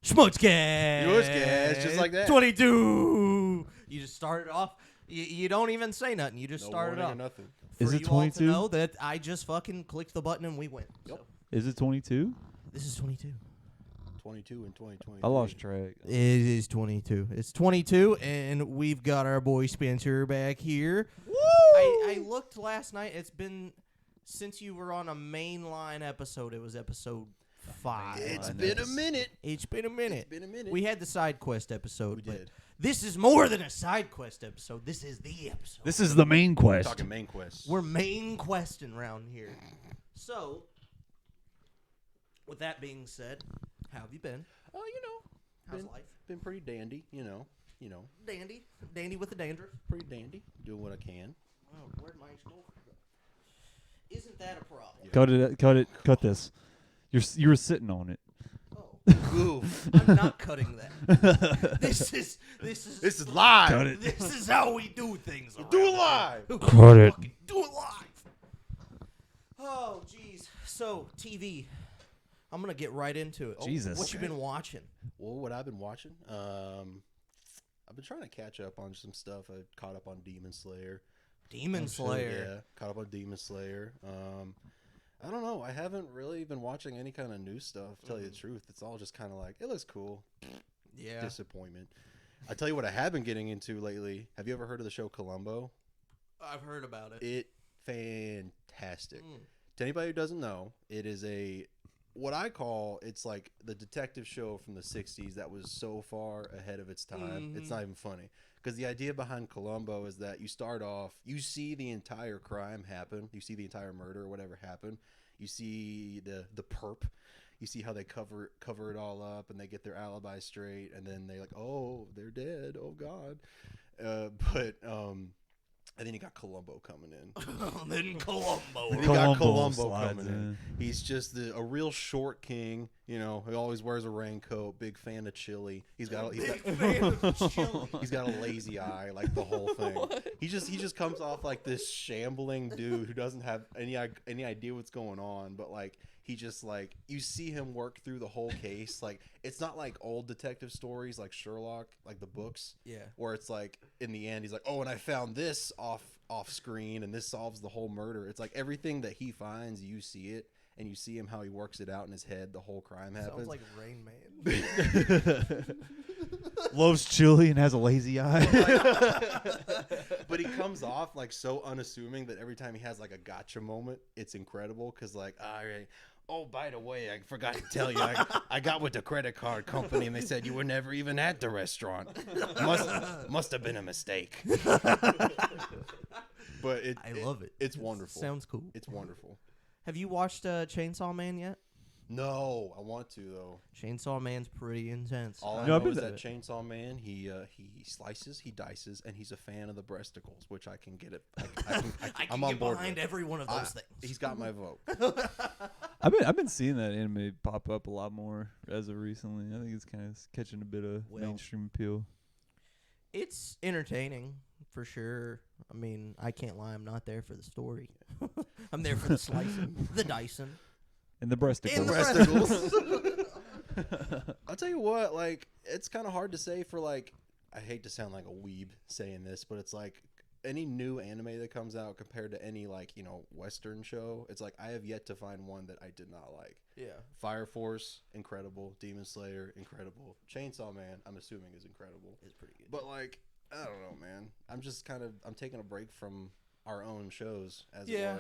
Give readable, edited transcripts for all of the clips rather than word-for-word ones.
SchmutzCast, just like that. 22. You just started off. You don't even say nothing. You just No started warning off. or nothing. For Is it you all to 22? know that I just fucking clicked the button and we went. Yep. So, Is it 22? this is 22. 22 and 2020. I lost track. It is 22. It's 22, and we've got our boy Spencer back here. Woo! I looked last night. It's been since you were on a mainline episode. It was episode 5. It's been a minute. It's been a minute. It's been a minute. We had the side quest episode. We but did. This is more than a side quest episode. This is the episode. This is the main quest. Talking main quest. We're main questing around here. So, with that being said, how have you been? Oh, How's life? been pretty dandy. You know, Dandy with the dandruff. pretty dandy. Doing what I can. Oh, where'd my smoke go? Isn't that a problem? Cut this. You were sitting on it. Oh, Oof. I'm not cutting that. This is This is live. Cut it. This is how we do things. Do it around live. here. Cut it. Fucking do it live. Oh, jeez. So, TV. I'm gonna get right into it. Jesus. What you been watching? Well, what I've been watching, I've been trying to catch up on some stuff. I caught up on Demon Slayer. Demon Slayer. Yeah, caught up on Demon Slayer. I don't know. I haven't really been watching any kind of new stuff, to tell you the truth. It's all just kind of like, it looks cool. Yeah. Disappointment. I tell you what I have been getting into lately. Have you ever heard of the show Columbo? I've heard about it. Fantastic. To anybody who doesn't know, it is what I call, it's like the detective show from the 60s that was so far ahead of its time. It's not even funny. Because the idea behind Columbo is that you start off, you see the entire crime happen. You see the entire murder or whatever happen. You see the perp. You see how they cover it all up and they get their alibi straight. And then they're like, oh, they're dead. Oh, God. And then you got Columbo coming in. Then Columbo. You got Columbo slides coming in. He's just a real short king. You know, he always wears a raincoat. Big fan of chili. He's got a lazy eye, like the whole thing. He just comes off like this shambling dude who doesn't have any idea what's going on. But like he just like you see him work through the whole case. Like it's not like old detective stories like Sherlock, like the books. Yeah. Where it's like in the end he's like, oh, and I found this off screen and this solves the whole murder. It's like everything that he finds, you see it. And you see him how he works it out in his head. The whole crime happens. Sounds like Rain Man. Loves chili and has a lazy eye. But he comes off like so unassuming that every time he has like a gotcha moment, it's incredible. Because like, all right. Oh, by the way, I forgot to tell you, I got with the credit card company and they said you were never even at the restaurant. Must have been a mistake. But I love it. It's wonderful. Sounds cool. It's wonderful. Have you watched Chainsaw Man yet? No, I want to though. Chainsaw Man's pretty intense. All I No, know is but that Chainsaw Man, he slices, he dices, and he's a fan of the breasticles, which I can get it. I I'm can on get board behind with. every one of those things. He's got my vote. I've been seeing that anime pop up a lot more as of recently. I think it's kind of catching a bit of mainstream appeal. It's entertaining, for sure. I mean, I can't lie. I'm not there for the story. I'm there for the slicing, the dicing. And the breasticles. And the breasticles. I'll tell you what, like, it's kind of hard to say for, like, I hate to sound like a weeb saying this, but it's like any new anime that comes out compared to any, like, you know, Western show, it's like I have yet to find one that I did not like. Yeah. Fire Force, incredible. Demon Slayer, incredible. Chainsaw Man, I'm assuming is incredible. It's pretty good. But, like, I don't know, man. I'm taking a break from our own shows, as it were.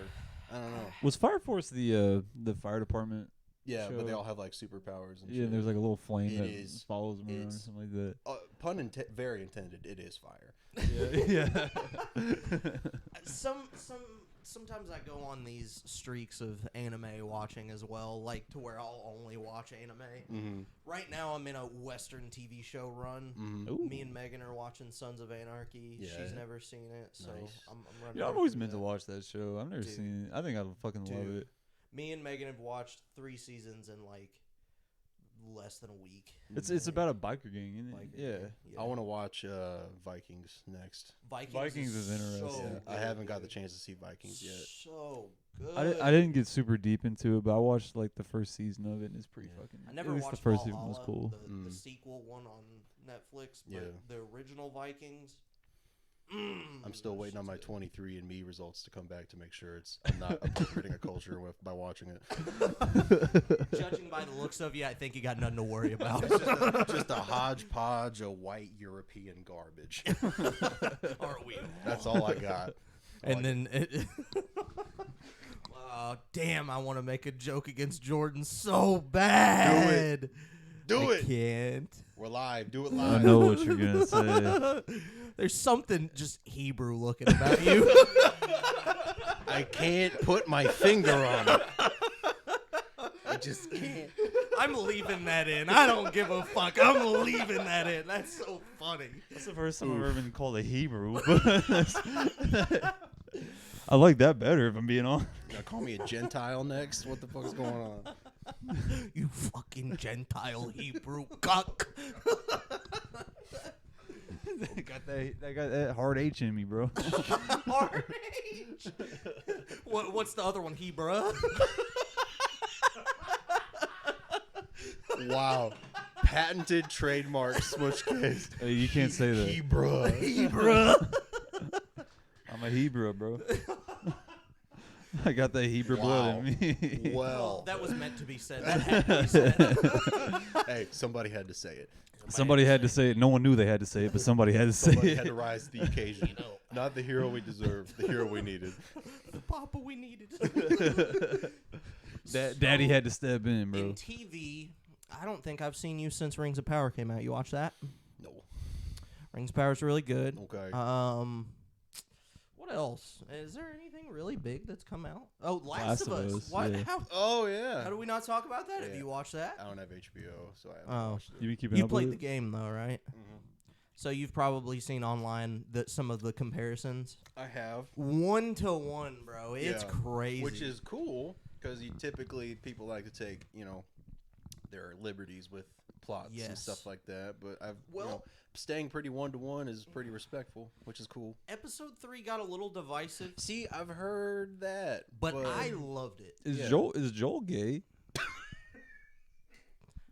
I don't know. Was Fire Force the fire department? Yeah, show? but they all have like superpowers and shit. Yeah, and there's like a little flame It that is. follows them around or something like that. Pun very intended. It is fire. Yeah. Sometimes I go on these streaks of anime watching as well, like to where I'll only watch anime. Mm-hmm. Right now, I'm in a Western TV show run. Mm-hmm. Me and Megan are watching Sons of Anarchy. Yeah. She's never seen it, so Nice. I'm running. Yeah, I've her always through meant to that. watch that show. I've never Dude. seen it. I think I'd fucking love Dude. it. Me and Megan have watched 3 seasons in like less than a week. It's about a biker gang, isn't it? Biker gang, I want to watch Vikings next. Vikings is interesting. So Yeah. I haven't got the chance to see Vikings yet. So good. I didn't get super deep into it, but I watched like the first season of it, and it's pretty fucking. I never at least watched the first season was Valhalla, cool. the sequel one on Netflix, but Yeah. the original Vikings. I'm still waiting on my 23andMe results to come back to make sure I'm not appropriating a culture by watching it. Judging by the looks of you, I think you got nothing to worry about. Just a hodgepodge of white European garbage. Are we? That's all I got. And then, damn, I want to make a joke against Jordan so bad. Do I it. Can't. We're live. Do it I live. know what you're gonna say. There's something just Hebrew looking about you. I can't put my finger on it. I just can't. I'm leaving that in. I don't give a fuck. I'm leaving that in. That's so funny. That's the first time I've ever been called a Hebrew. But I like that better, if I'm being honest. Now call me a Gentile next. What the fuck is going on? You fucking Gentile Hebrew cuck. They got that hard H in me, bro. Hard H. What's the other one? Hebrew. Wow. Patented trademark SchmutzCast. Hey, you can't say that. Hebrew. Hebrew. I'm a Hebrew, bro. I got that Hebrew blood in me. Well, that was meant to be said. That had to be said. hey, somebody had to say it. Somebody had to say it. No one knew they had to say it, but somebody had to say Somebody it. had to rise to the occasion. Not the hero we deserved, the hero we needed. The papa we needed. Daddy had to step in, bro. In TV, I don't think I've seen you since Rings of Power came out. You watch that? No. Rings of Power is really good. Okay. What else? Is there anything really big that's come out? Oh, Last of Us. Us, What? yeah. How Yeah. do we not talk about that? Have Yeah. you watched that? I don't have HBO, so I haven't Oh. watched it. You been keeping You up played with the it? game though, right? Mhm. So you've probably seen online some of the comparisons. I have. 1-to-1, bro. It's Yeah. crazy. Which is cool, because people like to take, their liberties with plots and Yes. stuff like that. But Well- staying pretty 1-to-1 is pretty respectful, which is cool. Episode 3 got a little divisive, See, I've heard that, but I loved it. Is Yeah. Joel gay?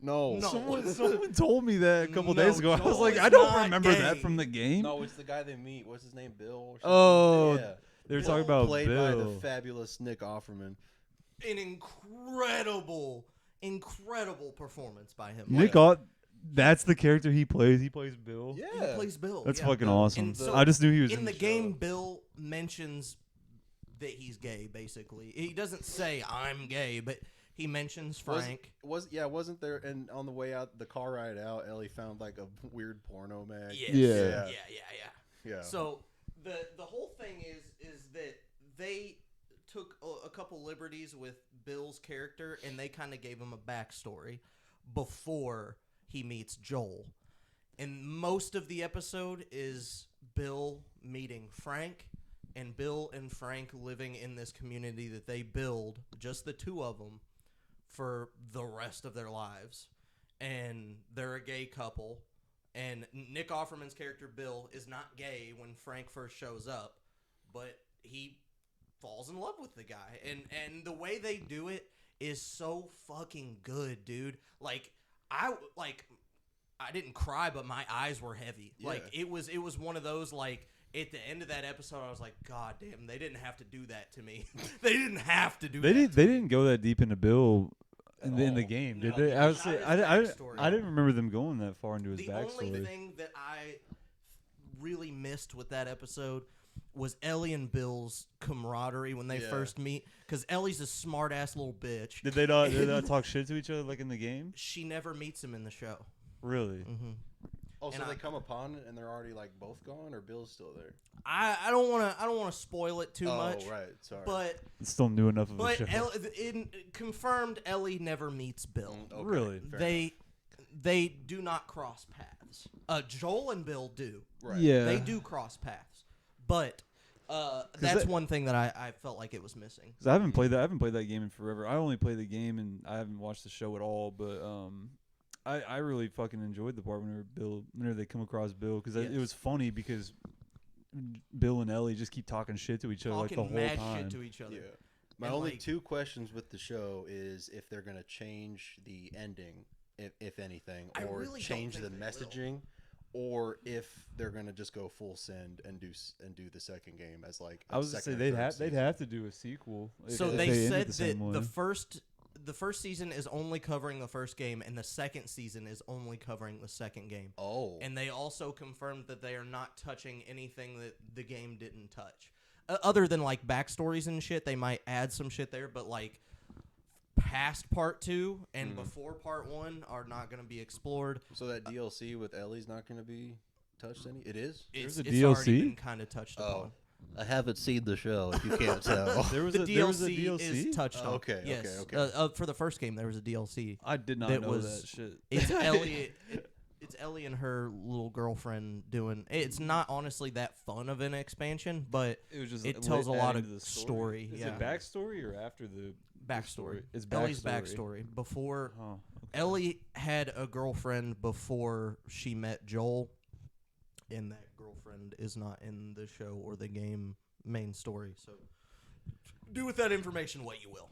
No. No. Someone told me that a couple No, days ago. I was Joel like, is I don't not remember gay. that from the game. No, it's the guy they meet. What's his name? Bill or something? Oh, yeah. they were Bill, talking about played by the Bill. fabulous Nick Offerman. An incredible performance by him. Nick Ott, that's the character he plays. He plays Bill. Yeah. He plays Bill. That's yeah. fucking awesome. And so I just knew he was in the show. game. Bill mentions that he's gay. Basically, he doesn't say I'm gay, but he mentions Frank. Wasn't there? And on the way out, the car ride out, Ellie found like a weird porno mag. Yes. Yeah. Yeah. So the whole thing is that they took a couple liberties with Bill's character, and they kind of gave him a backstory before he meets Joel. And most of the episode is Bill meeting Frank, and Bill and Frank living in this community that they build, just the two of them, for the rest of their lives. And they're a gay couple. And Nick Offerman's character, Bill, is not gay when Frank first shows up, but he falls in love with the guy. And the way they do it is so fucking good, dude. I didn't cry, but my eyes were heavy. Yeah. Like it was one of those, like, at the end of that episode, I was like, God damn, they didn't have to do that to me. They didn't have to do They that. didn't go that deep into Bill in the all. game, No, did they? I was not his I backstory. didn't remember them going that far into his The backstory. only thing that I really missed with that episode was Ellie and Bill's camaraderie when they Yeah. first meet, because Ellie's a smart ass little bitch. Did they not talk shit to each other like in the game? She never meets him in the show. Really? Mm-hmm. Oh, so And they come upon it and they're already like both gone, or Bill's still there? I don't want to spoil it too much. Oh, right. Sorry. But It's still new enough of a show. confirmed Ellie never meets Bill. Okay, Really? fair enough. They do not cross paths. Joel and Bill do. Right. Yeah. They do cross paths, but that's one thing that I felt like it was missing. 'Cause I haven't played that. I haven't played that game in forever. I only played the game and I haven't watched the show at all. But I really fucking enjoyed the part whenever they come across Bill, because Yes. it was funny because Bill and Ellie just keep talking shit to each other like the Talking whole mad time. shit to each other. Yeah. My And, only like, 2 questions with the show is if they're going to change the ending, if anything, I or really don't change the think they will. messaging, or if they're going to just go full send and do the second game as like a I was to say second or they'd third have season. to do a sequel. So if they ended said the same that way. the first season is only covering the first game, and the second season is only covering the second game. Oh. And they also confirmed that they are not touching anything that the game didn't touch. Other than, like, backstories and shit, they might add some shit there, but, like, past part 2 and before part 1 are not going to be explored. So that DLC with Ellie's not going to be touched any? It is? It's a already DLC? been kind of touched upon. I haven't seen the show, if you can't tell. there was The there was a DLC DLC. is touched on. Okay, Yes. okay. For the first game, there was a DLC. I did not that know was- that shit. It's Ellie. It's Ellie and her little girlfriend doing. It's not honestly that fun of an expansion, but It was just it tells a lot adding of to the story, Is yeah. it backstory or after the backstory. It's Ellie's backstory. backstory before Oh, okay. Ellie had a girlfriend before she met Joel, and that girlfriend is not in the show or the game main story. So do with that information what you will.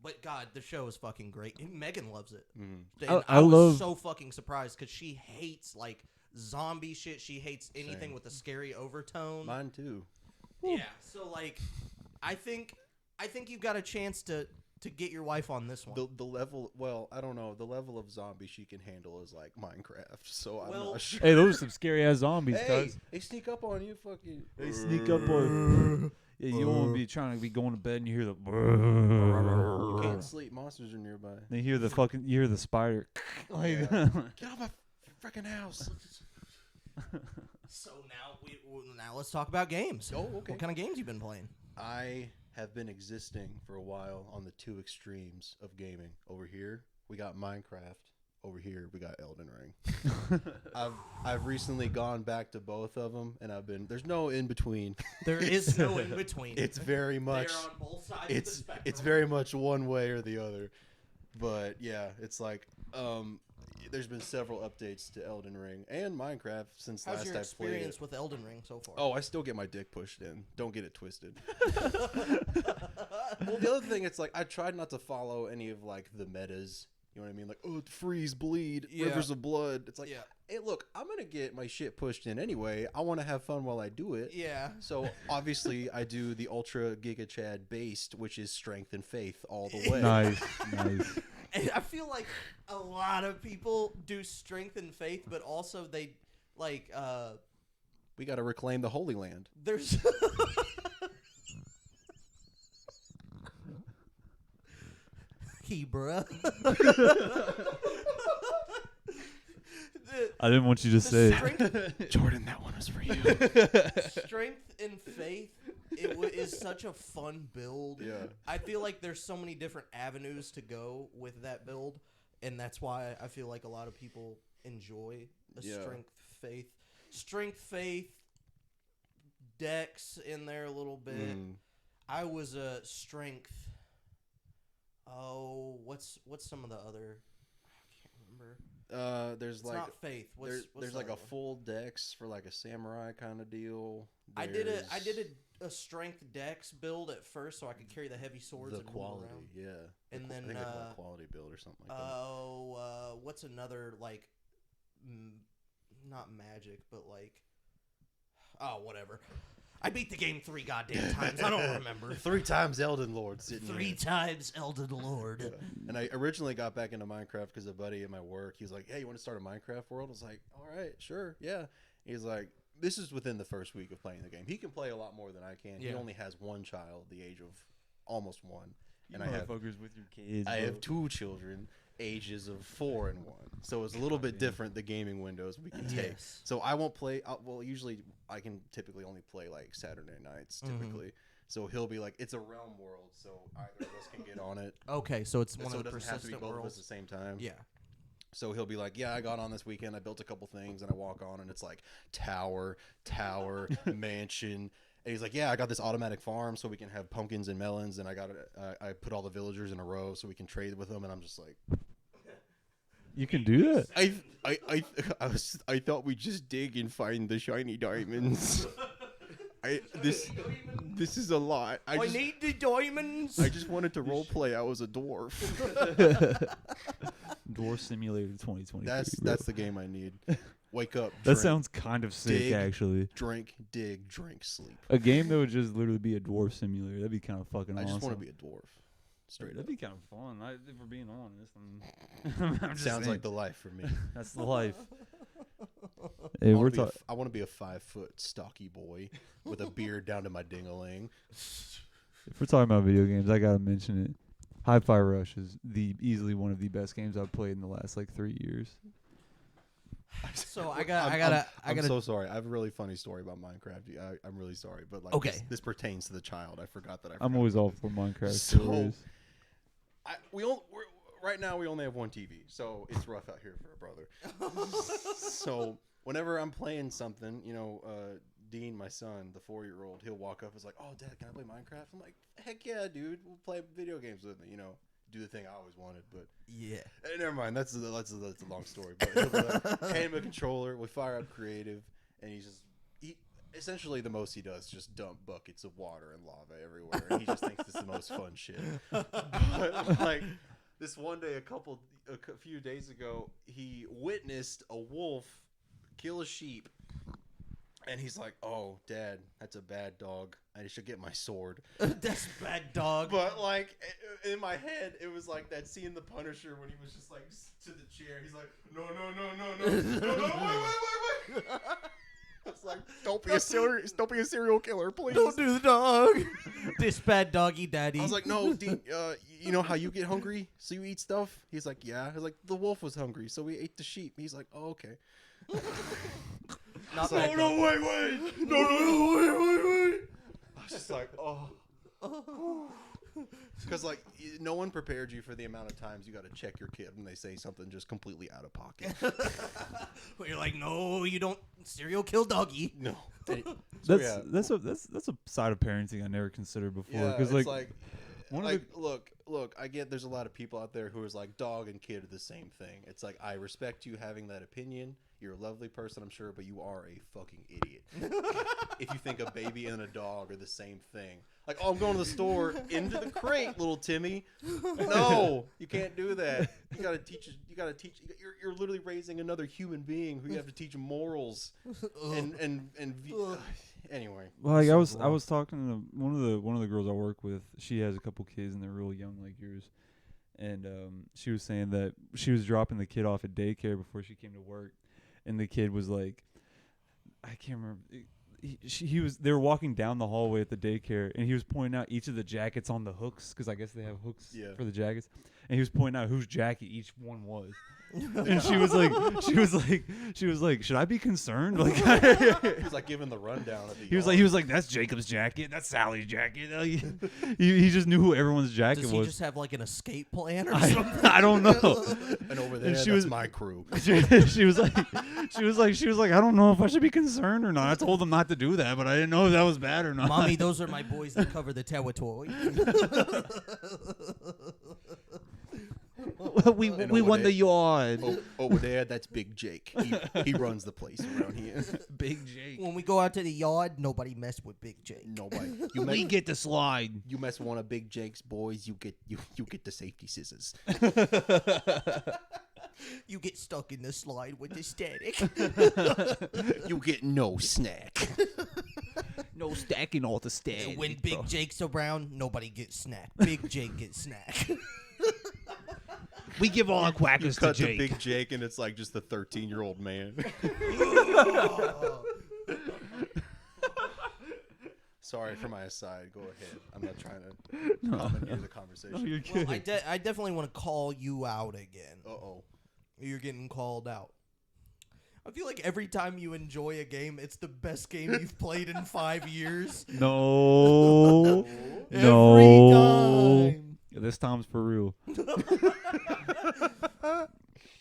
But God, the show is fucking great. And Megan loves it. And I was love- so fucking surprised because she hates like zombie shit. She hates anything Same. with a scary overtone. Mine too. Yeah. So like, I think you've got a chance to get your wife on this one. The level, well, I don't know. The level of zombie she can handle is like Minecraft, so I'm Well- not sure. Hey, those are some scary ass zombies, Hey, guys. they sneak up on you, fucking. They sneak up on. Yeah, you don't want to be trying to be going to bed and you hear the. You can't sleep. Monsters are nearby. They hear the fucking. You hear the spider. Like, Get out of my freaking house. So now let's talk about games. Oh, okay. What kind of games you been playing? I have been existing for a while on the 2 extremes of gaming. Over here, we got Minecraft. Over here, we got Elden Ring. I've recently gone back to both of them, and there's no in between. There is no in between. It's very much. They're on both sides of the spectrum. It's very much one way or the other. But yeah, it's like there's been several updates to Elden Ring and Minecraft since How's last your I played experience it. with Elden Ring so far? Oh, I still get my dick pushed in. Don't get it twisted. Well, the other thing, it's like I tried not to follow any of like the metas. You know what I mean? Like, oh, freeze, bleed, Yeah. rivers of blood. It's like, Yeah. hey, look, I'm gonna get my shit pushed in anyway. I want to have fun while I do it. Yeah. So obviously, I do the Ultra Giga Chad based, which is strength and faith all the way. nice. And I feel like a lot of people do strength and faith, but also they like We got to reclaim the Holy Land. there's Hebrew. I didn't want you to say it. Strength, Jordan, that one was for you. strength and faith is such a fun build. Yeah. I feel like there's so many different avenues to go with that build, and that's why I feel like a lot of people enjoy a Yeah. strength faith dex in there a little bit. I was a strength. Oh, what's some of the other? I can't remember. There's It's like not faith. What's there's the like a other one? full dex for like a samurai kind of deal. I did a strength dex build at first, so I could carry the heavy swords the and move quality, around. yeah. And I then, think they call it quality build or something like that. Oh, what's another like? Not magic, but like. Oh, whatever. I beat the game 3 goddamn times. I don't remember. 3 times Elden Lord sitting 3 here. times Elden Lord. Yeah. And I originally got back into Minecraft because a buddy at my work, he was like, hey, you want to start a Minecraft world? I was like, all right, sure, yeah. He's like, this is within the first week of playing the game. He can play a lot more than I can. He Yeah. only has 1 child, the age of almost 1. You And I have motherfuckers with your kids. I bro. have 2 children, ages of 4 and 1. So it's a little bit different, the gaming windows we can take. Yes. So I won't play, well, usually I can typically only play like Saturday nights, typically. So he'll be like, it's a realm world, so either of us can get on it. Okay, so it's one So of it the doesn't have to be persistent both of us worlds. at the same time. Yeah. So he'll be like, yeah, I got on this weekend. I built a couple things, and I walk on, and it's like tower, mansion. And he's like, yeah, I got this automatic farm so we can have pumpkins and melons, and I put all the villagers in a row so we can trade with them. And I'm just like, You can do that. I thought we just dig and find the shiny diamonds. This is a lot. I need the diamonds. I just wanted to role play. I was a dwarf. Dwarf Simulator 2023. That's the game I need. Wake up. That drink, sounds kind of sick, dig, actually. Drink, dig, drink, sleep. A game that would just literally be a dwarf simulator. That'd be kind of fucking awesome. I just want to be a dwarf. Straight That'd up. be kind of fun. If we're being honest, I'm just Sounds saying. like the life for me. That's the life. Hey, I want to be a 5-foot stocky boy with a beard down to my ding-a-ling. If we're talking about video games, I gotta mention it. Hi-Fi Rush is easily one of the best games I've played in the last 3 years. So I'm so sorry. I have a really funny story about Minecraft. I'm really sorry, but okay. This pertains to the child. I forgot that. I'm always all for Minecraft So, stories. Right now we only have one TV, so it's rough out here for a brother. So whenever I'm playing something, Dean, my son, the 4-year-old, he'll walk up and is like, "Oh, Dad, can I play Minecraft?" I'm like, "Heck yeah, dude! We'll play video games with me." Do the thing I always wanted, but yeah. Never mind. That's a long story. But he'll be like, hand him a controller. We fire up creative, and he essentially the most he does is just dump buckets of water and lava everywhere, and he just thinks it's the most fun shit. But this one day, a few days ago, he witnessed a wolf kill a sheep. And he's like, "Oh, Dad, that's a bad dog. I should get my sword." That's bad dog. But in my head, it was like that scene in The Punisher when he was just like to the chair. He's like, "No, wait." It's like, don't be a serial killer, please. Don't do the dog. This bad doggy daddy. I was like, "No, Dean, you know how you get hungry, so you eat stuff?" He's like, "Yeah." I was like, "The wolf was hungry, so we ate the sheep." He's like, "Oh, okay." Not Wait. No, wait. I was just like, oh. Because, no one prepared you for the amount of times you got to check your kid when they say something just completely out of pocket. Well, you're like, "No, you don't serial kill doggy." No. That's a side of parenting I never considered before. Yeah, Because look, I get there's a lot of people out there who is like, dog and kid are the same thing. It's like, I respect you having that opinion. You're a lovely person, I'm sure, but you are a fucking idiot. If you think a baby and a dog are the same thing. Like, "Oh, I'm going to the store, into the crate, little Timmy." No, you can't do that. You gotta teach. You're literally raising another human being who you have to teach morals. Anyway. Well, I was talking to one of the girls I work with. She has a couple kids and they're real young, like yours. And she was saying that she was dropping the kid off at daycare before she came to work, and the kid was like, I can't remember. They were walking down the hallway at the daycare, and he was pointing out each of the jackets on the hooks, because I guess they have hooks for the jackets, and he was pointing out whose jacket each one was. And she was like, "Should I be concerned?" Like, he was like giving the rundown of the he was like, "That's Jacob's jacket. That's Sally's jacket." He just knew who everyone's jacket was. Does he just have like an escape plan or something? I don't know. And over there, that's my crew. She was like, "I don't know if I should be concerned or not." I told them not to do that, but I didn't know if that was bad or not. "Mommy, those are my boys that cover the territory." we won the yard. Over there, that's Big Jake. He runs the place around here. Big Jake. When we go out to the yard, nobody mess with Big Jake. Nobody. We get the slide. You mess with one of Big Jake's boys, you get the safety scissors. You get stuck in the slide with the static. You get no snack. No stacking all the static. When Big Jake's around, nobody gets snack. Big Jake gets snack. We give all our quackers to Cut Jake. to Big Jake, and it's like just the 13-year-old man. Sorry for my aside. Go ahead. I'm not trying to commandeer the conversation. No, you're good. Well, I definitely want to call you out again. Uh-oh. You're getting called out. I feel like every time you enjoy a game, it's the best game you've played in 5 years. No. Every time. This time's for real.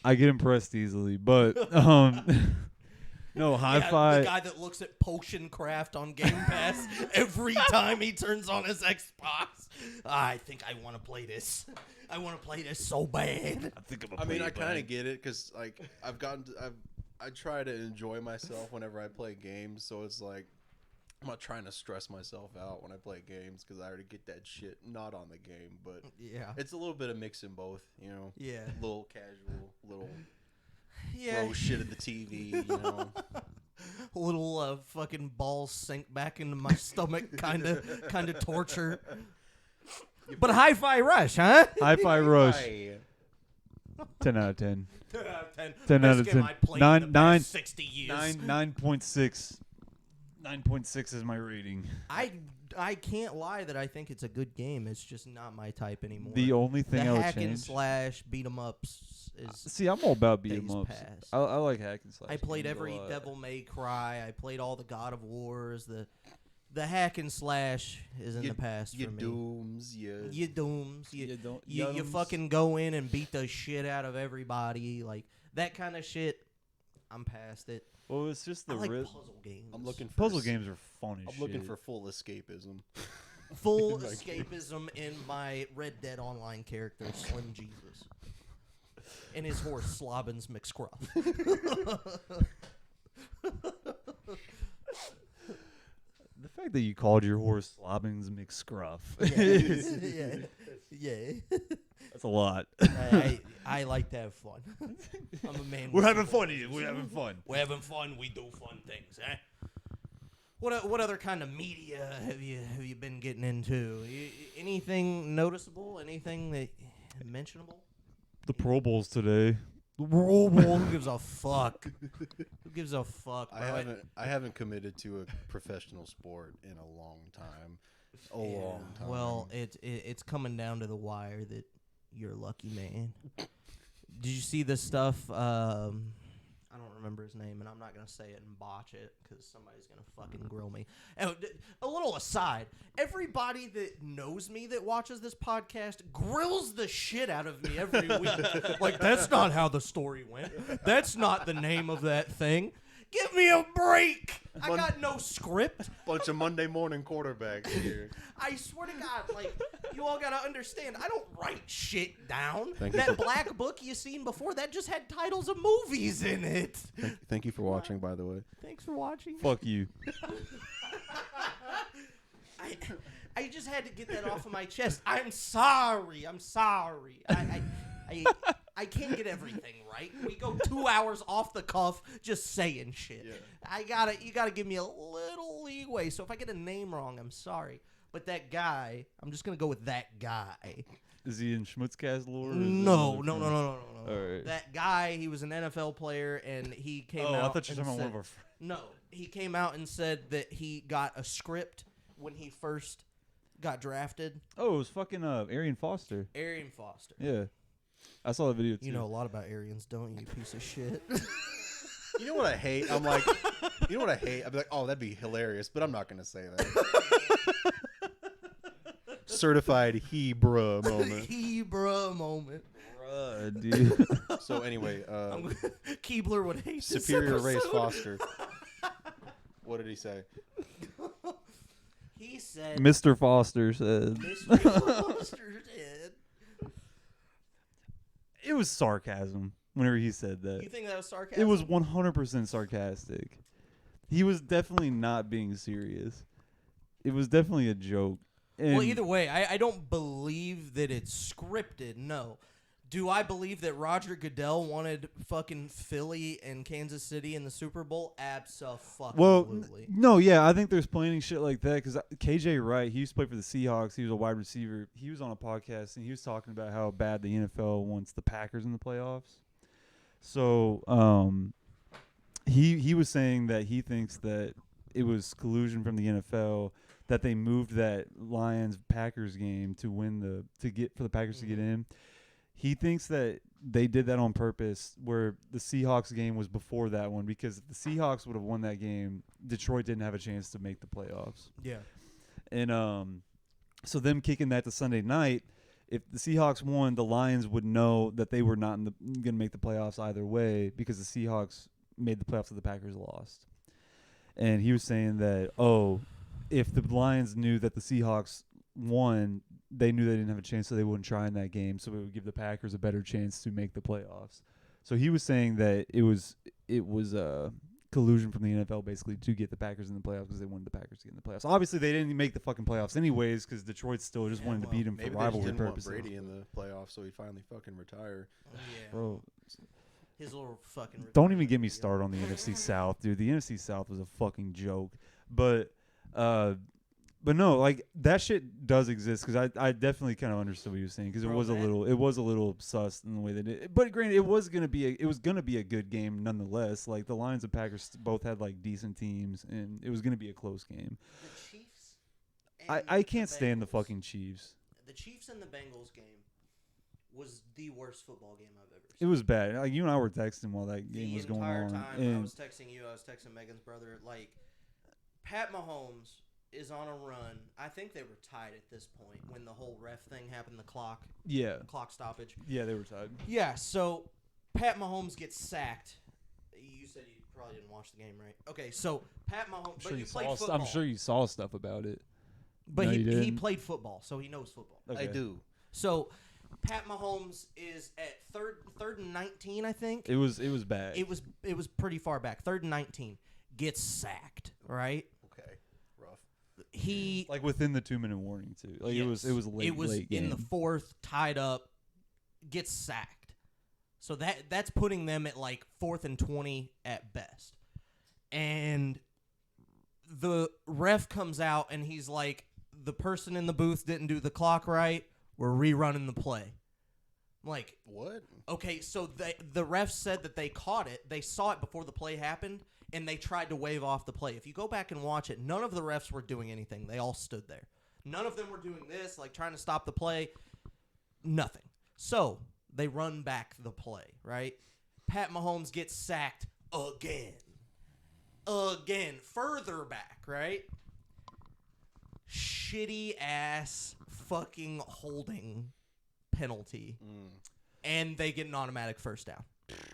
I get impressed easily, but no, Hi-Fi. The guy that looks at Potion Craft on Game Pass every time he turns on his Xbox. I think I want to play this. I want to play this so bad. I kind of get it, because like I try to enjoy myself whenever I play games, so it's like I'm not trying to stress myself out when I play games because I already get that shit not on the game, but Yeah. it's a little bit of mix in both, you know. Yeah. Little casual, little Yeah. throw shit at the TV, you know. Little fucking balls sink back into my stomach, kind of torture. But Hi-Fi Rush, huh? Hi-Fi Rush. Hi. 10 out of 10. 10 out of 10. 10 out of Best game 10. I played in the past 60 years. 9.6. 9.6 is my rating. I can't lie that I think it's a good game. It's just not my type anymore. The only thing I would hack and change. slash beat 'em ups is. See, I'm all about beat 'em days ups. past. I like hack and slash. I played games a every lot. Devil May Cry. I played all the God of Wars. The hack and slash is in the past for me. Dooms, You dooms. You Yums. fucking go in and beat the shit out of everybody. Like, that kind of shit, I'm past it. Well, it's just the I like ri- puzzle games. I'm looking for puzzle games are fun as I'm shit. looking for full escapism. full in my escapism in my Red Dead Online character, Slim Jesus. And his horse, Slobbins McScruff. The fact that you called your horse Slobbins McScruff. Yeah. That's a lot. I like to have fun. I'm a man. We're with having fun. fun here. We're having fun. We're having fun. We do fun things, eh? What other kind of media have you been getting into? Anything noticeable? Anything that mentionable? The Pro Bowl's today. Who gives a fuck? Who gives a fuck, bro? I haven't committed to a professional sport in a long time. Long time. Well, it's coming down to the wire that you're a lucky man. Did you see this stuff? I don't remember his name, and I'm not going to say it and botch it because somebody's going to fucking grill me. And a little aside, everybody that knows me that watches this podcast grills the shit out of me every week. Like, that's not how the story went. That's not the name of that thing. Give me a break. I got no script. Bunch of Monday morning quarterbacks here. I swear to God, like, you all got to understand, I don't write shit down. Thank you That for- black book you seen before, that just had titles of movies in it. Thank you for watching, by the way. Thanks for watching. Fuck you. I just had to get that off of my chest. I'm sorry. I can't get everything right. We go 2 hours off the cuff just saying shit. Yeah. You gotta give me a little leeway. So if I get a name wrong, I'm sorry. But that guy, I'm just gonna go with that guy. Is he in SchmutzCast lore? Or is it No. another friend? All right. That guy, he was an NFL player, and he came Oh, out. I thought you were and talking about one said- of our friends. No, he came out and said that he got a script when he first got drafted. Oh, it was fucking Arian Foster. Arian Foster. Yeah. I saw the video too. You know a lot about Aryans, don't you, piece of shit? You know what I hate? I'm like, you know what I hate? I'd be like, oh, that'd be hilarious, but I'm not going to say that. Certified he-bruh moment. Hebrew moment. Bruh, dude. So anyway, Keebler would hate Superior this Race episode. Foster. What did he say? He said, Mr. Foster said. Mr. Foster did. It was sarcasm whenever he said that. You think that was sarcasm? It was 100% sarcastic. He was definitely not being serious. It was definitely a joke. And Well, either way, I don't believe that it's scripted, no. Do I believe that Roger Goodell wanted fucking Philly and Kansas City in the Super Bowl? Absolutely. Well, no, yeah, I think there's planning shit like that because KJ Wright, he used to play for the Seahawks. He was a wide receiver. He was on a podcast and he was talking about how bad the NFL wants the Packers in the playoffs. So, he was saying that he thinks that it was collusion from the NFL that they moved that Lions Packers game to get for the Packers to get in. He thinks that they did that on purpose where the Seahawks game was before that one because if the Seahawks would have won that game, Detroit didn't have a chance to make the playoffs. Yeah. And so them kicking that to Sunday night, if the Seahawks won, the Lions would know that they were not going to make the playoffs either way because the Seahawks made the playoffs and the Packers lost. And he was saying that, if the Lions knew that the Seahawks won, they knew they didn't have a chance, so they wouldn't try in that game. So it would give the Packers a better chance to make the playoffs. So he was saying that it was collusion from the NFL basically to get the Packers in the playoffs because they wanted the Packers to get in the playoffs. Obviously, they didn't make the fucking playoffs anyways because Detroit still just wanted to beat them for Maybe they just rivalry didn't purposes. want Brady in the playoffs, so he finally fucking retire. Yeah. Bro, His little fucking. don't even get me started on the NFC South, dude. The NFC South was a fucking joke. But no, like that shit does exist because I definitely kind of understood what you were saying because it was a little sus in the way that it. But granted, it was gonna be a good game nonetheless. Like the Lions and Packers both had like decent teams, and it was gonna be a close game. The Chiefs. I can't stand the fucking Chiefs. The Chiefs and the Bengals game was the worst football game I've ever seen. It was bad. Like you and I were texting while that game was going on. The entire time I and was texting you, I was texting Megan's brother. Like Pat Mahomes is on a run. I think they were tied at this point when the whole ref thing happened, the clock stoppage. Yeah, they were tied. Yeah, so Pat Mahomes gets sacked. You said you probably didn't watch the game, right? Okay, so Pat Mahomes, but you played football. I'm sure you saw stuff about it. But No, he played football, so he knows football. Okay. I do. So Pat Mahomes is at third and 19, I think. It was bad. It was pretty far back. 3rd and 19, gets sacked, right? Okay, rough. He like within the 2-minute warning too. Like yes, it was late. It was late game. in the 4th, tied up, gets sacked. So that's putting them at like 4th and 20 at best. And the ref comes out and he's like, the person in the booth didn't do the clock right. We're rerunning the play. I'm like, what? Okay, so the ref said that they caught it. They saw it before the play happened, and they tried to wave off the play. If you go back and watch it, none of the refs were doing anything. They all stood there. None of them were doing this, like trying to stop the play. Nothing. So they run back the play, right? Pat Mahomes gets sacked again. Further back, right? Shitty ass fucking holding penalty. And they get an automatic first down.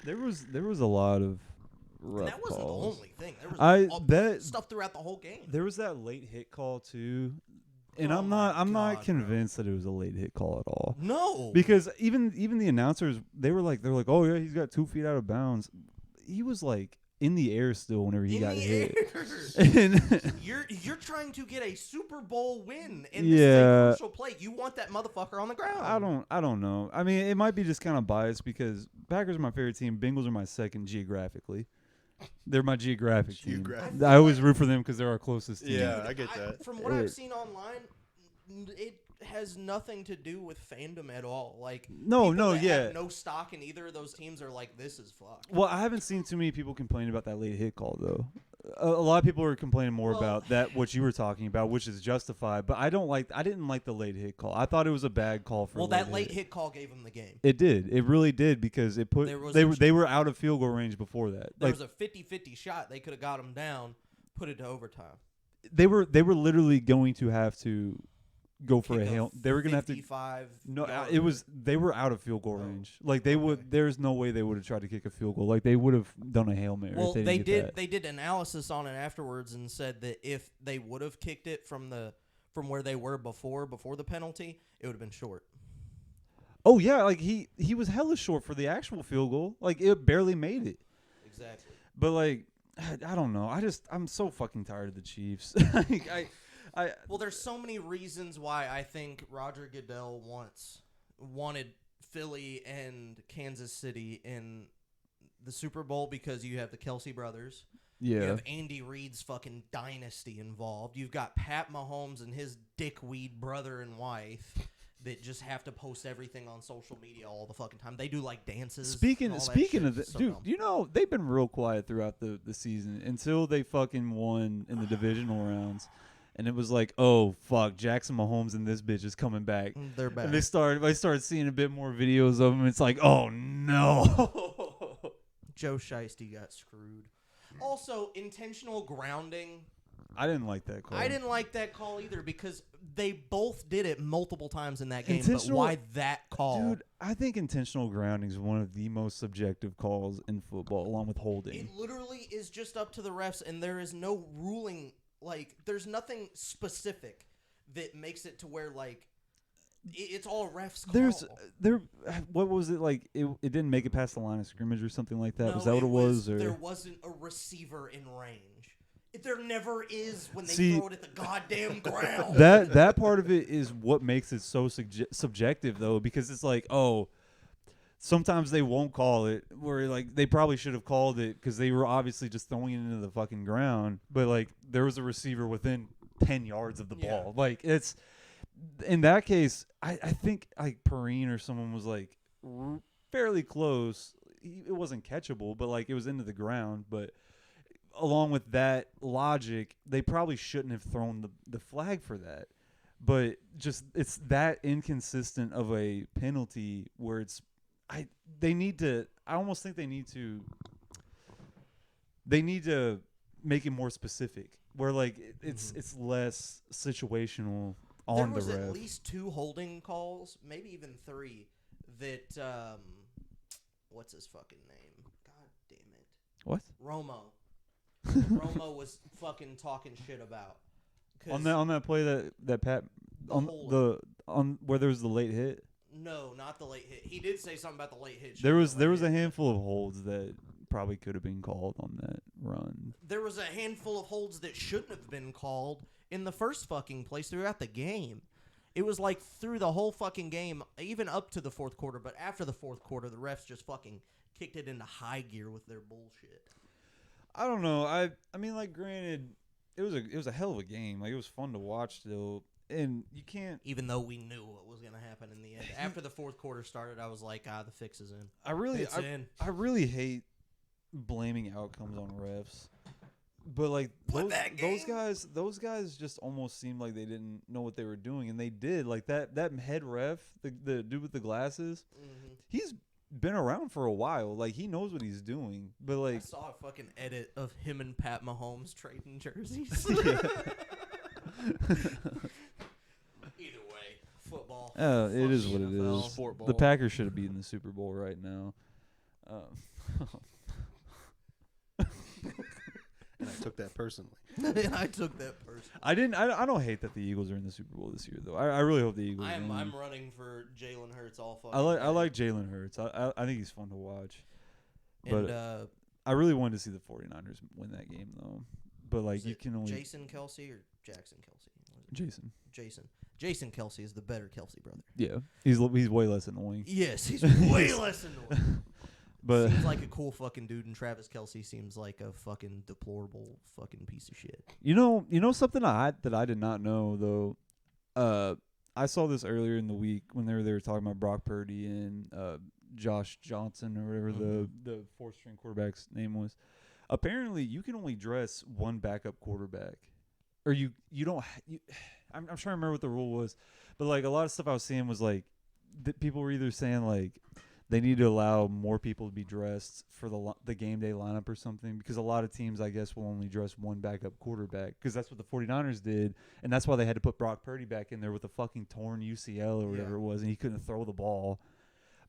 There was a lot of rough And that wasn't calls. the only thing. There was that stuff throughout the whole game. There was that late hit call too. And Oh I'm my not God, convinced that it was a late hit call at all. No. Because even the announcers, they were like, oh yeah, he's got 2 feet out of bounds. He was like in the air still whenever he got hit. And You're trying to get a Super Bowl win, and this Yeah. is a crucial play. You want that motherfucker on the ground. I don't know. I mean, it might be just kind of biased because Packers are my favorite team. Bengals are my second geographically. They're my geographic team. I always root for them because they're our closest team. Yeah, I get that. From what I've seen online, it has nothing to do with fandom at all. Like No, people that yeah. have no stock in either of those teams are like, this is fucked. Well, I haven't seen too many people complain about that late hit call though. A lot of people are complaining more about that what you were talking about, which is justified. But I didn't like the late hit call. I thought it was a bad call for. Well, that late hit call gave them the game. It did. It really did because it put they were out of field goal range before that. There was a 50-50 shot. They could have got them down, put it to overtime. They were literally going to have to go for a hail. They were going to have to. 55 No, yard. it was. They were out of field goal range. Like they would. There's no way they would have tried to kick a field goal. Like they would have done a Hail Mary. Well, if they they didn't get did. that. They did analysis on it afterwards and said that if they would have kicked it from where they were before the penalty, it would have been short. Oh yeah, like he was hella short for the actual field goal. Like it barely made it. Exactly. But like, I don't know. I'm so fucking tired of the Chiefs. Like, Well, there's so many reasons why I think Roger Goodell wanted Philly and Kansas City in the Super Bowl because you have the Kelsey brothers. You yeah. have Andy Reid's fucking dynasty involved. You've got Pat Mahomes and his dickweed brother and wife that just have to post everything on social media all the fucking time. They do like dances. Speaking and all that of shit. this, So dude, dumb. you know they've been real quiet throughout the season until they fucking won in the divisional rounds, and it was like, oh fuck, Jackson Mahomes and this bitch is coming back. They're back. And I started seeing a bit more videos of them. It's like, oh no. Joe Shiesty got screwed. Also, intentional grounding. I didn't like that call. I didn't like that call either because they both did it multiple times in that game. But Intentional- why that call? Dude, I think intentional grounding is one of the most subjective calls in football, along with holding. It literally is just up to the refs, and there is no ruling. Like, there's nothing specific that makes it to where, like, It's all refs call. What was it like? It didn't make it past the line of scrimmage or something like that. No, was that what it was? Or there wasn't a receiver in range. There never is when they throw it at the goddamn ground. That part of it is what makes it so subjective, though, because it's like, oh, sometimes they won't call it, where like they probably should have called it because they were obviously just throwing it into the fucking ground, but like there was a receiver within 10 yards of the ball. Like it's in that case, I think like Perrine or someone was like fairly close. It wasn't catchable, but like it was into the ground, but. Along with that logic, they probably shouldn't have thrown the flag for that. But just it's that inconsistent of a penalty where I almost think they need to make it more specific where like it's less situational on the ref. There was at least 2 holding calls, maybe even 3 that what's his fucking name? God damn it. What? Romo was fucking talking shit about on that play that Pat on where there was the late hit. No, not the late hit. He did say something about the late hit. There was a handful of holds that probably could have been called on that run. There was a handful of holds that shouldn't have been called in the first fucking place throughout the game. It was like through the whole fucking game, even up to the fourth quarter. But after the fourth quarter, the refs just fucking kicked it into high gear with their bullshit. I don't know. I mean, like, granted, it was a hell of a game. Like, it was fun to watch still, and you can't. Even though we knew what was gonna happen in the end, after the fourth quarter started, I was like, the fix is in. I really hate blaming outcomes on refs, but like those guys just almost seemed like they didn't know what they were doing, and they did. Like that head ref, the dude with the glasses, he's been around for a while. Like he knows what he's doing. But like I saw a fucking edit of him and Pat Mahomes trading jerseys. Either way, football. It is what it is. Sport ball. The Packers should have beaten the Super Bowl right now. And I took that personally. I don't hate that the Eagles are in the Super Bowl this year, though. I really hope the Eagles win. I'm running for Jalen Hurts all fucking I like Jalen Hurts. I think he's fun to watch. But and, I really wanted to see the 49ers win that game, though. But like you can only Jason Kelsey or Jackson Kelsey? Jason Kelsey is the better Kelsey brother. Yeah, he's way less annoying. Yes, he's way less annoying. But seems like a cool fucking dude, and Travis Kelsey seems like a fucking deplorable fucking piece of shit. You know something that I did not know though. I saw this earlier in the week when they were talking about Brock Purdy and Josh Johnson or whatever the 4th string quarterback's name was. Apparently, you can only dress one backup quarterback, or you don't. I'm trying to remember what the rule was, but like a lot of stuff I was seeing was like people were either saying like they need to allow more people to be dressed for the game day lineup or something, because a lot of teams, I guess, will only dress one backup quarterback, because that's what the 49ers did, and that's why they had to put Brock Purdy back in there with a fucking torn UCL or whatever it was, and he couldn't throw the ball.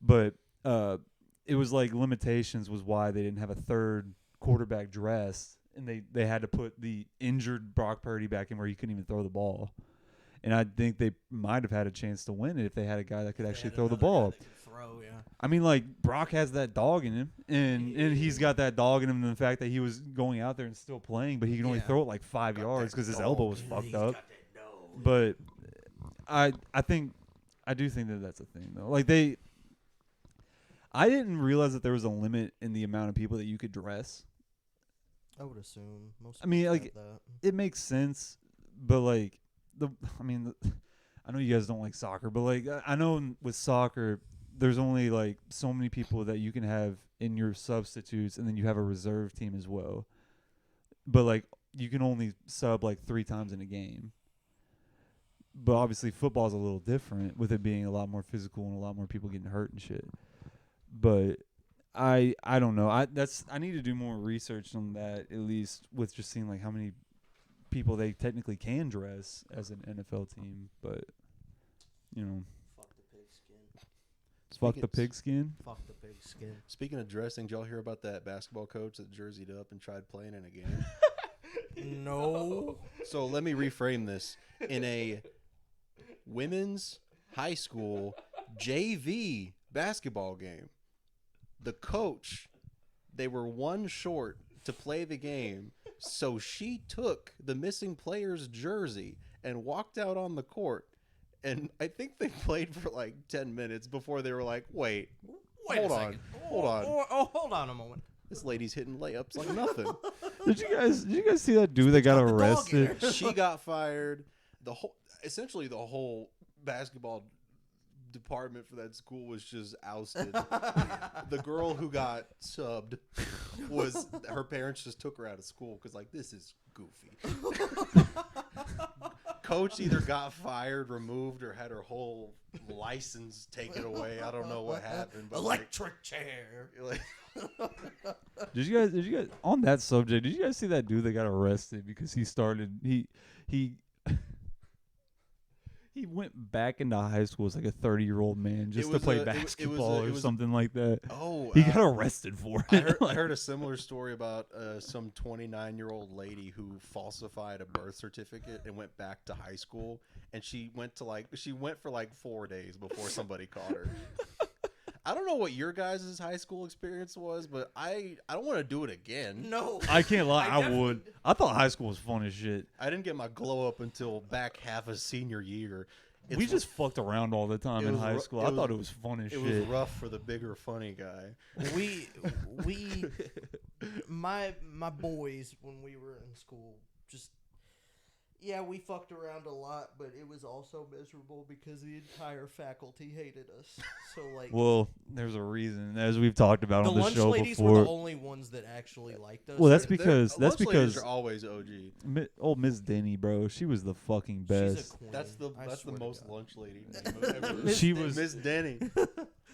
But it was like limitations was why they didn't have a third quarterback dressed, and they had to put the injured Brock Purdy back in where he couldn't even throw the ball. And I think they might have had a chance to win it if they had a guy that could actually throw the ball. I mean, like, Brock has that dog in him, and he's got that dog in him in the fact that he was going out there and still playing, but he can only throw it like 5 yards because his elbow was fucked up. But I do think that that's a thing, though. Like, I didn't realize that there was a limit in the amount of people that you could dress. I would assume most. I mean, like, it makes sense, but like, I know you guys don't like soccer, but like, I know with soccer, there's only like so many people that you can have in your substitutes, and then you have a reserve team as well. But like, you can only sub like 3 times in a game. But obviously, football's a little different with it being a lot more physical and a lot more people getting hurt and shit. But I don't know. I need to do more research on that, at least with just seeing like how many people they technically can dress as an NFL team. But you know, fuck the pigskin. Fuck the pigskin. Fuck the pigskin. Speaking of dressing, did y'all hear about that basketball coach that jerseyed up and tried playing in a game? No. So let me reframe this. In a women's high school JV basketball game. The coach, they were one short to play the game, so she took the missing player's jersey and walked out on the court. And I think they played for like 10 minutes before they were like, wait hold on. Hold on a moment. This lady's hitting layups like nothing. Did you guys see that dude that got arrested? She got fired. Essentially the whole basketball department for that school was just ousted. The girl who got subbed her parents just took her out of school because like, this is goofy. Coach either got fired, removed, or had her whole license taken away. I don't know what happened. But electric chair. Did you guys on that subject? Did you guys see that dude that got arrested because he went back into high school as like a 30-year-old man just to play basketball or something like that. Oh, he got arrested for it. I heard a similar story about some 29-year-old lady who falsified a birth certificate and went back to high school, and she went for like 4 days before somebody caught her. I don't know what your guys' high school experience was, but I don't want to do it again. No. I can't lie, I would. I thought high school was fun as shit. I didn't get my glow up until back half of senior year. We just fucked around all the time in high school. I thought it was fun as shit. It was rough for the bigger funny guy. My boys, when we were in school, just... Yeah, we fucked around a lot, but it was also miserable because the entire faculty hated us. So, like, well, there's a reason, as we've talked about on the show before. The lunch ladies were the only ones that actually liked us. Well, that's because lunch ladies are always OG. Old Miss Denny, bro, she was the fucking best. She's a queen. That's the most God. lunch lady name ever. She was Miss Denny.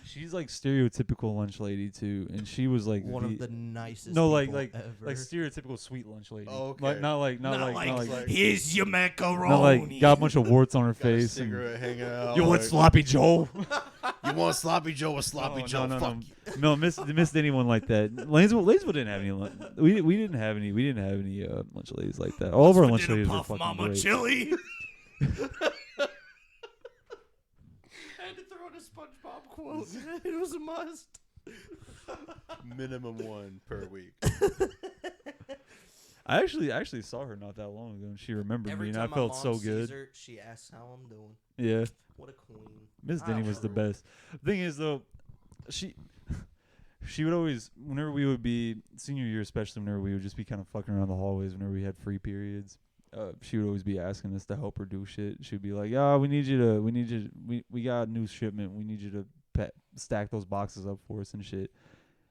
She's like stereotypical lunch lady too, and she was like one of the nicest. No, people like ever. stereotypical sweet lunch lady. Oh, okay. Like, not like here's your macaroni. not like got a bunch of warts on her Got a face. cigarette hanging out. You want sloppy Joe? You want sloppy Joe or sloppy Joe? No. No, Miss anyone like that. Lanesville didn't have any. We didn't have any lunch ladies like that. All of our lunch ladies were fucking Mama great. Chili. I had to throw in a SpongeBob quote. It was a must. Minimum one per week. I actually saw her not that long ago, and she remembered me, and I felt so good. Her, she asks how I'm doing. Yeah. What a queen. Miss Denny was the best. The thing is, though, she would always, whenever we would be, senior year especially, whenever we would just be kind of fucking around the hallways, whenever we had free periods, she would always be asking us to help her do shit. She'd be like, we got a new shipment. We need you to stack those boxes up for us and shit.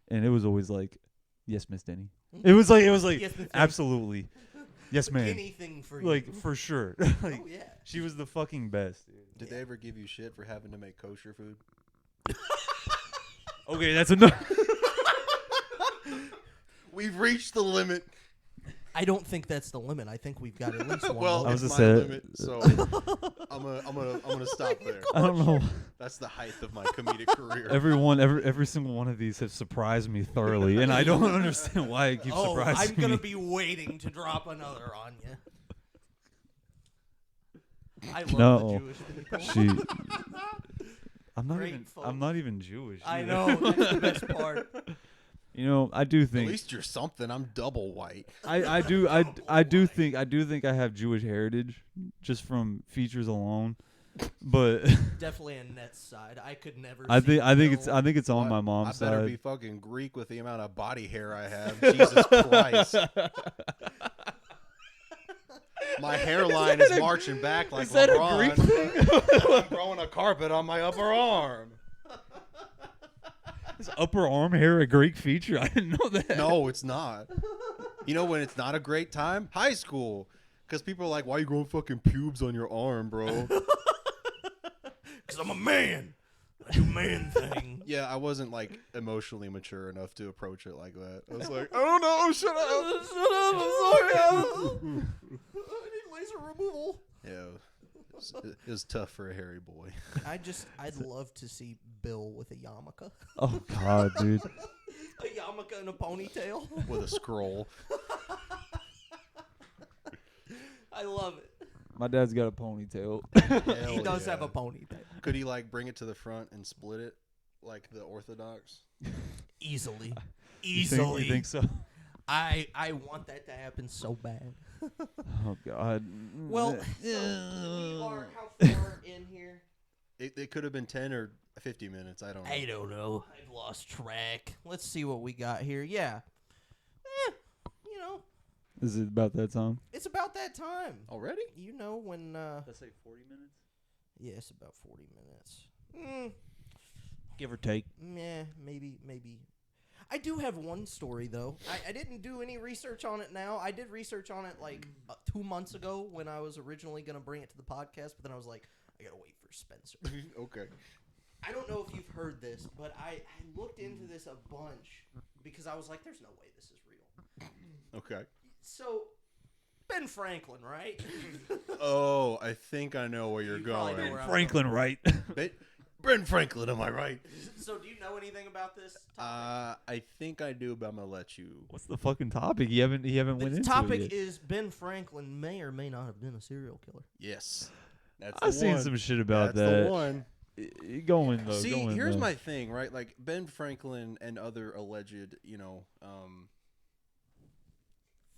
And it was always like, yes, Miss Denny. It was like yes, absolutely. Yes, ma'am. Anything for you. Like, for sure. Like, oh, yeah. She was the fucking best. Did they ever give you shit for having to make kosher food? Okay, that's enough. We've reached the limit. I don't think that's the limit. I think we've got at least one. Well, I it's was my gonna say- limit, so I'm gonna stop there. I don't know. That's the height of my comedic career. Every single one of these have surprised me thoroughly, and I don't understand why it keeps surprising I'm gonna me. be waiting to drop another on you. I love No. the Jewish people. I'm not even Jewish. I either. know, that's the best part. You know, I do think At least you're something. I'm double white. I do think I have Jewish heritage just from features alone. But Definitely a net side. I could never. I think it's on my I mom's better side. be fucking Greek with the amount of body hair I have. Jesus Christ. My hairline is marching back like is that LeBron. a Greek thing? I'm growing a carpet on my upper arm. Is upper arm hair a Greek feature? I didn't know that. No, it's not. You know when it's not a great time? High school. Because people are like, why are you growing fucking pubes on your arm, bro? Because I'm a man. I do man thing. Yeah, I wasn't like emotionally mature enough to approach it like that. I was like, I don't know, shut up. I'm sorry. I need laser removal. Yeah, it was tough for a hairy boy. I'd love to see Bill with a yarmulke. Oh God, dude. A yarmulke and a ponytail. With a scroll. I love it. My dad's got a ponytail. He does have a ponytail. Could he like bring it to the front and split it like the Orthodox? Easily. You think so? I want that to happen so bad. Oh God. Well, so we are how far in here? It could have been 10 or 50 minutes. I don't know. I don't know. I've lost track. Let's see what we got here. Yeah. You know. Is it about that time? It's about that time. Already? You know when... Let's say 40 minutes? Yeah, it's about 40 minutes. Give or take. Meh, maybe. I do have one story, though. I didn't do any research on it now. I did research on it, like, 2 months ago when I was originally going to bring it to the podcast, but then I was like, I got to wait for Spencer. Okay. I don't know if you've heard this, but I looked into this a bunch because I was like, there's no way this is real. Okay. So, Ben Franklin, right? Oh, I think I know where you're You probably going. know where I'm Franklin, right? Ben Franklin, am I right? So, do you know anything about this topic? I think I do, but I'm gonna let you. What's the fucking topic? You haven't went The into topic it yet. is Ben Franklin may or may not have been a serial killer. Yes. That's I've the seen one. some shit about That's that. the one. Going though. See, going, here's though. my thing, right? Like Ben Franklin and other alleged,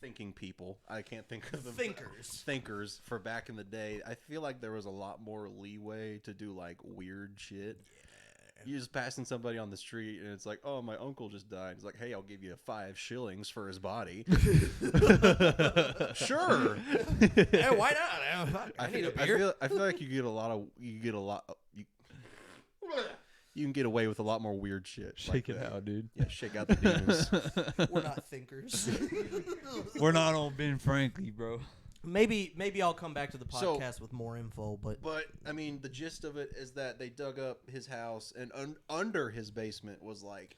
thinking people. I can't think of the thinkers for back in the day. I feel like there was a lot more leeway to do like weird shit. Yeah. You're just passing somebody on the street and it's like, oh, my uncle just died. It's like, hey, I'll give you 5 shillings for his body. Sure. Yeah, why not? I need a beer. I feel like you can get away with a lot more weird shit. Shake like it that. out, dude. Yeah, shake out the demons. We're not thinkers. We're not on Ben Franklin, bro. Maybe I'll come back to the podcast with more info, but I mean, the gist of it is that they dug up his house, and under his basement was like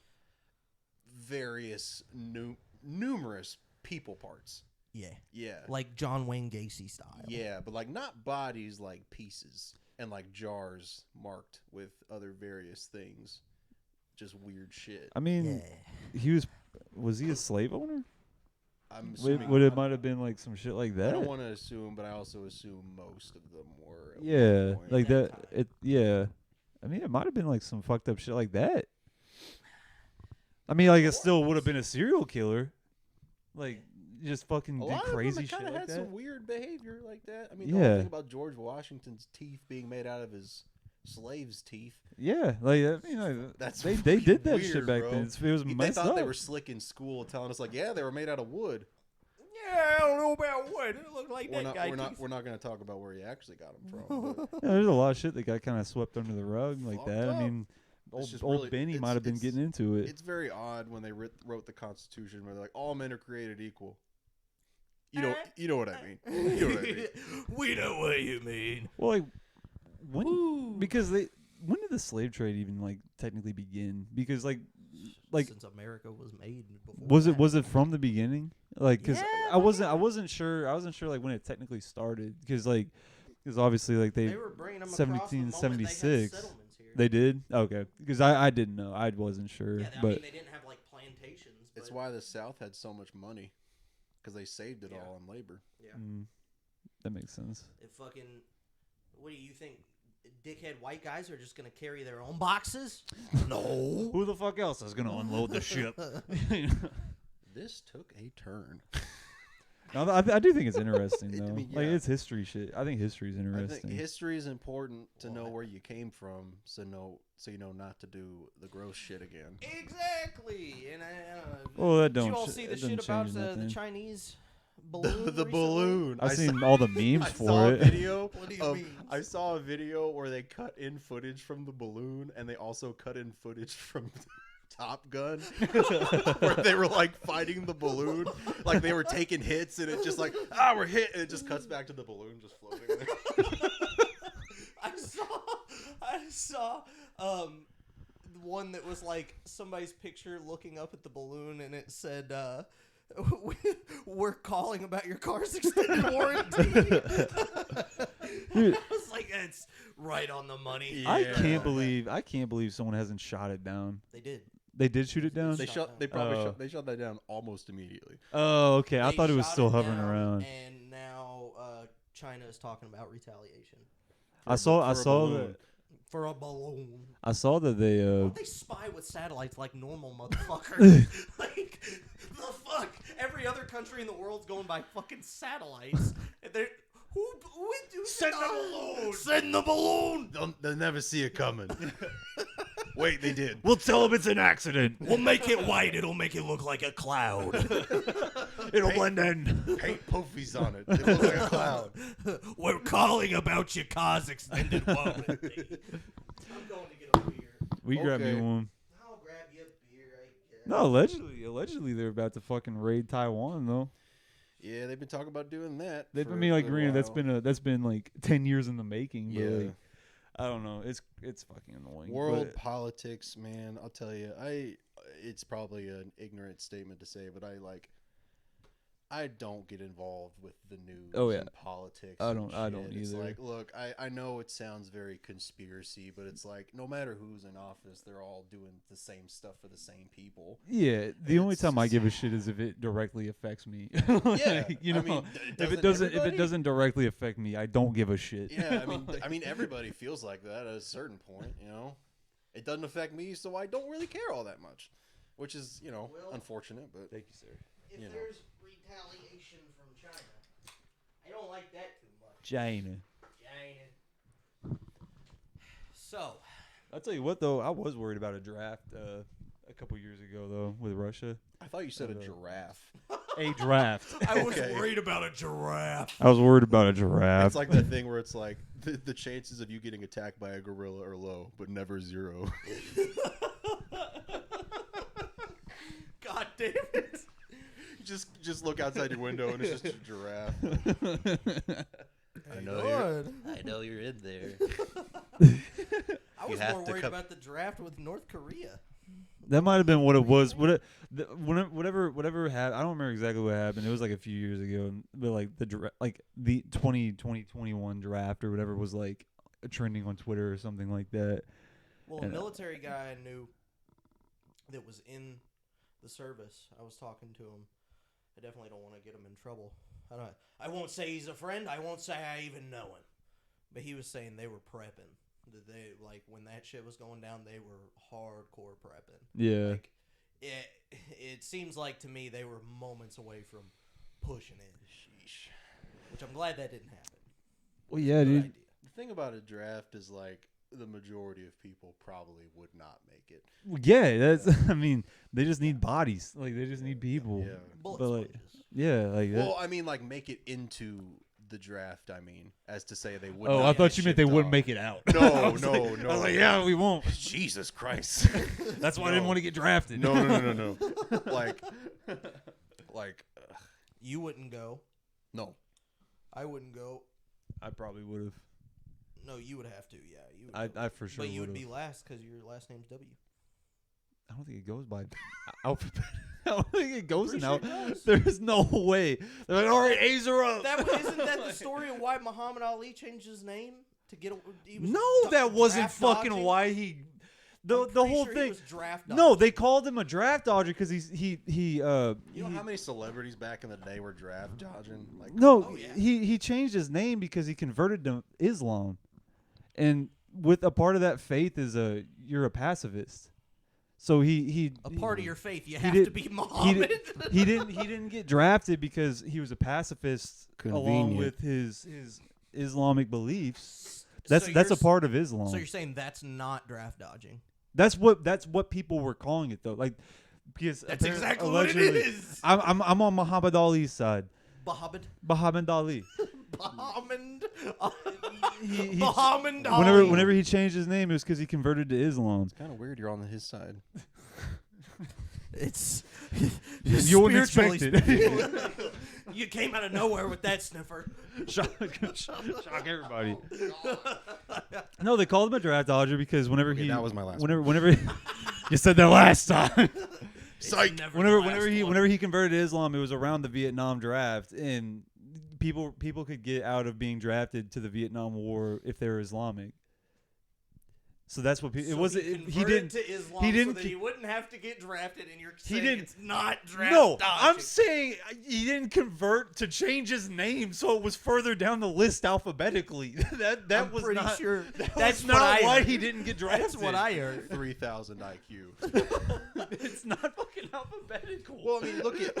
various numerous people parts. Yeah, like John Wayne Gacy style. Yeah, but like not bodies, like pieces and like jars marked with other various things, just weird shit. I mean, was he a slave owner? I'm assuming. Would it might have been like some shit like that? I don't want to assume, but I also assume most of them were. At Yeah, one point. like that. Yeah. I mean, it might have been like some fucked up shit like that. I mean, like it still would have been a serial killer. Like just fucking do crazy shit kind of like had that. some weird behavior like that. I mean, the whole thing about George Washington's teeth being made out of his slaves' teeth. Yeah, like I mean, like, that's they did that weird, shit back bro. then. It was They messed thought up. they were slick in school, telling us like, yeah, they were made out of wood. Yeah, I don't know about wood. It looked like We're that not. guy. We're not going to talk about where he actually got them from. But Yeah, there's a lot of shit that got kind of swept under the rug like Fucked that. up. I mean, It's just old really- Benny might have been getting into it. it's very odd when they wrote the Constitution where they're like, all men are created equal. You know what I mean. You know what I mean. We know what you mean. Well, like when when did the slave trade even like technically begin? Because like since America was made before. was it from the beginning? Like, because Yeah, I wasn't sure like when it technically started. Because obviously like they were bringing them across the moment they had 1776. settlements here. They did? Okay. Because I didn't know. I wasn't sure. Yeah, I but mean, they didn't have like plantations. It's but why the South had so much money, because they saved it all on labor. Yeah. That makes sense. It fucking. What do you think? Dickhead white guys are just gonna carry their own boxes? No. Who the fuck else is gonna unload the ship? This took a turn. No, I do think it's interesting though. mean, Like yeah. it's history shit. I think history is I interesting. think history is important to know where you came from, so you know not to do the gross shit again. Exactly. And Well, that did don't. you all ch- see that the shit doesn't about change the nothing. Chinese balloon? The recently? balloon. I've seen all the memes I for saw it. a video What do you of. mean? I saw a video where they cut in footage from the balloon, and they also cut in footage from Top Gun, where they were like fighting the balloon, like they were taking hits, and it just like we're hit, and it just cuts back to the balloon just floating there. I saw one that was like somebody's picture looking up at the balloon, and it said, "We're calling about your car's extended warranty." Dude. I was like, "That's right on the money." I Yeah. can't believe someone hasn't shot it down. They did. They did shoot it down. They shot shot. They shot that down almost immediately. Oh, okay. I They thought it was shot still hovering down, around. And now China is talking about retaliation. I saw for a that. balloon. For a balloon. I saw that they Why don't they spy with satellites like normal motherfuckers? Like, the fuck? Every other country in the world's going by fucking satellites. And they're... Who Send the balloon! Send the balloon! They'll never see it coming. Wait, they did. we'll tell them it's an accident. We'll make it white. It'll make it look like a cloud. It'll blend in. Paint poofies on it. It looks like a cloud. We're calling about your car's extended warranty. I'm going to get a beer. We grab Okay. me one. I'll grab you a beer, I guess. No, allegedly they're about to fucking raid Taiwan though. Yeah, they've been talking about doing that. They've for been like, a granted, while. that's been like 10 years in the making. But Yeah. like, I don't know. It's fucking annoying. World but- politics, man. I'll tell you, it's probably an ignorant statement to say, but I don't get involved with the news and politics. I and don't shit. It's either. like, look, I know it sounds very conspiracy, but it's like no matter who's in office, they're all doing the same stuff for the same people. Yeah, the only It's time I just- give a shit is if it directly affects me. Yeah, you know, I mean, if it everybody? doesn't directly affect me, I don't give a shit. Yeah, I mean, everybody feels like that at a certain point. You know, it doesn't affect me, so I don't really care all that much, which is Well, unfortunate. But Thank you, sir. If you know. there's retaliation from China, I don't like that too much. China. China. So, I'll tell you what though, I was worried about a draft a couple years ago though with Russia. I thought you said a giraffe. A draft. I was Okay. worried about a giraffe. I was worried about a giraffe. It's like that thing where it's like the chances of you getting attacked by a gorilla are low, but never zero. God damn it. just look outside your window and it's just a giraffe. I know you're in there. I You was have more to worried come- about the draft with North Korea. That might have been what it was. Whatever happened, I don't remember exactly what happened. It was like a few years ago, but like the 2021 draft or whatever was like trending on Twitter or something like that. Well, And, a military guy I knew that was in the service, I was talking to him. I definitely don't want to get him in trouble. I won't say he's a friend. I won't say I even know him. But he was saying they were prepping. That they, like, when that shit was going down, they were hardcore prepping. Yeah. Like, it seems like to me they were moments away from pushing in. Sheesh. Which I'm glad that didn't happen. Well, yeah, Good dude. idea. The thing about a draft is like the majority of people probably would not make it. Yeah, that's. I mean, they just need bodies. Like they just need people. Yeah. Bullet But, like, sponges. Yeah, like that. Well, I mean, like make it into the draft. I mean, as to say they would. Oh, not I get thought you meant they shipped wouldn't off. make it out. No, I was no, like- no. I was like, yeah, we won't. Jesus Christ. That's why I No. didn't want to get drafted. No. like, You wouldn't go. no. I wouldn't go. I probably would have. No, you would have to. Yeah, you would. go. I for sure But you would would've. be last because your last name's W. I don't think it goes by alphabet. I don't think it goes in Pretty out. sure it does. There's no way. They're like, all right, A's are up. Isn't that the story of why Muhammad Ali changed his name to get? He was No, du- that wasn't draft fucking dodging? why he. The I'm pretty whole sure he thing. was draft No, dodging. they called him a draft dodger because You know how many celebrities back in the day were draft dodging? Like, No, Oh, yeah. he changed his name because he converted to Islam, and with a part of that faith is you're a pacifist. So he A part of your faith, you he have did- to be he Muhammad. he didn't get drafted because he was a pacifist along Convenient. with his Islamic beliefs. So That's you're a part of Islam. So you're saying that's not draft dodging? That's what people were calling it though. Like because That's apparent- exactly what it allegedly- is. I'm on Muhammad Ali's side. Muhammad. Muhammad Ali. Muhammad. He- Muhammad Ali. Whenever he changed his name, it was because he converted to Islam. kind of weird. You're on his side. It's You wouldn't spiritually expect it. speaking. You came out of nowhere with that sniffer. shock everybody. No, they called him a draft dodger because whenever Okay, he that was my last whenever you said that last time. Psych. Never the whenever last one. he converted to Islam, it was around the Vietnam draft, and people could get out of being drafted to the Vietnam War if they were Islamic. So that's what people. So It was. he He converted didn't. to Islam he didn't so that con- he wouldn't have to get drafted, and you're He saying didn't- it's not draft No, dodging. I'm saying he didn't convert to change his name, so it was further down the list alphabetically. that I'm was pretty not. sure That's that's not what I why heard. he didn't get drafted. That's what I heard. 3,000 IQ. It's not fucking alphabetical. Well, I mean, look at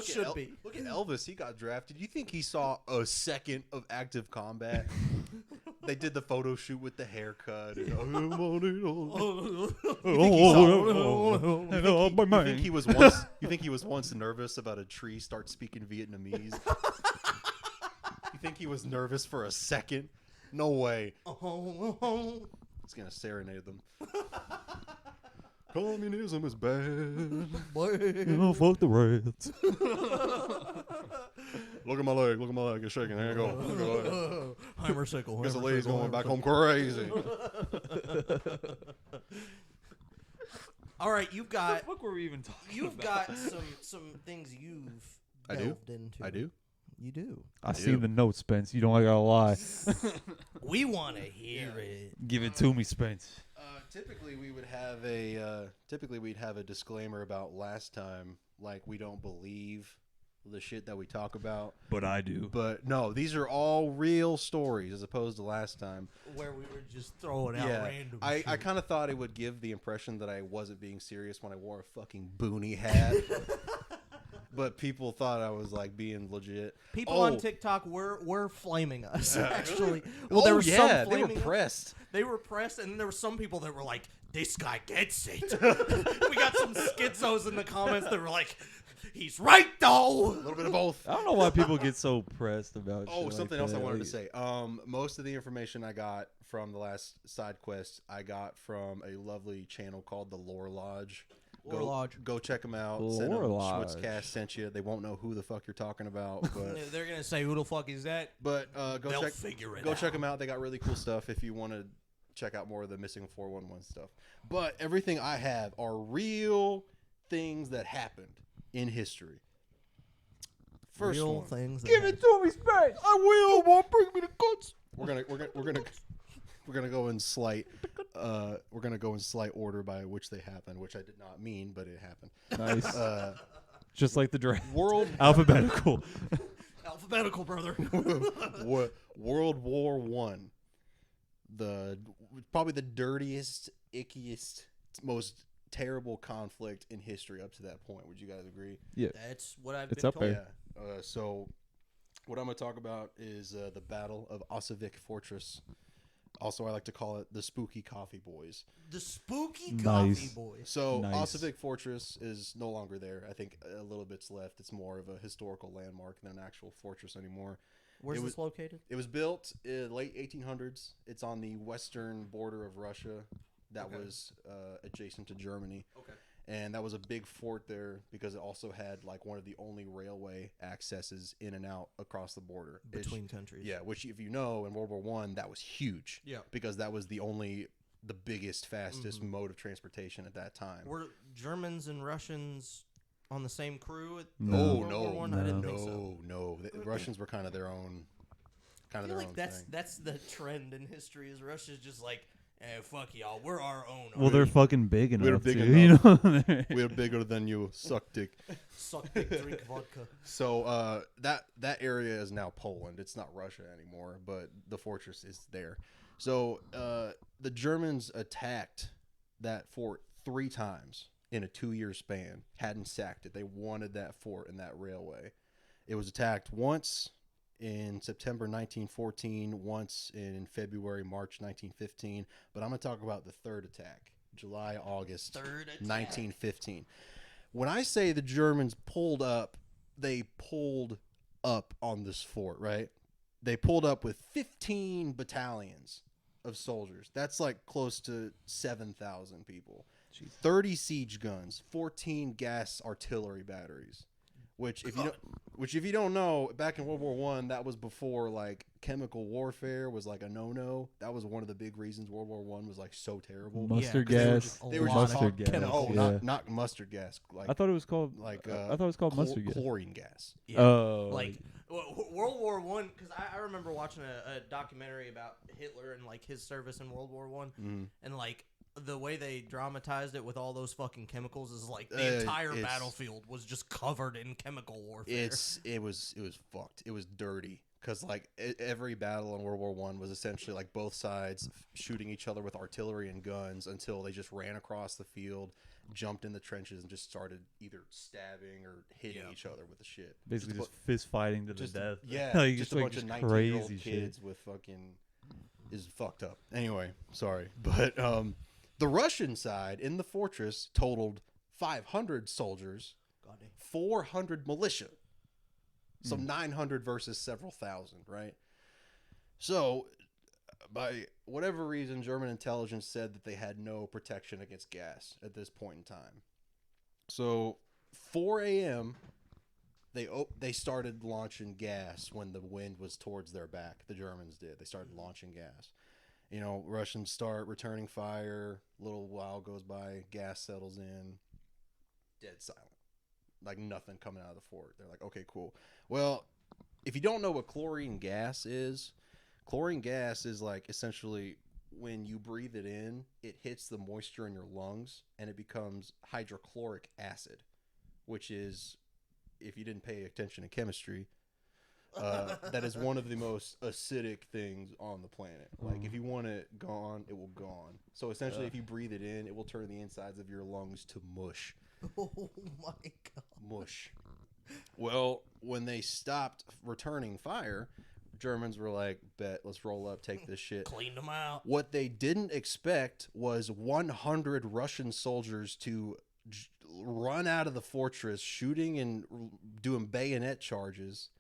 Should be. look at Elvis. He got drafted. You think he saw a second of active combat? They did the photo shoot with the haircut. And, you think he was once? You think he was once nervous about a tree start speaking Vietnamese? You think he was nervous for a second? No way. He's gonna serenade them. Communism is bad. Fuck the Reds. Look at my leg. Look at my leg. It's shaking. There you go. Look at my leg. Heimersickle. Guess the lady's going back home crazy. All right, you've got What were we even talking you've about? got some things you've I do? delved into. I do. You do. I do. seen the notes, Spence. You don't gotta lie. We want to hear it. Give it to me, Spence. Typically, we'd have a disclaimer about last time, like we don't believe the shit that we talk about. But I do. But no, these are all real stories as opposed to last time. Where we were just throwing out random I shit. kind of thought it would give the impression that I wasn't being serious when I wore a fucking boonie hat. But people thought I was like being legit. People on TikTok were flaming us, actually. Well, there were some they were flaming us. pressed. They were pressed, and then there were some people that were like, "This guy gets it." We got some schizos in the comments that were like, "He's right though." A little bit of both. I don't know why people get so pressed about. Oh, shit something like else I that. wanted to Like, say. Most of the information I got from the last side quest, I got from a lovely channel called the Lore Lodge. Lore Lodge. Go check them out. Lore Lodge. SchmutzCast sent you. They won't know who the fuck you're talking about, but They're gonna say, "Who the fuck is that?" go check figure it go out. check them out. They got really cool stuff if you want to check out more of the missing 411 stuff. But everything I have are real things that happened in history. First Real one. things. Give it to me, Spence. I will. Won't bring me the guts. We're gonna go in slight. We're gonna go in slight order by which they happened, which I did not mean, but it happened. Nice. Just like the draft. World Alphabetical. Alphabetical, brother. World War One. Probably the dirtiest, ickiest, most terrible conflict in history up to that point. Would you guys agree? Yeah. That's what I've It's been up told. there. Yeah. So, what I'm going to talk about is the Battle of Osijek Fortress. Also, I like to call it the Spooky Coffee Boys. The spooky Nice. coffee boys. So, Nice. Osijek Fortress is no longer there. I think a little bit's left. It's more of a historical landmark than an actual fortress anymore. Where's It this located? It was built in late 1800s. It's on the western border of Russia. That was adjacent to Germany. Okay. And that was a big fort there because it also had like one of the only railway accesses in and out across the border Between countries. Yeah, which if you know, in World War One, that was huge. Yeah. Because that was the biggest, fastest mode of transportation at that time. Were Germans and Russians on the same crew at No. World War One? I didn't think so. No. The Russians were kind of their own, I feel like thing. that's the trend in history. Is Russia's just like, fuck y'all, we're our own. Well, they're fucking big enough. We're big too, enough. You know? We're bigger than you. Suck dick. Suck dick, drink vodka. So that area is now Poland. It's not Russia anymore, but the fortress is there. So the Germans attacked that fort 3 times in a 2-year span. Hadn't sacked it. They wanted that fort and that railway. It was attacked once in September 1914, once in February, March 1915. But I'm going to talk about the third attack, July, August 1915. When I say the Germans pulled up, they pulled up on this fort, right? They pulled up with 15 battalions of soldiers. That's like close to 7,000 people. Jeez. 30 siege guns, 14 gas artillery batteries. Which if you don't know, back in World War One, that was before like chemical warfare was like a no-no. That was one of the big reasons World War One was like so terrible. Mustard Yeah, 'cause gas. they were just Mustard gas. No, yeah. not mustard gas. Like I thought it was called like I thought it was called mustard gas. chlorine gas. Yeah. Oh, like World War One, because I remember watching a documentary about Hitler and like his service in World War One, and like the way they dramatized it with all those fucking chemicals is like the entire battlefield was just covered in chemical warfare. It was fucked. It was dirty. Because like every battle in World War One was essentially like both sides shooting each other with artillery and guns until they just ran across the field, jumped in the trenches, and just started either stabbing or hitting each other with the shit. Basically, just fist fighting to the death. Yeah, like, just a bunch of 19-year-old kids with fucking is fucked up. Anyway, sorry, but the Russian side in the fortress totaled 500 soldiers, 400 militia. So 900 versus several thousand, right? So, by whatever reason, German intelligence said that they had no protection against gas at this point in time. So, 4 a.m., they started launching gas when the wind was towards their back. The Germans did. They started launching gas. You know, Russians start returning fire. A little while goes by. Gas settles in. Dead silent. Like nothing coming out of the fort. They're like, okay, cool. Well, if you don't know what chlorine gas is like essentially when you breathe it in, it hits the moisture in your lungs and it becomes hydrochloric acid, which is, if you didn't pay attention to chemistry, that is one of the most acidic things on the planet. Like if you want it gone, it will gone. So essentially, if you breathe it in, it will turn the insides of your lungs to mush. Oh my god. Mush. Well, when they stopped returning fire, Germans were like, bet, let's roll up, take this shit. Cleaned them out. What they didn't expect was 100 Russian soldiers to run out of the fortress, shooting and doing bayonet charges.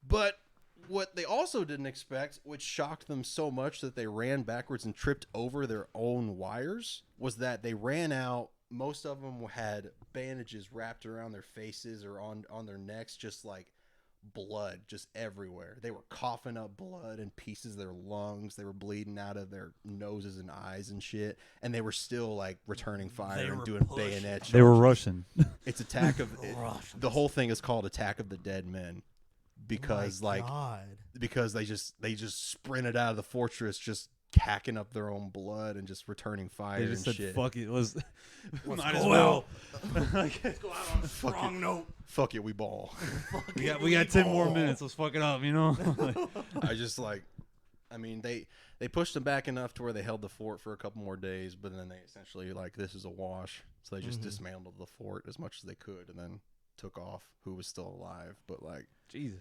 But what they also didn't expect, which shocked them so much that they ran backwards and tripped over their own wires, was that they ran out. Most of them had bandages wrapped around their faces or on their necks, just like blood just everywhere. They were coughing up blood in pieces of their lungs. They were bleeding out of their noses and eyes and shit. And they were still like returning fire and doing bayonet charges. They were Russian. It's Attack of the whole thing is called Attack of the Dead Men because because they just sprinted out of the fortress just hacking up their own blood and just returning fire. They just and said, shit. "Fuck it, let's might go as well." Let's go out on a strong note. Fuck it, we ball. we got 10 more minutes. Let's fuck it up, you know. I mean, they pushed them back enough to where they held the fort for a couple more days, but then they essentially like, this is a wash. So they just dismantled the fort as much as they could and then took off. Who was still alive? But like, Jesus.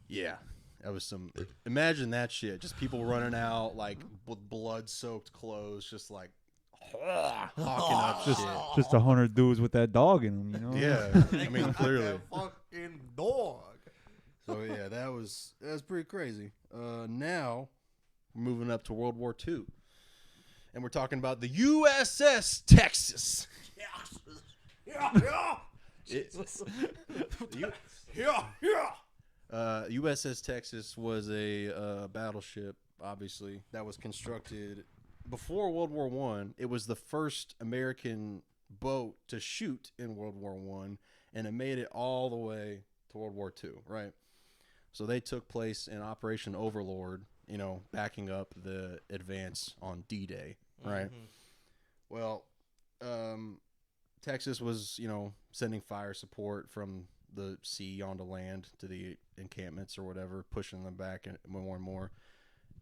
Yeah. That was some. Imagine that shit. Just people running out like with blood-soaked clothes, just like hawking up shit. Just 100 dudes with that dog in them, you know. Yeah, I mean clearly. That fucking dog. So yeah, that was pretty crazy. Now we're moving up to World War II, and we're talking about the USS Texas. USS Texas was a battleship, obviously, that was constructed before World War I. It was the first American boat to shoot in World War I, and it made it all the way to World War II, right? So they took place in Operation Overlord, you know, backing up the advance on D-Day, right? Well, Texas was, you know, sending fire support from the sea onto land to the encampments or whatever, pushing them back more and more.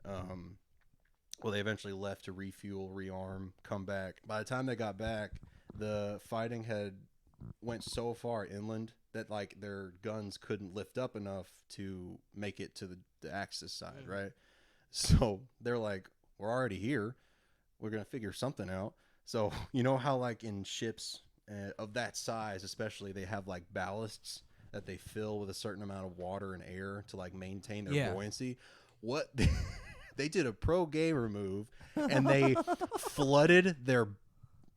Well, they eventually left to refuel, rearm, come back. By the time they got back, the fighting had went so far inland that like their guns couldn't lift up enough to make it to the Axis side, right? So they're like, we're already here. We're going to figure something out. So you know how like in ships of that size, especially, they have like ballasts that they fill with a certain amount of water and air to like maintain their buoyancy. What they did a pro gamer move, and they flooded their,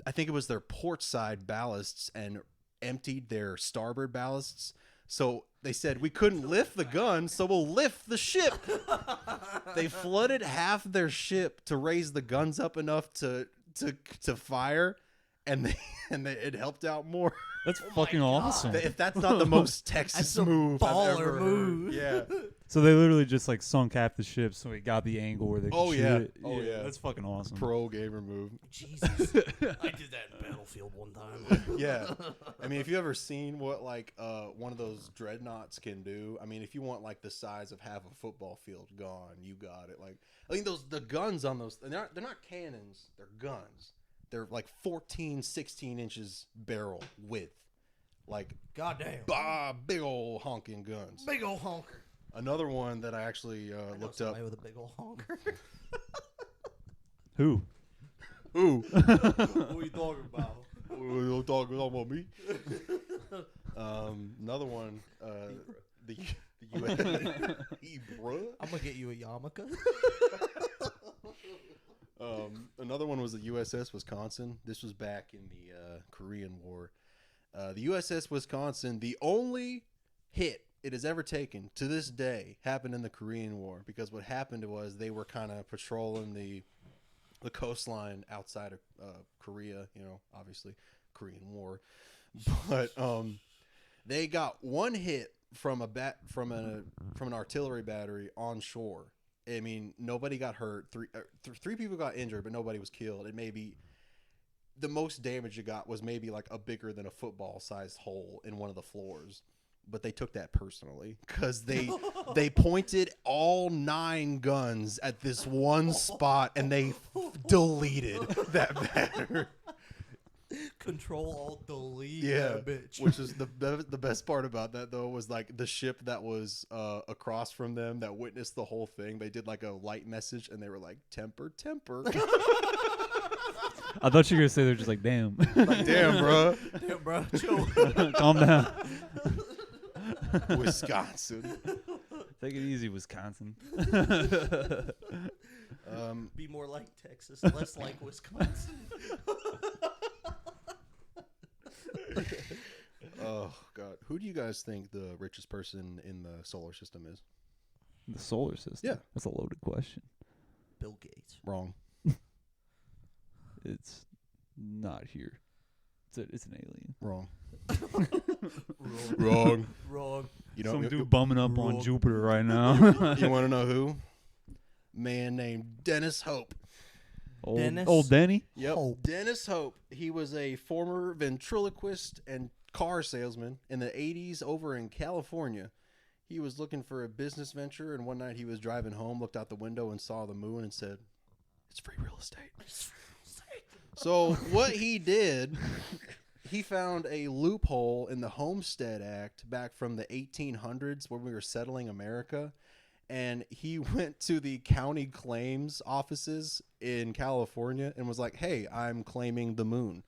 I think it was their port side ballasts, and emptied their starboard ballasts. So they said, we couldn't lift the gun, so we'll lift the ship. They flooded half their ship to raise the guns up enough to fire, and it helped out more. That's fucking awesome. If that's not the most Texas That's a move I've baller ever move. heard. Yeah. So they literally just like sunk half the ship, so he got the angle where they could Oh, shoot yeah. it. Oh, yeah. That's fucking awesome. Pro gamer move. Jesus. I did that in Battlefield one time. Yeah. I mean, if you ever seen what like one of those dreadnoughts can do, I mean, if you want like the size of half a football field gone, you got it. Like, I mean, the guns on those, they're not cannons, they're guns. They're like 14, 16 inches barrel width. Like, Goddamn. big old honking guns. Big old honker. Another one that I actually looked up. With a big old honker. Who? Ooh. What are you talking about? You talking about me? Another one. The U.S. I'm gonna get you a yarmulke. Another one was the USS Wisconsin. This was back in the Korean War. The USS Wisconsin, the only hit it has ever taken to this day, happened in the Korean War, because what happened was they were kind of patrolling the coastline outside of Korea, obviously Korean War, but they got one hit from an artillery battery on shore. I mean, nobody got hurt. Three people got injured, but nobody was killed. It maybe the most damage you got was maybe like a bigger than a football sized hole in one of the floors. But they took that personally because they pointed all 9 guns at this one spot and they deleted that battery. Control Alt Delete. Yeah, bitch. Which is the best part about that though was like the ship that was across from them that witnessed the whole thing. They did like a light message and they were like, temper. I thought you were gonna say they're just like, damn. Like, damn, bro. Damn, bro. Chill. Calm down. Wisconsin. Take it easy, Wisconsin. Be more like Texas, less like Wisconsin. Oh God, who do you guys think the richest person in the solar system is? The solar system? Yeah. That's a loaded question. Bill Gates. Wrong. It's not here. It's an alien. Wrong. Wrong. Wrong. Wrong. You know, Some dude bumming up on Wrong. Jupiter right now. you want to know who? Man named Dennis Hope. Old Denny? Yep. Hope. Dennis Hope. He was a former ventriloquist and car salesman in the 80s over in California. He was looking for a business venture, and one night he was driving home, looked out the window and saw the moon and said, "It's free real estate." So what he did, he found a loophole in the Homestead Act back from the 1800s when we were settling America. And he went to the county claims offices in California and was like, "Hey, I'm claiming the moon."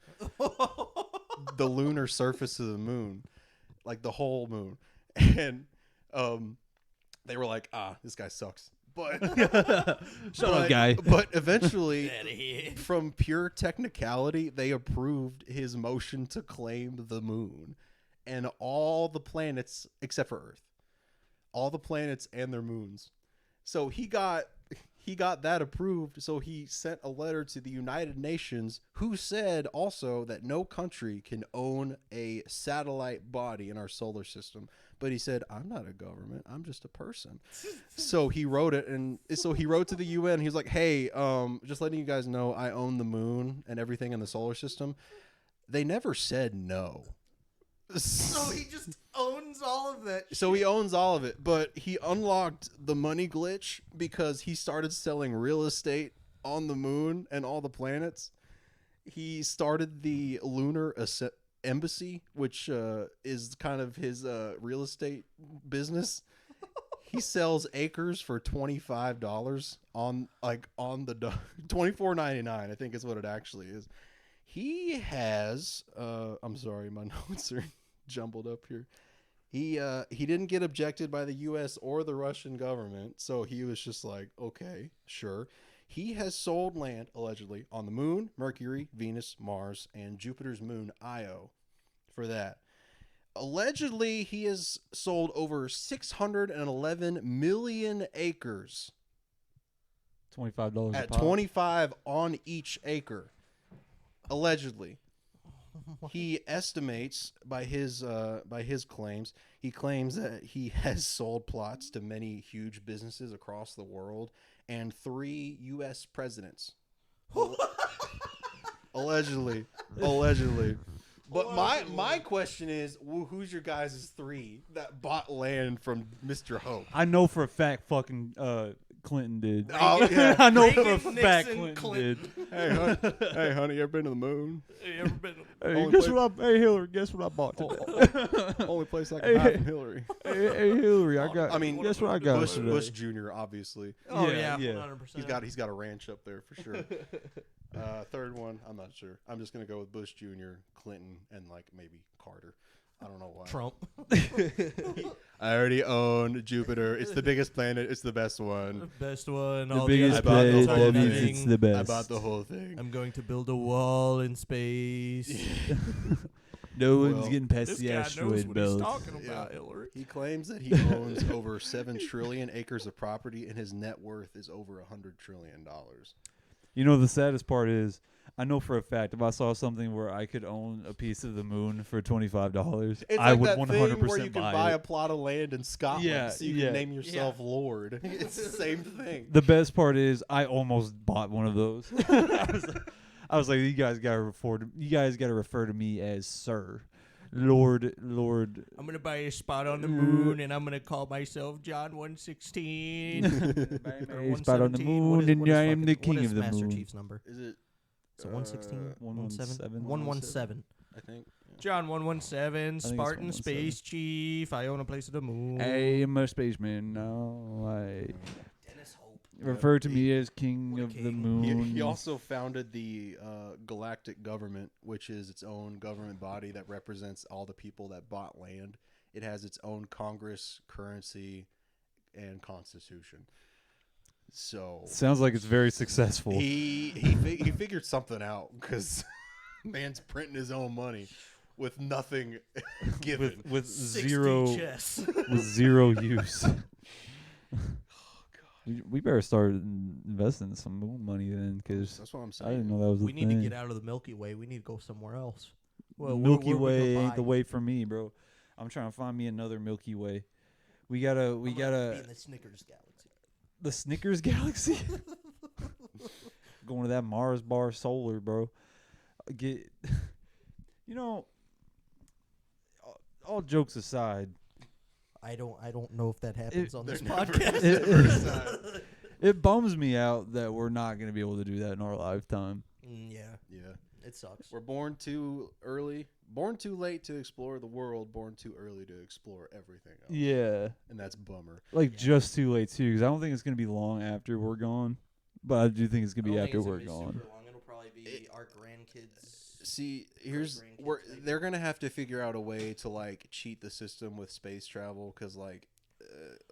The lunar surface of the moon, like the whole moon. And they were like, this guy sucks. But Shut up, guy. But eventually, from pure technicality, they approved his motion to claim the moon and all the planets except for Earth. All the planets and their moons. So he got that approved. So he sent a letter to the United Nations, who said also that no country can own a satellite body in our solar system. But he said, "I'm not a government. I'm just a person." So he wrote it, and so he wrote to the UN. He was like, "Hey, just letting you guys know, I own the moon and everything in the solar system." They never said no. So he just owns all of that. So he owns all of it, but he unlocked the money glitch because he started selling real estate on the moon and all the planets. He started the Lunar Embassy, which is kind of his real estate business. He sells acres for $25 on the $24.99, I think is what it actually is. He has I'm sorry, my notes are jumbled up here. He didn't get objected by the US or the Russian government, so he was just like, okay, sure. He has sold land allegedly on the moon, Mercury, Venus, Mars, and Jupiter's moon Io for that. Allegedly, he has sold over 611 million acres $25 at a pop. 25 on each acre. Allegedly. He estimates by his claims, he claims that he has sold plots to many huge businesses across the world and 3 U.S. presidents. Allegedly. But my question is, who's your guys' 3 that bought land from Mr. Hope? I know for a fact fucking Clinton did. Oh, yeah. I know Reagan, for a fact Nixon, Clinton did. Hey, honey, you ever been to the moon? You ever been? Hey, Hillary, guess what I bought today? Only place I can buy from Hillary. Hey, Hillary, I got. I mean, guess what I got today? Bush Jr. obviously. Oh Yeah, yeah, yeah. 100%. He's got a ranch up there for sure. Third one, I'm not sure. I'm just gonna go with Bush Jr., Clinton, and like maybe Carter. I don't know why. Trump. I already own Jupiter. It's the biggest planet. It's the best one. Best one. The all biggest the other planet, planets are that means nothing. it's the best. I bought the whole thing. I'm going to build a wall in space. No Well, one's getting past This the guy knows asteroid what he's belt. talking about, Yeah. Hillary. He claims that he owns over 7 trillion acres of property, and his net worth is over $100 trillion. You know, the saddest part is, I know for a fact if I saw something where I could own a piece of the moon for $25, It's I like would that 100% thing where you can buy it. a plot of land in Scotland, Yeah, so you yeah. can name yourself Lord. It's the same thing. The best part is I almost bought one of those. I was like, you guys gotta refer to me as Sir, Lord. I'm gonna buy a spot on the moon, and I'm gonna call myself John 116. A spot on the moon, and I am the king of the Master moon. Chief's number? Is it? Is it 116? 117? 117. I think. John 117, it's Spartan 117. Space Chief. I own a place on the moon. I am a spaceman now. I Dennis Hope. refer to me as king What a of the king. moon. He also founded the Galactic Government, which is its own government body that represents all the people that bought land. It has its own Congress, currency, and constitution. So Sounds like it's very successful. he figured something out because man's printing his own money with nothing given. with 60 zero chess. with zero use. We better start investing some moon money then, because That's what I'm I saying. didn't know that was a We thing. need to get out of the Milky Way. We need to go somewhere else. Well, Milky where we Way gonna ain't the buy? way for me, bro. I'm trying to find me another Milky Way. We gotta I'm gonna be in the Snickers galaxy. the Snickers galaxy. Going to that Mars bar solar, bro. Get you know, all jokes aside, I don't know if that happens on this They're never- podcast. it bums me out that we're not going to be able to do that in our lifetime. Yeah, Yeah. it sucks. We're born too early, born too late to explore the world, born too early to explore everything else. Yeah. And that's a bummer. Like Yeah. just too late too, because I don't think it's gonna be long after we're gone, but I do think it's gonna I be don't after think we're it's gonna be gone. super long. It'll probably be our grandkids. See, grandkids, maybe. they're gonna have to figure out a way to like cheat the system with space travel, because like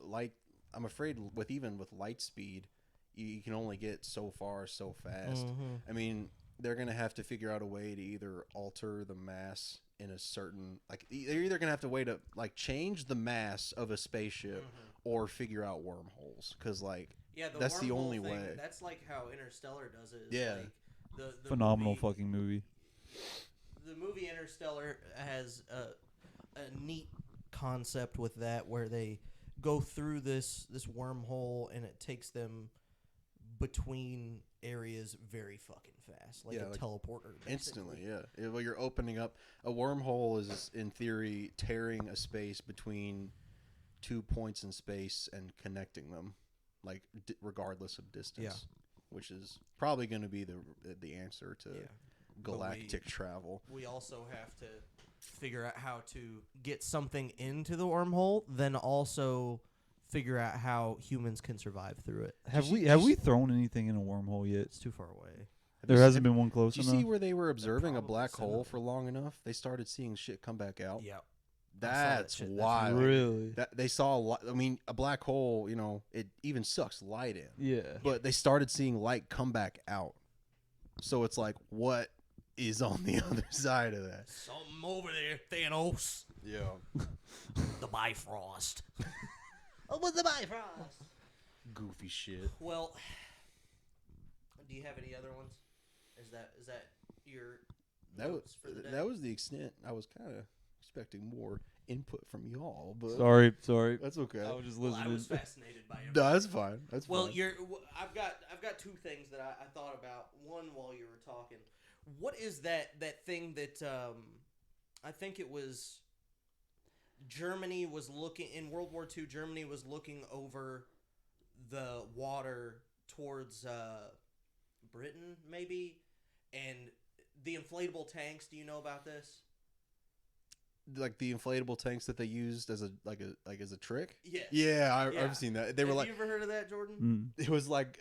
light. I'm afraid with light speed, you can only get so far so fast. Mhm. I mean, they're gonna have to figure out a way to either alter the mass in a certain they're either gonna have to way to like change the mass of a spaceship or figure out wormholes, because like Yeah, that's the wormhole only thing, way. That's like how Interstellar does it. Yeah. Like the Phenomenal movie, fucking movie. The movie Interstellar has a neat concept with that, where they go through this wormhole and it takes them between areas very fucking fast, like Yeah, a like teleporter. Basically. Instantly, yeah. Well, you're opening up a wormhole is in theory tearing a space between 2 points in space and connecting them, like regardless of distance. Yeah. Which is probably going to be the answer to Yeah. galactic travel. We also have to figure out how to get something into the wormhole, then also figure out how humans can survive through it. Have we thrown anything in a wormhole yet? It's too far away. There hasn't been one close Did you enough. see where they were observing a probably black sent hole it. for long enough? They started seeing shit come back out. Yeah. That's shit. That's wild. Really? That they saw a lot. I mean, a black hole, it even sucks light in. Yeah. But they started seeing light come back out. So it's like, what is on the other side of that? Something over there, Thanos. Yeah. The Bifrost. Oh, what's the Bifrost? Goofy shit. Well, do you have any other ones? Is that your notes for the day. That was the extent. I was kind of expecting more input from y'all, but Sorry. that's okay. I was just Well, listening. I was fascinated by it. No, that's fine. That's Well, fine. I've got two things that I thought about. One while you were talking. What is that thing that I think it was Germany was looking in World War II. Germany was looking over the water towards Britain, maybe, and the inflatable tanks. Do you know about this? Like the inflatable tanks that they used as a trick. Yes. Yeah, Yeah. I've seen that. They were Have like, you ever heard of that, Jordan? it was like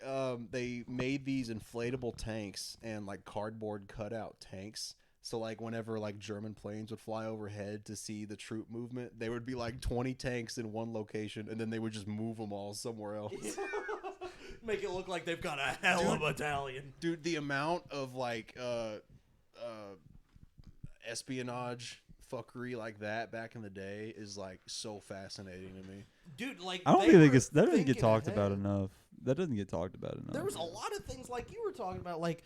they made these inflatable tanks and like cardboard cutout tanks. So like whenever like German planes would fly overhead to see the troop movement, they would be like 20 tanks in one location, and then they would just move them all somewhere else. Make it look like they've got a hell of a battalion. Dude, the amount of like espionage fuckery like that back in the day is like so fascinating to me. Dude, like I don't they think were that doesn't get thinking talked ahead. about enough. That doesn't get talked about enough. There was a lot of things like you were talking about, like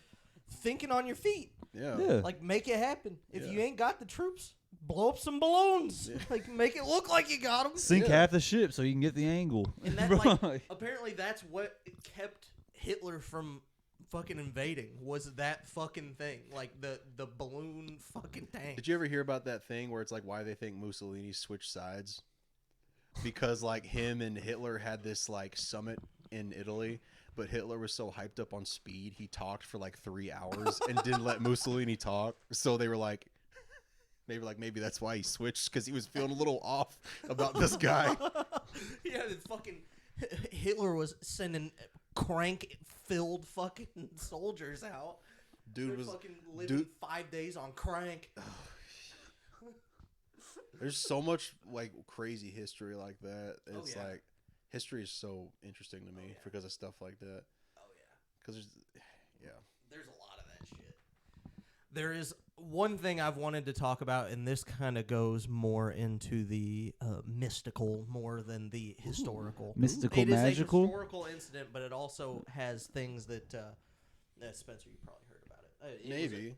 thinking on your feet. Yeah. Like make it happen. If Yeah. you ain't got the troops, blow up some balloons. Yeah. Like make it look like you got them. Sink Yeah. half the ship so you can get the angle. And that Bro, like apparently that's what kept Hitler from fucking invading was that fucking thing, like the balloon fucking tank. Did you ever hear about that thing where it's like why they think Mussolini switched sides? Because like him and Hitler had this like summit in Italy, but Hitler was so hyped up on speed, he talked for like 3 hours and didn't let Mussolini talk. So they were like, maybe that's why he switched, because he was feeling a little off about this guy. Yeah, the fucking Hitler was sending crank-filled fucking soldiers out. Dude They're was fucking living 5 days on crank. There's so much like crazy history like that. It's yeah. like history is so interesting to me yeah. because of stuff like that. Oh yeah. Because There's a lot of that shit. There is one thing I've wanted to talk about, and this kind of goes more into the mystical more than the historical. mystical, It is magical. a historical incident, but it also has things that Spencer, you probably heard about it. Maybe.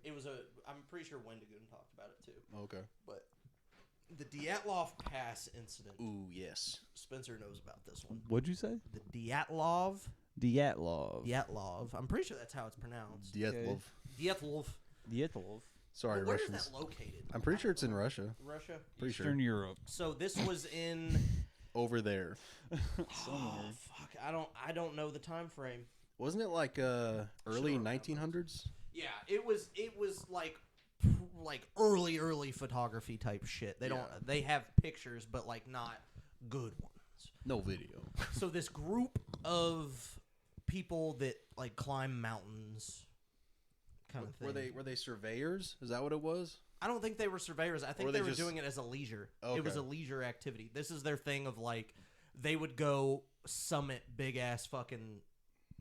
I'm pretty sure Wendigoon talked about it too. okay. But the Dyatlov Pass incident. Ooh yes. Spencer knows about this one. What'd you say? The Dyatlov. Dyatlov. I'm pretty sure that's how it's pronounced. Dietlov. Dyatlov. Dyatlov. Sorry, But where is Russians. that located? I'm pretty sure it's in Russia. Russia. Pretty Eastern sure. Europe. So this was in. Over there. Oh fuck! I don't know the time frame. Wasn't it like early Sure. 1900s? Yeah, it was like early photography type shit. They have pictures, but like not good ones. No video. So this group of people that like climb mountains, kind of thing. Were they surveyors? Is that what it was? I don't think they were surveyors. I think Or they they were just- doing it as a leisure. Okay. It was a leisure activity. This is their thing of like they would go summit big ass fucking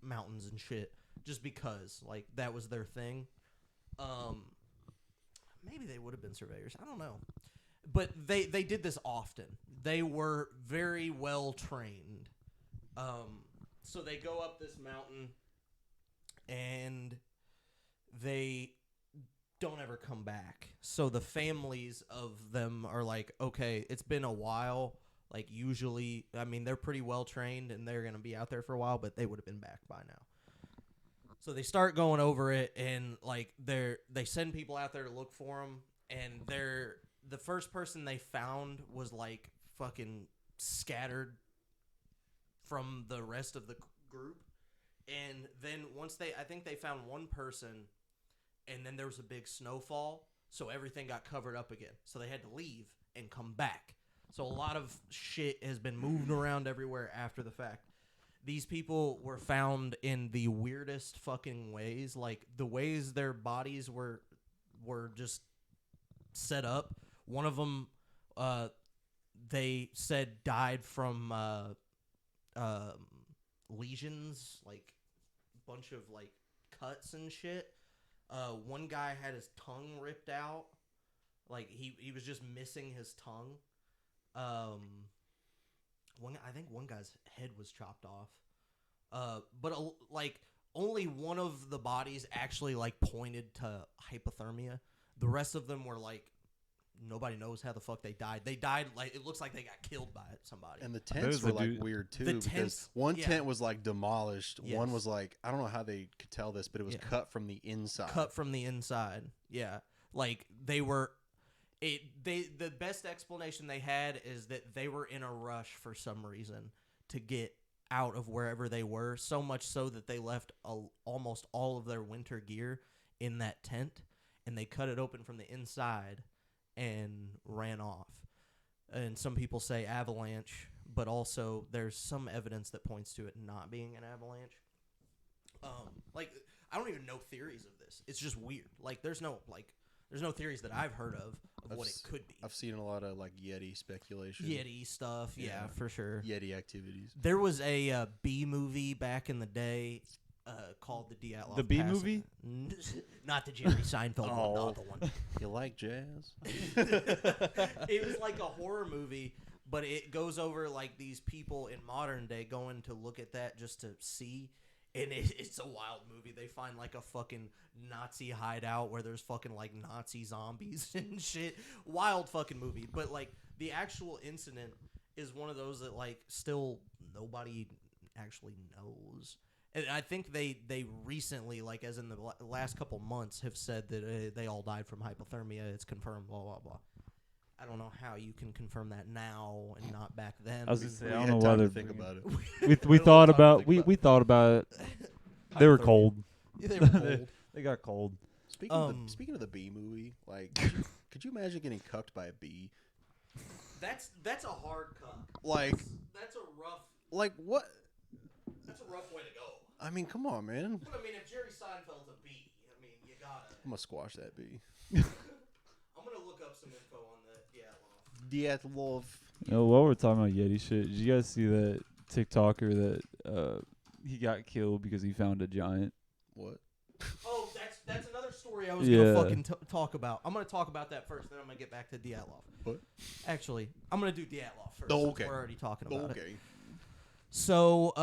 mountains and shit just because like that was their thing. Maybe they would have been surveyors. I don't know. But they did this often. They were very well trained. So they go up this mountain and they don't ever come back. So the families of them are like, okay, it's been a while. Like usually, I mean, they're pretty well trained and they're going to be out there for a while, but they would have been back by now. So they start going over it and like they send people out there to look for them. And the first person they found was like fucking scattered from the rest of the group. And then I think they found one person. And then there was a big snowfall, so everything got covered up again. So they had to leave and come back. So a lot of shit has been moved around everywhere after the fact. These people were found in the weirdest fucking ways. Like, the ways their bodies were just set up. One of them, they said died from lesions, like, bunch of, like, cuts and shit. One guy had his tongue ripped out. Like, he was just missing his tongue. I think one guy's head was chopped off. But like, only one of the bodies actually, like, pointed to hypothermia. The rest of them were like, nobody knows how the fuck they died. They died like it looks like they got killed by somebody. And the tents were like weird too, because one tent was like demolished. Yes. One was like, I don't know how they could tell this, but it was cut from the inside. Cut from the inside. Yeah, like they were. The best explanation they had is that they were in a rush for some reason to get out of wherever they were. So much so that they left almost all of their winter gear in that tent, and they cut it open from the inside and ran off. And some people say avalanche, but also there's some evidence that points to it not being an avalanche. Like I don't even know theories of this. It's just weird. Like there's no theories that I've heard of what it could be. I've seen a lot of like Yeti speculation. Yeti stuff, yeah, for sure. Yeti activities. There was a B movie back in the day called the Dyatlov. The B movie? Not the Jerry Seinfeld one, the other one. You like jazz? It was like a horror movie, but it goes over like these people in modern day going to look at that just to see. And it's a wild movie. They find like a fucking Nazi hideout where there's fucking like Nazi zombies and shit. Wild fucking movie. But like the actual incident is one of those that like still nobody actually knows. And I think they recently, like as in the last couple months, have said that they all died from hypothermia. It's confirmed, blah, blah, blah. I don't know how you can confirm that now and not back then. I was gonna say, I don't know why they're thinking about it. We thought about we thought about it. They were cold. Yeah, they were cold. They got cold. Speaking of the bee movie, like, could you imagine getting cucked by a bee? That's a hard cuck. Like that's a rough. Like what? That's a rough way to go. I mean, come on, man. But I mean, if Jerry Seinfeld's a bee, I mean, you gotta. I'm gonna squash that bee. I'm gonna look up some info on the Dyatlov. While we're talking about Yeti shit, did you guys see that TikToker that he got killed because he found a giant? What? Oh, that's another story I was gonna fucking talk about. I'm gonna talk about that first, then I'm gonna get back to Dyatlov. What? Actually, I'm gonna do Dyatlov first. Oh, okay. We're already talking about it. Okay. So,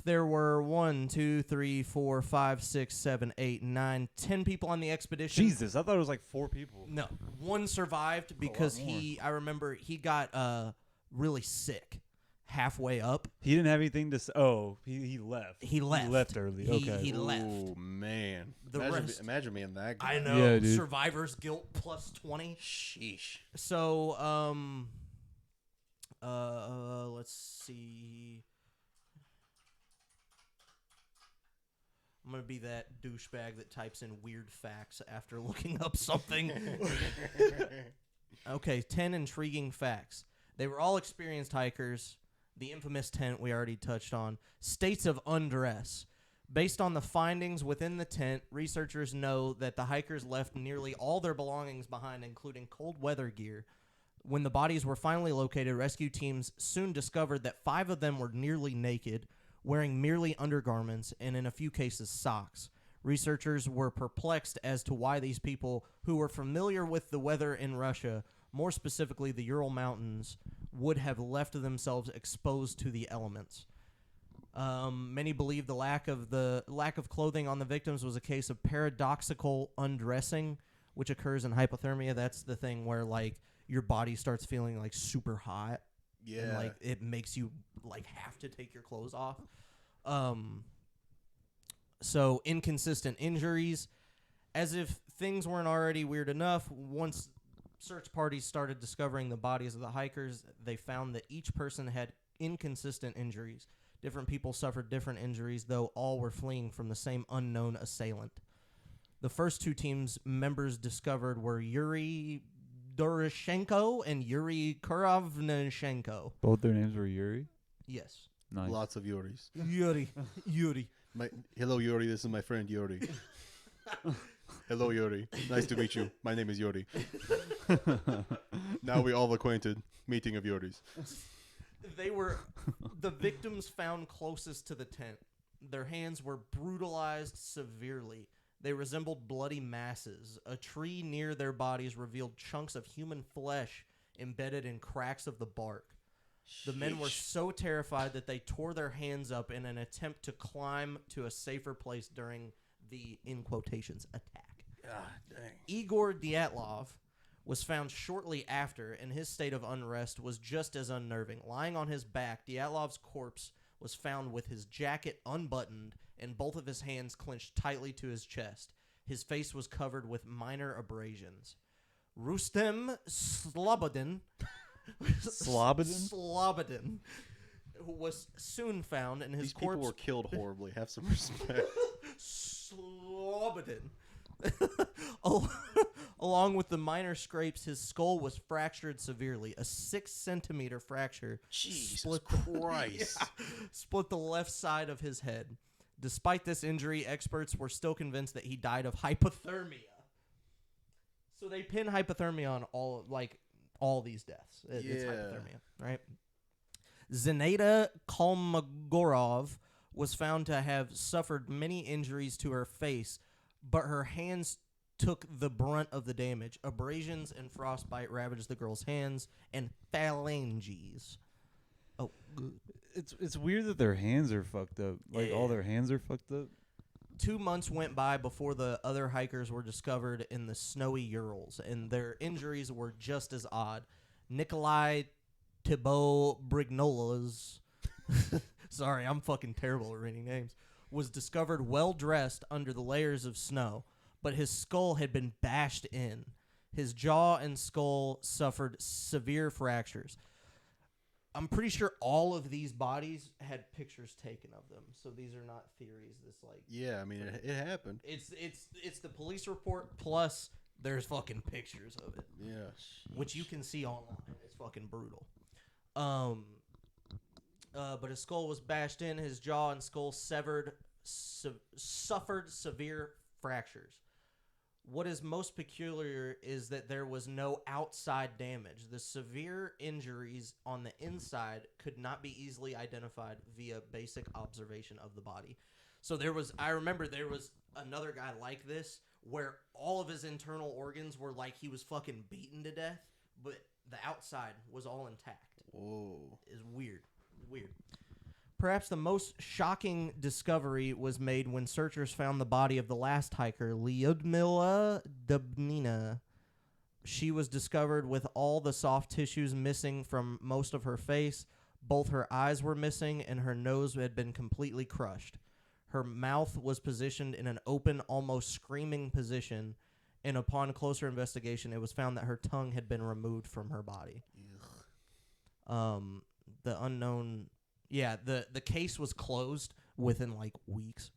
there were 1, 2, 3, 4, 5, 6, 7, 8, 9, 10 people on the expedition. Jesus, I thought it was like 4 people. No, one survived because I remember he got really sick halfway up. He didn't have anything to say. Oh, he left. He left. He left early. He left. Oh, man. Imagine being that guy. I know. Yeah, dude. Survivor's guilt plus 20. Sheesh. So, let's see. I'm going to be that douchebag that types in weird facts after looking up something. Okay, 10 intriguing facts. They were all experienced hikers. The infamous tent we already touched on. States of undress. Based on the findings within the tent, researchers know that the hikers left nearly all their belongings behind, including cold weather gear. When the bodies were finally located, rescue teams soon discovered that 5 of them were nearly naked, wearing merely undergarments and, in a few cases, socks. Researchers were perplexed as to why these people, who were familiar with the weather in Russia, more specifically the Ural Mountains, would have left themselves exposed to the elements. Many believe the lack of clothing on the victims was a case of paradoxical undressing, which occurs in hypothermia. That's the thing where like your body starts feeling like super hot. Yeah. And, like it makes you like have to take your clothes off. So inconsistent injuries, as if things weren't already weird enough. Once search parties started discovering the bodies of the hikers, they found that each person had inconsistent injuries. Different people suffered different injuries, though all were fleeing from the same unknown assailant. The first 2 teams members discovered were Yuri Doroshenko and Yuri Kuravnashenko. Both their names were Yuri? Yes. Nice. Lots of Yuris. Yuri. Hello, Yuri. This is my friend Yuri. Hello, Yuri. Nice to meet you. My name is Yuri. Now we all acquainted. Meeting of Yuris. They were the victims found closest to the tent. Their hands were brutalized severely. They resembled bloody masses. A tree near their bodies revealed chunks of human flesh embedded in cracks of the bark. The men were so terrified that they tore their hands up in an attempt to climb to a safer place during the, in quotations, attack. God dang. Igor Dyatlov was found shortly after, and his state of unrest was just as unnerving. Lying on his back, Dyatlov's corpse was found with his jacket unbuttoned and both of his hands clenched tightly to his chest. His face was covered with minor abrasions. Rustem Slobodin Slobodin? was soon found, and his These corpse people were killed horribly. Have some respect. Slobodin. Along with the minor scrapes, his skull was fractured severely. A 6-centimeter fracture Jesus Christ. split the left side of his head. Despite this injury, experts were still convinced that he died of hypothermia. So they pin hypothermia on all these deaths. It's hypothermia, right? Zenaida Kolmogorov was found to have suffered many injuries to her face, but her hands took the brunt of the damage. Abrasions and frostbite ravaged the girl's hands and phalanges. Oh, good. It's weird that their hands are fucked up. Like, all their hands are fucked up. 2 months went by before the other hikers were discovered in the snowy Urals, and their injuries were just as odd. Nikolai Thibault Brignolas, sorry, I'm fucking terrible at reading names, was discovered well-dressed under the layers of snow, but his skull had been bashed in. His jaw and skull suffered severe fractures. I'm pretty sure all of these bodies had pictures taken of them, so these are not theories. Yeah, I mean, it happened. It's the police report plus there's fucking pictures of it. Yeah, which you can see online. It's fucking brutal. But his skull was bashed in. His jaw and skull suffered severe fractures. What is most peculiar is that there was no outside damage. The severe injuries on the inside could not be easily identified via basic observation of the body. So I remember there was another guy like this where all of his internal organs were like he was fucking beaten to death, but the outside was all intact. Whoa. It's weird. Perhaps the most shocking discovery was made when searchers found the body of the last hiker, Lyudmila Dubnina. She was discovered with all the soft tissues missing from most of her face. Both her eyes were missing, and her nose had been completely crushed. Her mouth was positioned in an open, almost screaming position, and upon closer investigation, it was found that her tongue had been removed from her body. The unknown... Yeah, the case was closed within, weeks.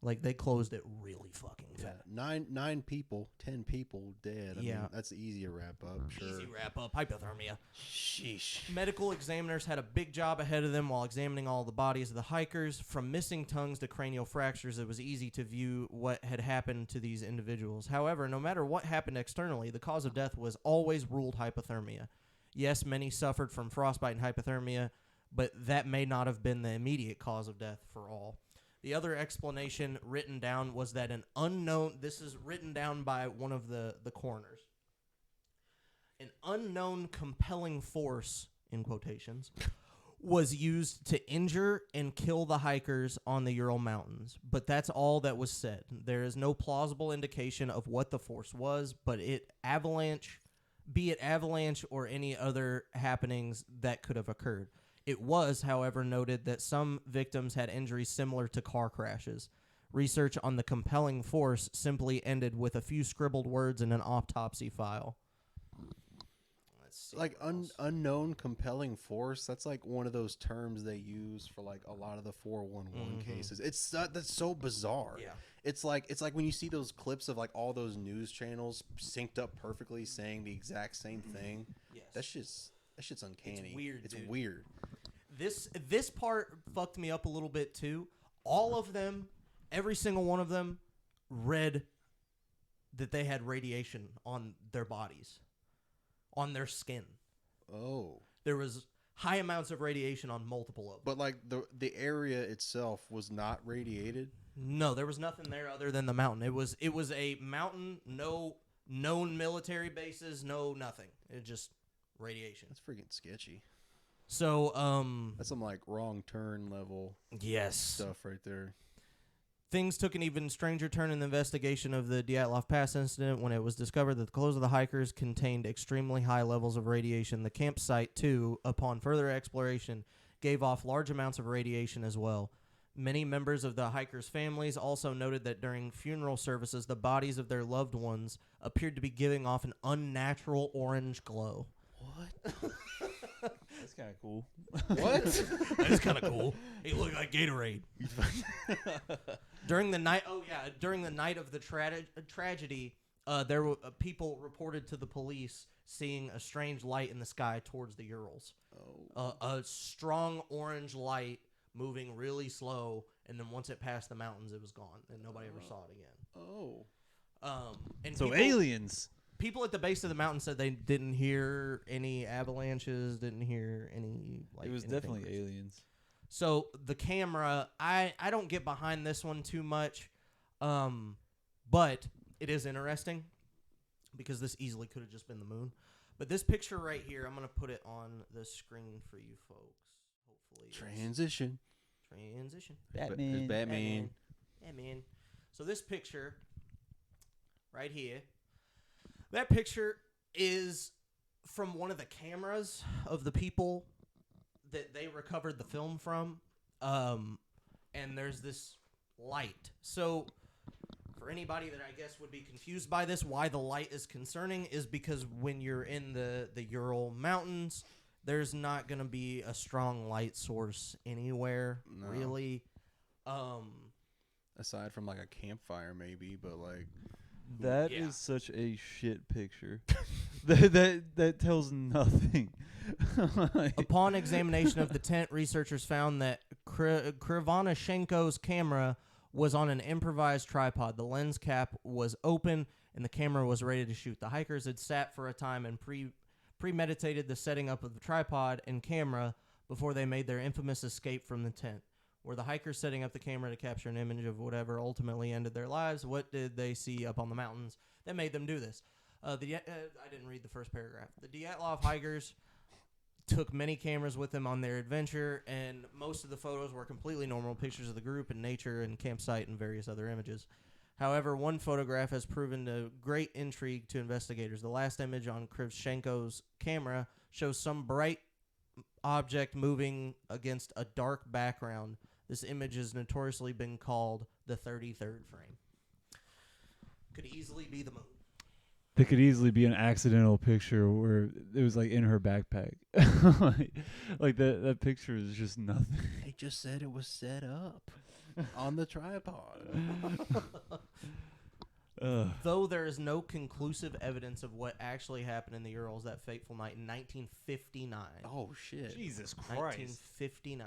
They closed it really fucking fast. 9 people, 10 people dead. I mean, that's easy to wrap up, sure. Easy wrap up. Hypothermia. Sheesh. Medical examiners had a big job ahead of them while examining all the bodies of the hikers. From missing tongues to cranial fractures, it was easy to view what had happened to these individuals. However, no matter what happened externally, the cause of death was always ruled hypothermia. Yes, many suffered from frostbite and hypothermia, but that may not have been the immediate cause of death for all. The other explanation written down was that an unknown... This is written down by one of the coroners. An unknown compelling force, in quotations, was used to injure and kill the hikers on the Ural Mountains. But that's all that was said. There is no plausible indication of what the force was, but be it avalanche or any other happenings that could have occurred. It was, however, noted that some victims had injuries similar to car crashes. Research on the compelling force simply ended with a few scribbled words in an autopsy file. Like unknown compelling force, that's like one of those terms they use for like a lot of the 411 cases. That's so bizarre. Yeah. It's like when you see those clips of like all those news channels synced up perfectly saying the exact same thing. Yes. That shit's uncanny. It's weird. It's dude. weird. This part fucked me up a little bit too. All of them, every single one of them, read that they had radiation on their bodies, on their skin. Oh. There was high amounts of radiation on multiple of them. But like the area itself was not radiated? No, there was nothing there other than the mountain. It was a mountain, no known military bases, no nothing. It just radiation. That's freaking sketchy. So, that's some like wrong turn level yes stuff right there. Things took an even stranger turn in the investigation of the Dyatlov Pass incident when it was discovered that the clothes of the hikers contained extremely high levels of radiation. The campsite, too, upon further exploration, gave off large amounts of radiation as well. Many members of the hikers' families also noted that during funeral services, the bodies of their loved ones appeared to be giving off an unnatural orange glow. What? That's kind of cool. What? That is kind of cool. It looked like Gatorade. During the night of the tragedy, there were people reported to the police seeing a strange light in the sky towards the Urals. Oh. A strong orange light moving really slow, and then once it passed the mountains, it was gone, and nobody ever saw it again. Oh. And So aliens. People at the base of the mountain said they didn't hear any avalanches, didn't hear any. It was definitely aliens. So the camera, I don't get behind this one too much, but it is interesting because this easily could have just been the moon. But this picture right here, I'm going to put it on the screen for you folks. Hopefully. Transition. Batman. Batman. So this picture right here, that picture is from one of the cameras of the people that they recovered the film from. And there's this light. So for anybody that I guess would be confused by this, why the light is concerning is because when you're in the Ural Mountains, there's not going to be a strong light source anywhere, really. Aside from like a campfire maybe, but like... That is such a shit picture. that tells nothing. Upon examination of the tent, researchers found that Krivanashenko's camera was on an improvised tripod. The lens cap was open, and the camera was ready to shoot. The hikers had sat for a time and premeditated the setting up of the tripod and camera before they made their infamous escape from the tent. Were the hikers setting up the camera to capture an image of whatever ultimately ended their lives? What did they see up on the mountains that made them do this? I didn't read the first paragraph. The Dyatlov hikers took many cameras with them on their adventure, and most of the photos were completely normal pictures of the group and nature and campsite and various other images. However, one photograph has proven a great intrigue to investigators. The last image on Krivchenko's camera shows some bright object moving against a dark background. This image has notoriously been called the 33rd frame. Could easily be the moon. That could easily be an accidental picture where it was like in her backpack. like that picture is just nothing. They just said it was set up on the tripod. Though there is no conclusive evidence of what actually happened in the Urals that fateful night in 1959. Oh shit! Jesus Christ! 1959.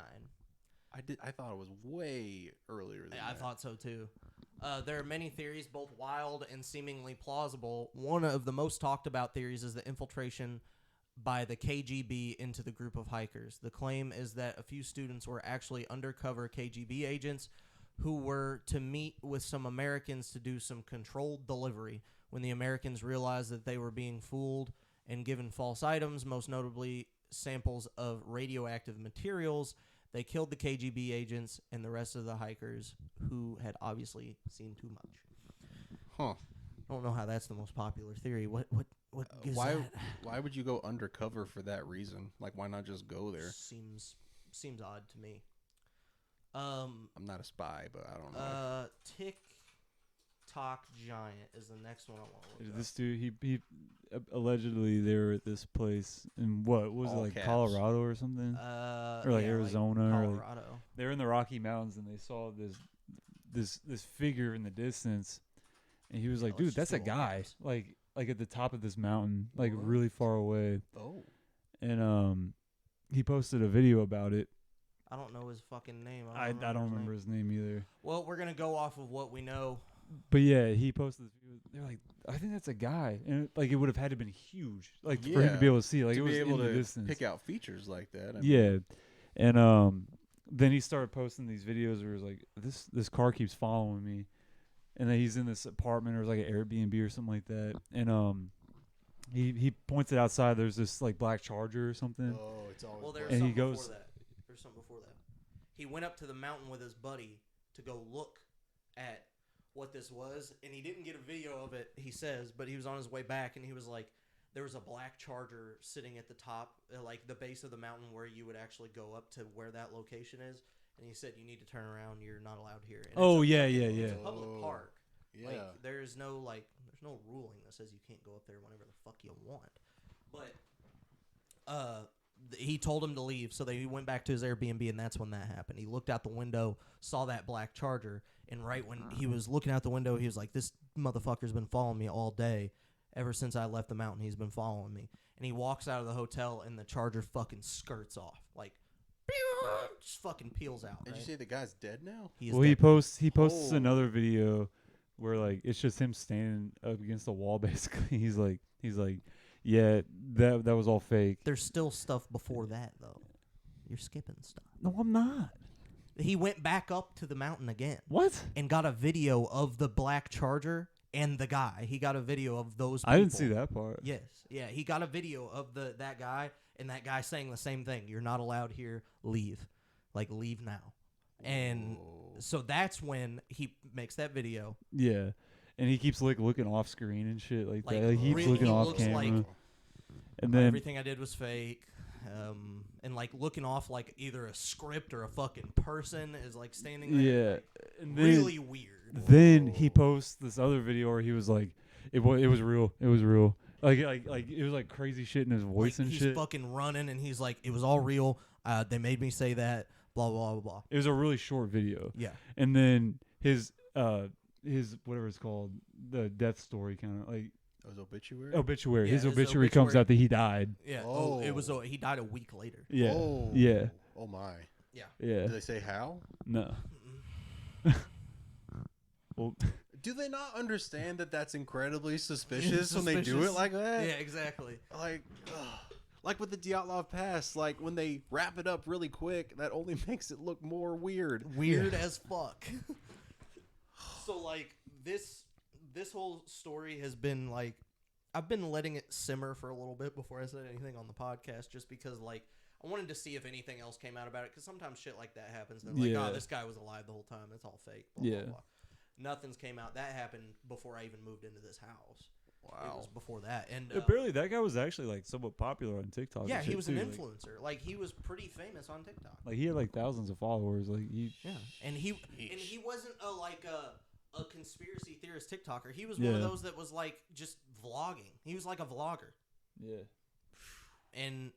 I thought it was way earlier than that. I thought so too. There are many theories, both wild and seemingly plausible. One of the most talked about theories is the infiltration by the KGB into the group of hikers. The claim is that a few students were actually undercover KGB agents who were to meet with some Americans to do some controlled delivery. When the Americans realized that they were being fooled and given false items, most notably samples of radioactive materials, they killed the KGB agents and the rest of the hikers who had obviously seen too much. Huh. I don't know how that's the most popular theory. What gives why that? Why would you go undercover for that reason? Like, why not just go there? Seems odd to me. I'm not a spy, but I don't know. TikTok Giant is the next one I want to look up. This dude, he allegedly they were at this place in what was All it, like caps. Colorado or something, or like Arizona, like or like, Colorado. they were in the Rocky Mountains and they saw this figure in the distance, and he was like, let's dude, that's a just go guy, caps. like at the top of this mountain, like What? really far away, Oh. and he posted a video about it. I don't know his fucking name. I don't remember his name either. Well, we're gonna go off of what we know. But yeah, he posted this video. They're like, I think that's a guy, and it would have had to been huge, like for him to be able to see, like to it was be able in the to distance. pick out features like that. I mean, Yeah, and then he started posting these videos where he was like, this car keeps following me, and then he's in this apartment or it was like an Airbnb or something like that, and he points it outside. There's this like black Charger or something. Oh, it's always. Well, there's And he something goes- before that. There's something before that. He went up to the mountain with his buddy to go look at what this was, and he didn't get a video of it, he says, but he was on his way back, and he was like, there was a black charger sitting at the top, like the base of the mountain where you would actually go up to where that location is, and he said, you need to turn around, you're not allowed here. And it's a public park. Yeah. Like, there's no ruling that says you can't go up there whenever the fuck you want. But he told him to leave, so he went back to his Airbnb, and that's when that happened. He looked out the window, saw that black charger, and right when he was looking out the window, he was like, this motherfucker's been following me all day. Ever since I left the mountain, he's been following me. And he walks out of the hotel, and the charger fucking skirts off. Like, just fucking peels out. Did you say the guy's dead now? He posts another video where, like, it's just him standing up against the wall, basically. He's like, yeah, that was all fake. There's still stuff before that, though. You're skipping stuff. No, I'm not. He went back up to the mountain again. What? And got a video of the black charger and the guy. He got a video of those people. I didn't see that part. Yes. Yeah, he got a video of that guy, and that guy saying the same thing. You're not allowed here. Leave. Like, leave now. And so that's when he makes that video. Yeah. And he keeps looking off screen and shit like that. Like, he keeps really looking off looks camera. like and then everything I did was fake. And like looking off like either a script or a fucking person is like standing there. Yeah. Like, and really weird. Then he posts this other video where he was like, it was real. It was real. Like it was like crazy shit in his voice like and he's shit. Fucking running, and he's like, it was all real. They made me say that. Blah blah blah blah. It was a really short video. Yeah. And then his whatever it's called, the death story kind of like. It was obituary? Obituary. Yeah, his obituary comes after he died. Yeah. Oh. It was. He died a week later. Yeah. Oh. Yeah. Oh my. Yeah. Yeah. Did they say how? No. Well, do they not understand that that's incredibly suspicious when they do it like that? Yeah, exactly. Like with the Dyatlov Pass, like when they wrap it up really quick, that only makes it look more weird. Weird as fuck. So like this whole story has been like, I've been letting it simmer for a little bit before I said anything on the podcast, just because like I wanted to see if anything else came out about it, because sometimes shit like that happens and like, oh, this guy was alive the whole time, it's all fake. Blah, blah, blah. Nothing's came out. That happened before I even moved into this house. Wow. It was before that. And apparently that guy was actually like somewhat popular on TikTok. yeah, he was an too, influencer. Like he was pretty famous on TikTok. Like he had like thousands of followers. Like and he wasn't a conspiracy theorist TikToker. He was one of those that was like just vlogging. He was like a vlogger. Yeah. And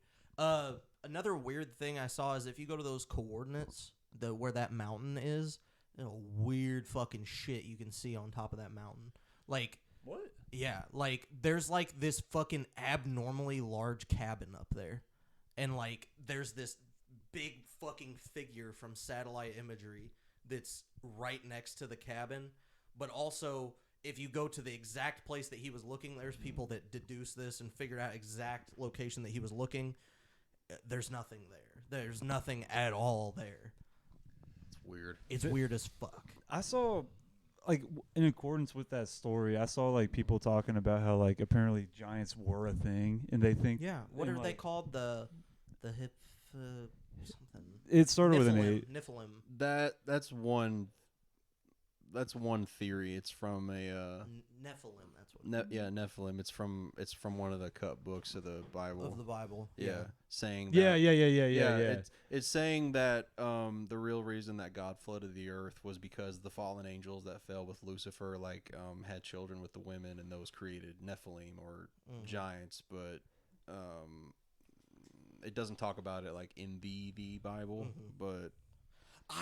another weird thing I saw is if you go to those coordinates, where that mountain is, weird fucking shit you can see on top of that mountain. Like what? Yeah, like there's like this fucking abnormally large cabin up there, and like there's this big fucking figure from satellite imagery that's right next to the cabin. But also, if you go to the exact place that he was looking, there's people that deduce this and figure out exact location that he was looking. There's nothing there. There's nothing at all there. It's weird. It's weird as fuck. I saw, like, in accordance with that story, I saw like people talking about how like apparently giants were a thing, and they think What are they called? The hip something. It started with an A. Nephilim. That's one theory. It's from a Nephilim. That's what. Nephilim. It's from one of the cut books of the Bible. Of the Bible. Yeah, saying that. Yeah. It's saying that the real reason that God flooded the earth was because the fallen angels that fell with Lucifer had children with the women, and those created Nephilim or giants. But it doesn't talk about it like in the Bible, but.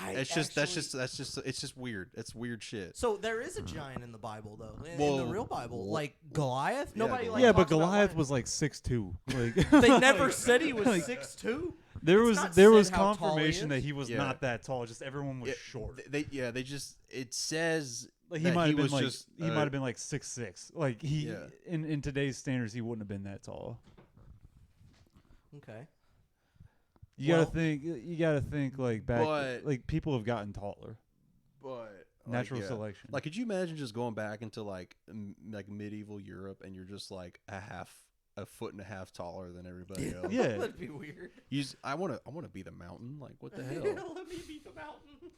It's just weird. It's weird shit. So there is a giant in the Bible, though. In the real Bible, like Goliath. Nobody but Goliath was like 6'2". Like they never said he was 6'2". There was confirmation that he was not that tall. Just everyone was short. It says like he might have been like 6'6". Like in today's standards, he wouldn't have been that tall. Okay. You gotta think like back, like people have gotten taller. But natural selection. Like, could you imagine just going back into like medieval Europe and you're just like a foot and a half taller than everybody else? Yeah, that'd be weird. I want to be the mountain. Like, what the hell? Let me be the mountain.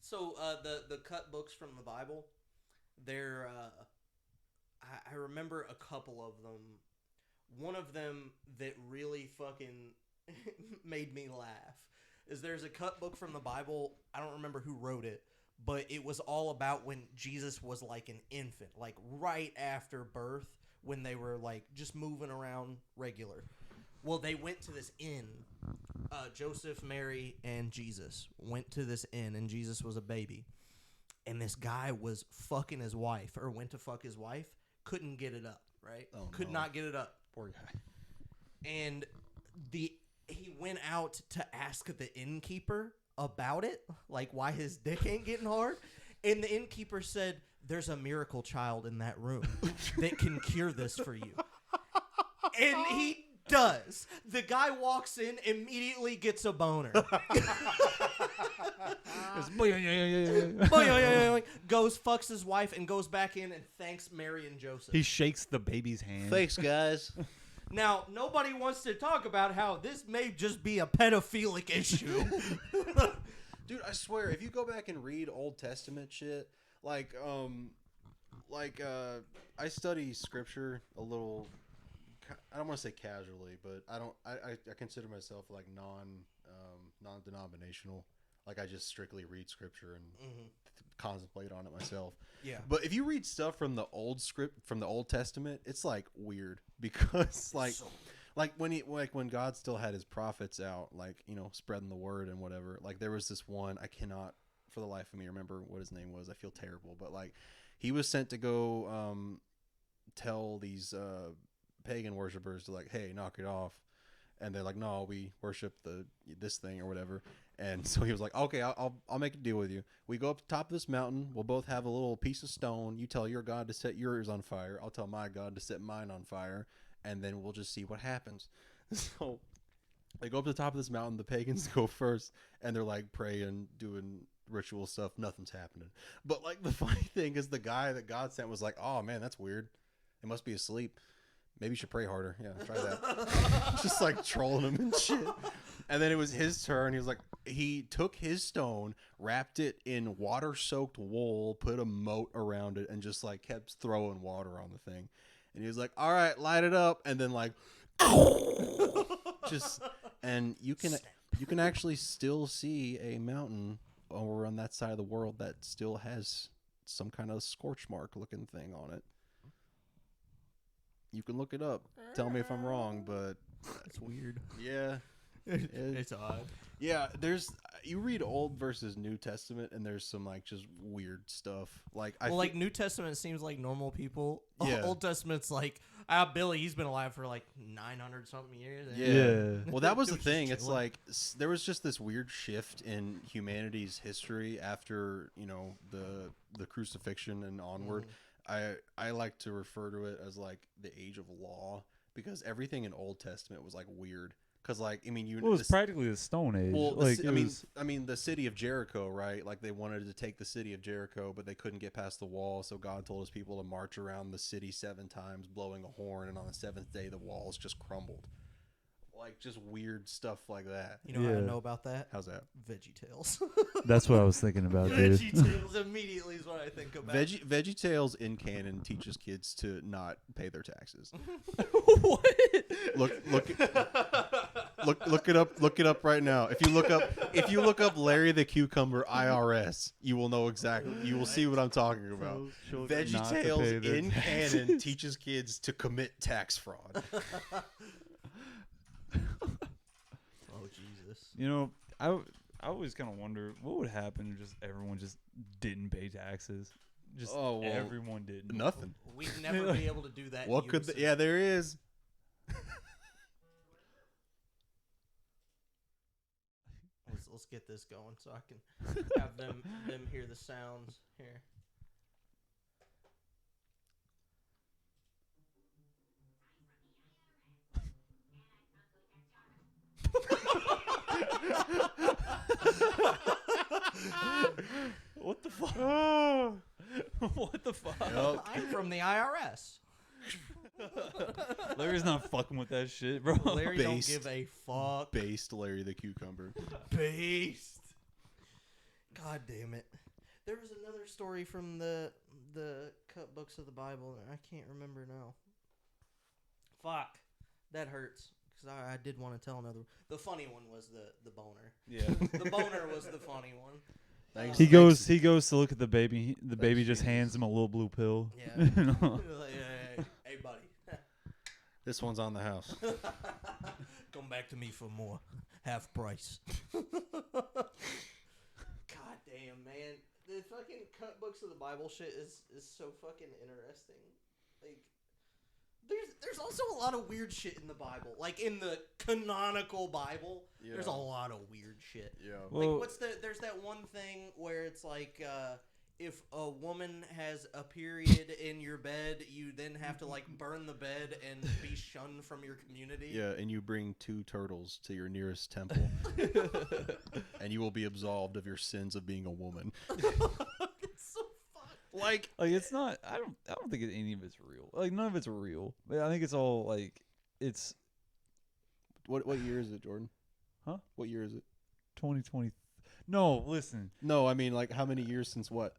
So the cut books from the Bible, they're I remember a couple of them. One of them that really fucking made me laugh is there's a cut book from the Bible. I don't remember who wrote it, but it was all about when Jesus was like an infant, like right after birth, when they were like just moving around regular. Well, they went to this inn. Joseph, Mary, and Jesus went to this inn, and Jesus was a baby. And this guy was fucking his wife, or went to fuck his wife, couldn't get it up, right? Could not get it up. Poor guy. And he went out to ask the innkeeper about it, like why his dick ain't getting hard. And the innkeeper said, "There's a miracle child in that room that can cure this for you." And he does. The guy walks in, immediately gets a boner. Goes, fucks his wife, and goes back in and thanks Mary and Joseph. He shakes the baby's hand. Thanks, guys. Now, nobody wants to talk about how this may just be a pedophilic issue. Dude, I swear, if you go back and read Old Testament shit, I study scripture a little. I don't want to say casually, but I consider myself like non-denominational. Like I just strictly read scripture and contemplate on it myself. Yeah. But if you read stuff from the Old Testament, it's like weird because like when God still had his prophets out, like, you know, spreading the word and whatever. Like there was this one, I cannot for the life of me remember what his name was. I feel terrible, but like he was sent to go tell these pagan worshipers to like, hey, knock it off. And they're like, no, we worship this thing or whatever. And so he was like, okay, I'll make a deal with you. We go up to the top of this mountain. We'll both have a little piece of stone. You tell your God to set yours on fire. I'll tell my God to set mine on fire. And then we'll just see what happens. So they go up to the top of this mountain. The pagans go first. And they're like praying, doing ritual stuff. Nothing's happening. But like the funny thing is the guy that God sent was like, oh man, that's weird. It must be asleep. Maybe you should pray harder. Yeah, try that. Just like trolling him and shit. And then it was his turn. He was like, he took his stone, wrapped it in water-soaked wool, put a moat around it, and just like kept throwing water on the thing. And he was like, all right, light it up. And then like, and you can actually still see a mountain over on that side of the world that still has some kind of scorch mark looking thing on it. You can look it up. Tell me if I'm wrong, but It's weird. Yeah. It's odd. Yeah, you read Old versus New Testament, and there's some like just weird stuff. Like like New Testament seems like normal people. Yeah. Old Testament's like Billy. He's been alive for like 900 something years. Yeah. Well, that was the Dude's thing. just It's chilling. like there was just this weird shift in humanity's history after, you know, the crucifixion and onward. I like to refer to it as like the age of law, because everything in Old Testament was like weird. Because like, I mean, it was practically the Stone Age. Well, like, I mean, the city of Jericho, right? Like they wanted to take the city of Jericho, but they couldn't get past the wall. So God told his people to march around the city 7 times, blowing a horn, and on the 7th day, the walls just crumbled. Like just weird stuff like that. You know how I know about that? How's that? VeggieTales. That's what I was thinking about, dude. VeggieTales immediately is what I think about. VeggieTales in canon teaches kids to not pay their taxes. What? Look it up. Look it up right now. If you look up Larry the Cucumber IRS, you will know exactly. You will see what I'm talking about. VeggieTales in canon teaches kids to commit tax fraud. Oh Jesus! You know, I always kind of wonder what would happen if just everyone just didn't pay taxes. Just everyone didn't. Nothing. We'd never be able to do that. What could? Yeah, there is. Let's get this going so I can have them hear the sounds here. What the fuck? What the fuck? Yep. I'm from the IRS. Larry's not fucking with that shit, bro. Larry Based. don't give a fuck. Based Larry the Cucumber. Based. God damn it. There was another story from the cut books of the Bible, and I can't remember now. Fuck. That hurts. Because I did want to tell another. The funny one was the boner. Yeah. The boner was the funny one. Thanks. He goes to look at the baby. The baby just Jesus. hands him a little blue pill. Yeah. Hey, buddy. This one's on the house. Come back to me for more. Half price. God damn, man. The fucking cut books of the Bible shit is so fucking interesting. Like, there's also a lot of weird shit in the Bible. Like, in the canonical Bible, there's a lot of weird shit. Yeah. Well, Like, there's that one thing where it's like, if a woman has a period in your bed, you then have to, like, burn the bed and be shunned from your community. Yeah, and you bring 2 turtles to your nearest temple. And you will be absolved of your sins of being a woman. It's so fucked. like it's not. I don't think any of it's real. Like none of it's real. But I think it's all like it's What year is it, Jordan? Huh? What year is it? 2020. No, listen. No, I mean, like, how many years since what?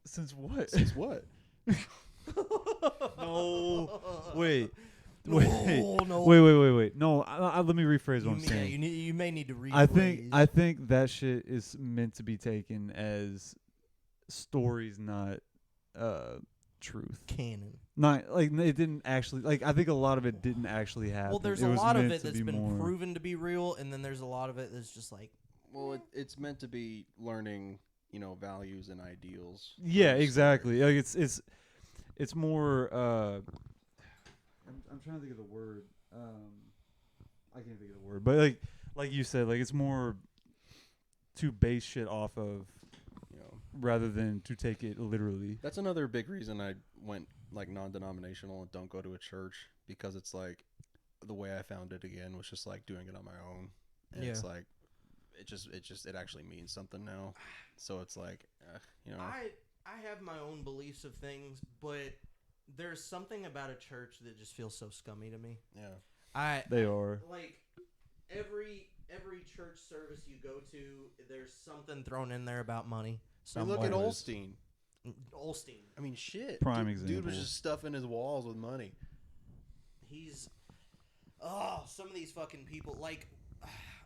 Since what? Since what? No. Wait. No. Wait. No, let me rephrase what I'm Yeah, saying. you may need to read. I think that shit is meant to be taken as stories, not truth. Canon. Not like it didn't actually like. I think a lot of it didn't actually happen. Well, there's It a was lot of meant it to that's be been more- proven to be real, and then there's a lot of it that's just like. Well, it's meant to be learning, values and ideals. Yeah, from exactly. Like it's more. I'm trying to think of the word. I can't think of the word, but like you said, like it's more to base shit off of, rather than to take it literally. That's another big reason I went like non-denominational and don't go to a church, because it's like the way I found it again was just like doing it on my own, and it's like it actually means something now. So it's like I have my own beliefs of things, but there's something about a church that just feels so scummy to me. Yeah. They are. Like every church service you go to, there's something thrown in there about money. Look at Always. Olstein. I mean, shit. Prime Dude was example. just stuffing his walls with money. Some of these fucking people, like,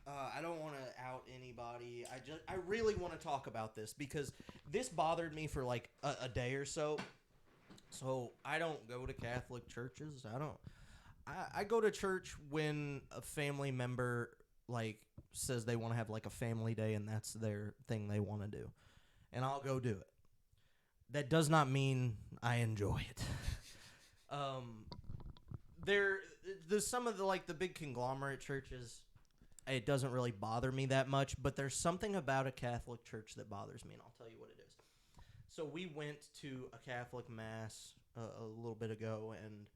I don't want to out anybody. I really want to talk about this because this bothered me for like a day or so. So I don't go to Catholic churches. I go to church when a family member like says they want to have like a family day and that's their thing they want to do, and I'll go do it. That does not mean I enjoy it. There's some of the big conglomerate churches. It doesn't really bother me that much, but there's something about a Catholic church that bothers me, and I'll tell you what it is. So we went to a Catholic mass a little bit ago, and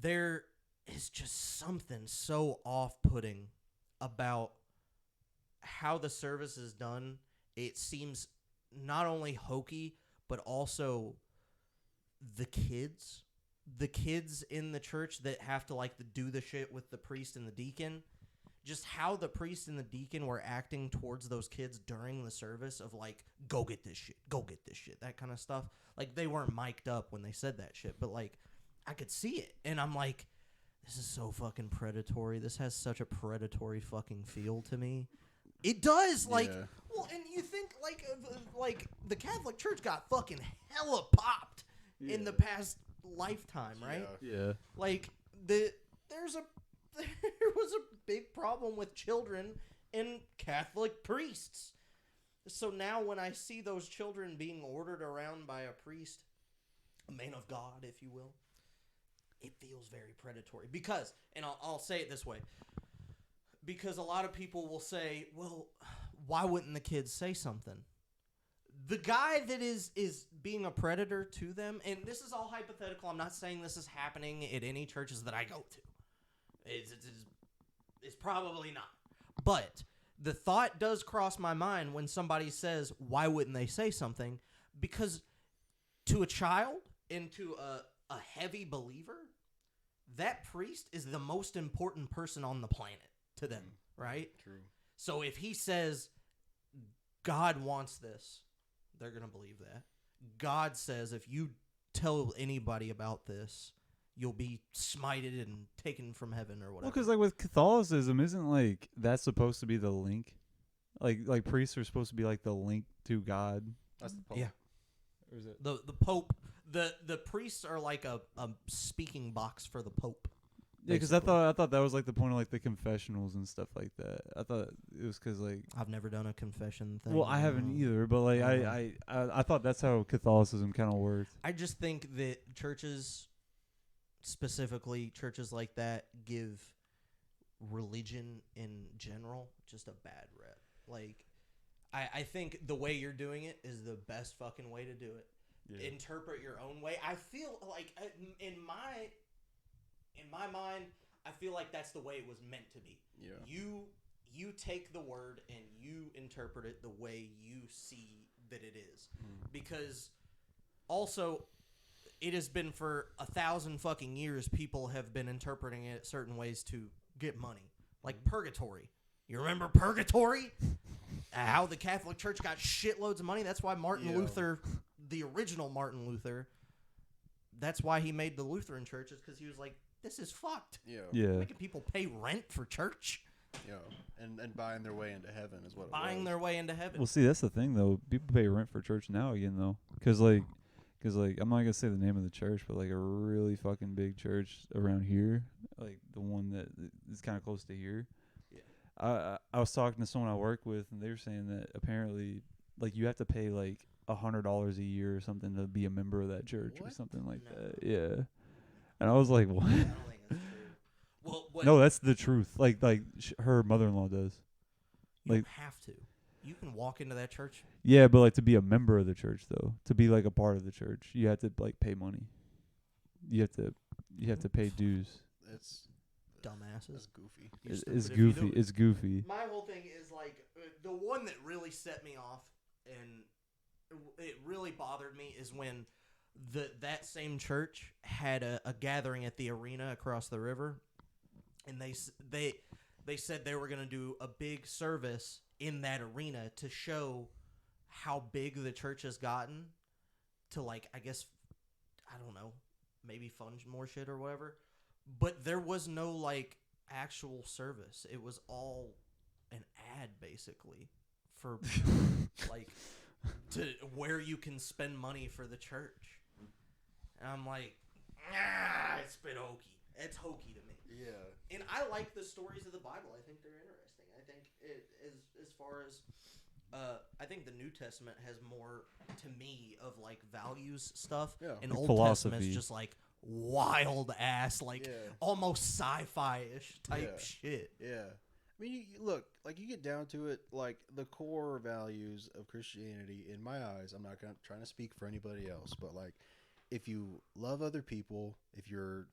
there is just something so off-putting about how the service is done. It seems not only hokey, but also the kids in the church that have to do the shit with the priest and the deacon. Just how the priest and the deacon were acting towards those kids during the service of go get this shit, that kind of stuff. Like, they weren't mic'd up when they said that shit, but I could see it. And I'm like, this is so fucking predatory. This has such a predatory fucking feel to me. It does. Well, and you think the Catholic Church got fucking hella popped in the past lifetime, right? Yeah. There was a big problem with children and Catholic priests. So now when I see those children being ordered around by a priest, a man of God, if you will, it feels very predatory. Because, and I'll say it this way, because a lot of people will say, well, why wouldn't the kids say something? The guy that is being a predator to them, and this is all hypothetical, I'm not saying this is happening at any churches that I go to. It's probably not. But the thought does cross my mind when somebody says, why wouldn't they say something? Because to a child and to a heavy believer, that priest is the most important person on the planet to them, right? True. So if he says, God wants this, they're going to believe that. God says if you tell anybody about this, you'll be smited and taken from heaven or whatever. Well, because like with Catholicism, isn't like that's supposed to be the link? Like priests are supposed to be like the link to God. That's the Pope. Yeah. Or is it? The Pope, the priests are like a speaking box for the Pope. Yeah, because I thought that was like the point of like the confessionals and stuff like that. I thought it was because like I've never done a confession thing. well, I haven't either, but like I thought that's how Catholicism kind of worked. I just think that churches, specifically churches like that, give religion in general just a bad rep. Like, I think the way you're doing it is the best fucking way to do it. Yeah. Interpret your own way. I feel like in my mind, I feel like that's the way it was meant to be. Yeah. You take the word and you interpret it the way you see that it is. Because also, it has been for 1,000 fucking years, people have been interpreting it certain ways to get money. Like purgatory. You remember purgatory? How the Catholic Church got shitloads of money. That's why Martin Luther, the original Martin Luther, that's why he made the Lutheran churches, because he was like, this is fucked. Yeah. Making people pay rent for church. Yeah. And buying their way into heaven is what Buying their way into heaven. Well, see, that's the thing, though. People pay rent for church now again, though. Because, like, I'm not going to say the name of the church, but, like, a really fucking big church around here, like, the one that is kind of close to here. Yeah. I was talking to someone I work with, and they were saying that apparently, like, you have to pay, like, $100 a year or something to be a member of that church or something like that. Yeah. And I was like, what? I don't think that's true. Well, no, that's the truth. Like her mother-in-law does. You don't have to. You can walk into that church. Yeah, but like to be a member of the church, though, to be like a part of the church, you have to like pay money. You have to pay dues. That's dumbasses. That's goofy. It's goofy. It's goofy. My whole thing is like the one that really set me off and it really bothered me is when that same church had a gathering at the arena across the river, and they said they were going to do a big service in that arena to show how big the church has gotten to, like, I guess, I don't know, maybe fund more shit or whatever. But there was no, like, actual service. It was all an ad, basically, for, like, to where you can spend money for the church. And I'm like, it's a bit hokey. It's hokey to me. Yeah. And I like the stories of the Bible. I think they're interesting. I think it is, as far as, I think the New Testament has more, to me, of, like, values stuff. Yeah. And Old Testament is just, like, wild ass, like, almost sci-fi-ish type shit. Yeah. I mean, look, like, you get down to it, like, the core values of Christianity, in my eyes, I'm not trying to speak for anybody else, but, like, if you love other people, if you're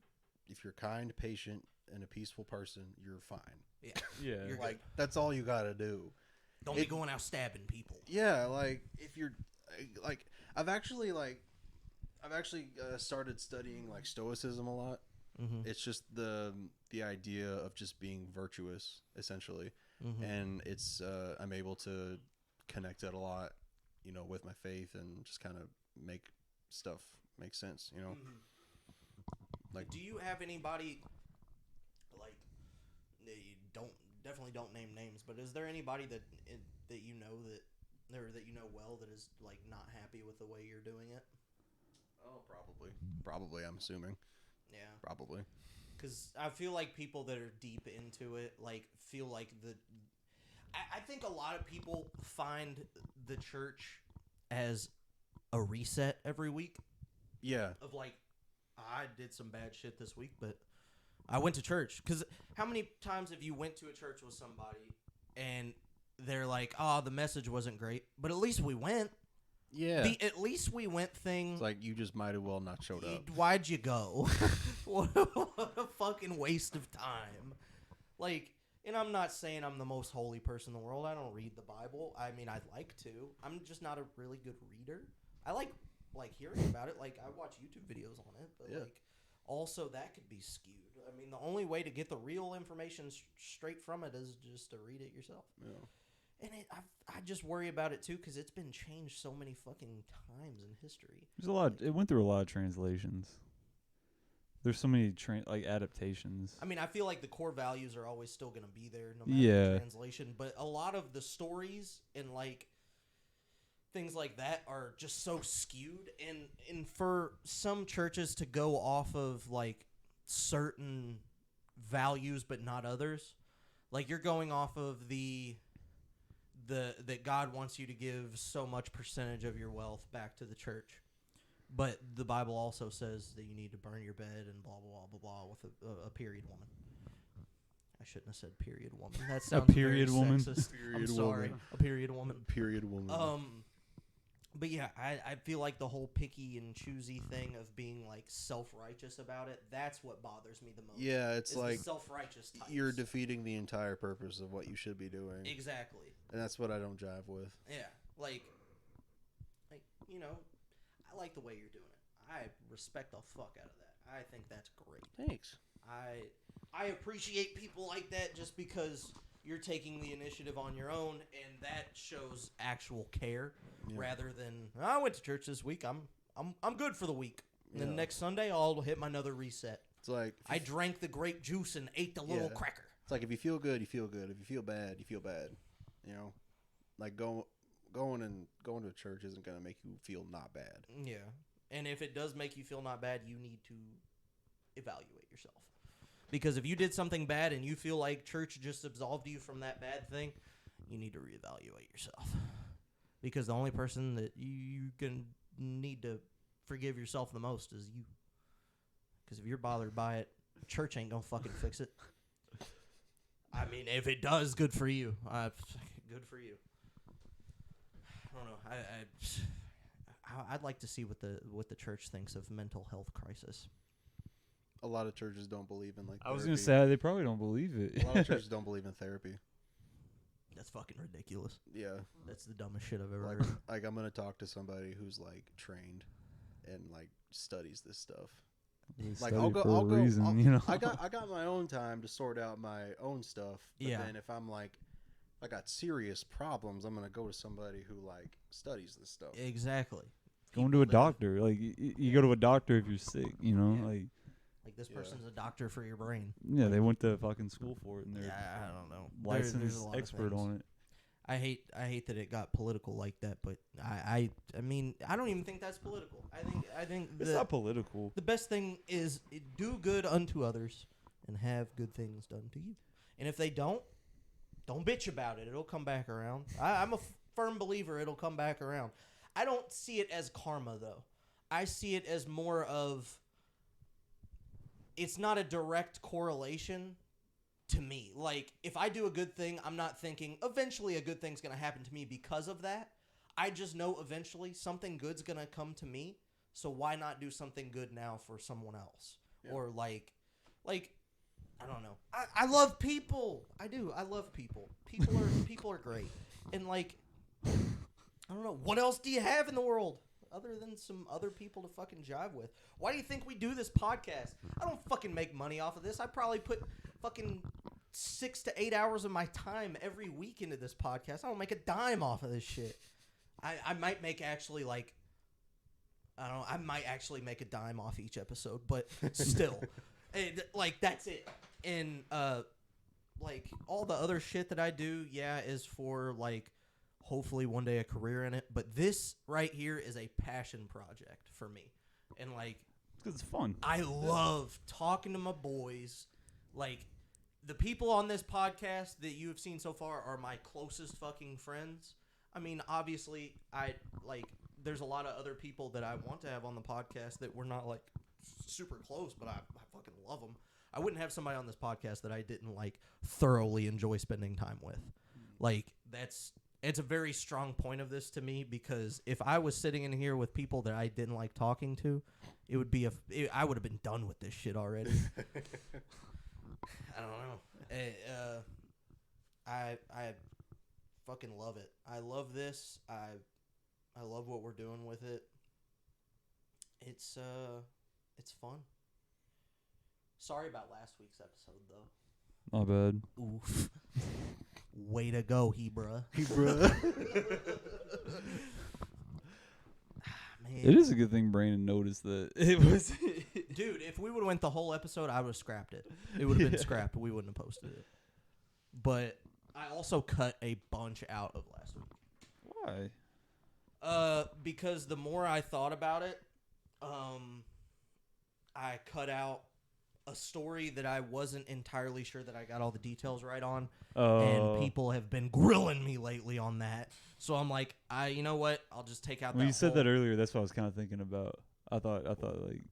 kind, patient, and a peaceful person, you're fine. Yeah. Yeah. You're like, that's all you gotta do. Don't be going out stabbing people. Yeah, like, if you're, like, I've actually started studying, like, Stoicism a lot. Mm-hmm. It's just the idea of just being virtuous, essentially. Mm-hmm. And it's, I'm able to connect it a lot, you know, with my faith and just kind of make stuff make sense, you know? Mm-hmm. Like, do you have anybody, like, definitely don't name names, but is there anybody that you know that you know well that is, like, not happy with the way you're doing it? Oh, probably, I'm assuming. Yeah. Probably. Because I feel like people that are deep into it, like, feel like I think a lot of people find the church as a reset every week. Yeah. Of, like, I did some bad shit this week, but I went to church. Because how many times have you went to a church with somebody and they're like, oh, the message wasn't great, but at least we went. Yeah. The at least we went thing. It's like, you just might as well not showed up. Why'd you go? What a fucking waste of time. Like, and I'm not saying I'm the most holy person in the world. I don't read the Bible. I mean, I'd like to. I'm just not a really good reader. I like hearing about it. Like, I watch YouTube videos on it, but like, also that could be skewed. I mean, the only way to get the real information straight from it is just to read it yourself. Yeah. And I just worry about it too because it's been changed so many fucking times in history. There's a lot. It went through a lot of translations. There's so many adaptations. I mean, I feel like the core values are always still going to be there no matter the translation. But a lot of the stories and like things like that are just so skewed. And for some churches to go off of like certain values but not others, like you're going off of that God wants you to give so much percentage of your wealth back to the church. But the Bible also says that you need to burn your bed and blah, blah, blah, blah, blah with a period woman. I shouldn't have said period woman. That sounds a period very woman. Sexist. I'm sorry. A period woman. Period woman. But yeah, I feel like the whole picky and choosy thing of being like self-righteous about it, that's what bothers me the most. Yeah, it's like self-righteous types. You're defeating the entire purpose of what you should be doing. Exactly. And that's what I don't jive with. Yeah, like you know, I like the way you're doing it. I respect the fuck out of that. I think that's great. Thanks. I appreciate people like that just because you're taking the initiative on your own, and that shows actual care rather than I went to church this week. I'm good for the week. And then next Sunday I'll hit my another reset. It's like I drank the grape juice and ate the little cracker. It's like if you feel good, you feel good. If you feel bad, you feel bad. You know, like going to church isn't gonna make you feel not bad. Yeah, and if it does make you feel not bad, you need to evaluate yourself. Because if you did something bad and you feel like church just absolved you from that bad thing, you need to reevaluate yourself. Because the only person that you can need to forgive yourself the most is you. Because if you're bothered by it, church ain't gonna fucking fix it. I mean, if it does, good for you. Good for you. I don't know. I'd like to see what the church thinks of mental health crisis. A lot of churches don't believe in like therapy. I was gonna say they probably don't believe it. A lot of churches don't believe in therapy. That's fucking ridiculous. Yeah, that's the dumbest shit I've ever heard. Like I'm gonna talk to somebody who's like trained and like studies this stuff. Like I'll go, you know. I got my own time to sort out my own stuff. But then if I'm like, I got serious problems, I'm gonna go to somebody who like studies this stuff. Exactly. Going to a doctor, like you go to a doctor if you're sick, you know, like this person's a doctor for your brain. Yeah, they went to fucking school for it, and they're I don't know, licensed expert on it. I hate that it got political like that, but I mean I don't even think that's political. I think it's not political. The best thing is do good unto others and have good things done to you. And if they don't bitch about it. It'll come back around. I'm a firm believer it'll come back around. I don't see it as karma though. I see it as more of it's not a direct correlation to me. Like, if I do a good thing, I'm not thinking eventually a good thing's going to happen to me because of that. I just know eventually something good's going to come to me, so why not do something good now for someone else? Yeah. Or, like, I don't know. I love people. I do. I love people. People are great. And, like, I don't know. What else do you have in the world other than some other people to fucking jive with? Why do you think we do this podcast? I don't fucking make money off of this. I probably put fucking 6 to 8 hours of my time every week into this podcast. I don't make a dime off of this shit. I might make actually like I might actually make a dime off each episode, but still, like that's it. And like all the other shit that I do, is for like hopefully one day a career in it. But this right here is a passion project for me, and like because it's fun. I love talking to my boys. Like the people on this podcast that you have seen so far are my closest fucking friends. I mean, obviously, there's a lot of other people that I want to have on the podcast that we're not, like, super close, but I fucking love them. I wouldn't have somebody on this podcast that I didn't, like, thoroughly enjoy spending time with. Like, it's a very strong point of this to me, because if I was sitting in here with people that I didn't like talking to, it would be I would have been done with this shit already. I don't know. I fucking love it. I love this. I love what we're doing with it. It's fun. Sorry about last week's episode though. Not bad. Oof. Way to go, Hebra. Man. It is a good thing Brandon noticed that it was. Dude, if we would have went the whole episode, I would have scrapped it. It would have been scrapped. We wouldn't have posted it. But I also cut a bunch out of last week. Why? Because the more I thought about it, I cut out a story that I wasn't entirely sure that I got all the details right on. And people have been grilling me lately on that. So I'm like, you know what? I'll just take out When that you said whole- that earlier, that's what I was kind of thinking about. I thought like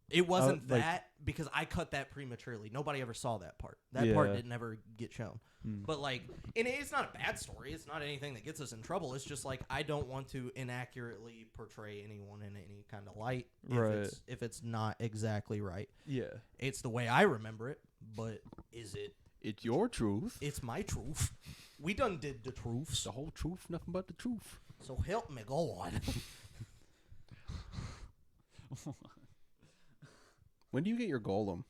It wasn't like- that because I cut that prematurely. Nobody ever saw that part. That part Yeah. didn't ever get shown. But like, and it's not a bad story. It's not anything that gets us in trouble. It's just like I don't want to inaccurately portray anyone in any kind of light if it's not exactly right. yeah. It's the way I remember it, but is it? It's your truth. It's my truth. We done did the truths. The whole truth, nothing but the truth. So help me God. When do you get your golem?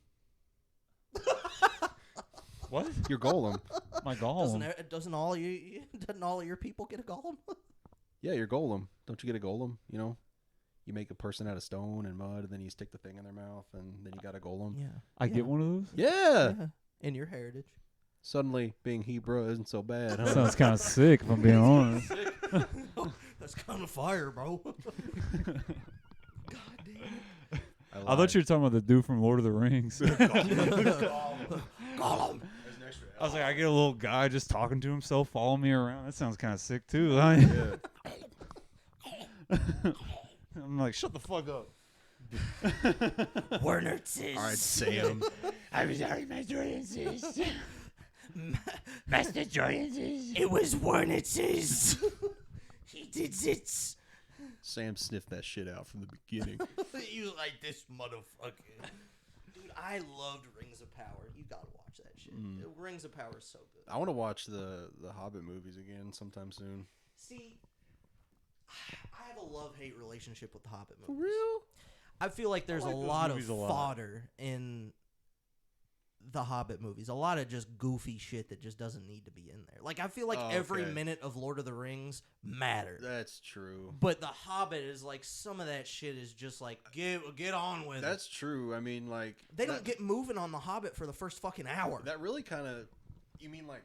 What? Your golem. My golem. Doesn't all of your people get a golem? Yeah, your golem. Don't you get a golem? You know, you make a person out of stone and mud, and then you stick the thing in their mouth, and then you got a golem. Yeah. I get one of those? Yeah. In your heritage. Suddenly, being Hebrew isn't so bad, huh? Sounds kind of sick, if I'm being honest. That's kind of fire, bro. God damn it. I thought you were talking about the dude from Lord of the Rings. Gollum. I was like, I get a little guy just talking to himself, following me around. That sounds kind of sick, too. I'm like, shut the fuck up. Werner says. All right, Sam. I'm sorry, Master Jordan. Master Jordan. It was Wernitz's. He did it. Sam sniffed that shit out from the beginning. You like this motherfucker. Dude, I loved Rings of Power. You gotta watch that shit. Rings of Power is so good. I want to watch the Hobbit movies again sometime soon. See, I have a love-hate relationship with the Hobbit For movies. real? I feel like there's like a those lot of movies a lot. fodder in the Hobbit movies. A lot of just goofy shit that just doesn't need to be in there. Like, I feel like every okay. minute of Lord of the Rings matters. That's true. But the Hobbit is like, some of that shit is just like, get on with it. That's true. I mean, like They don't get moving on the Hobbit for the first fucking hour. that. Really, kind of. You mean like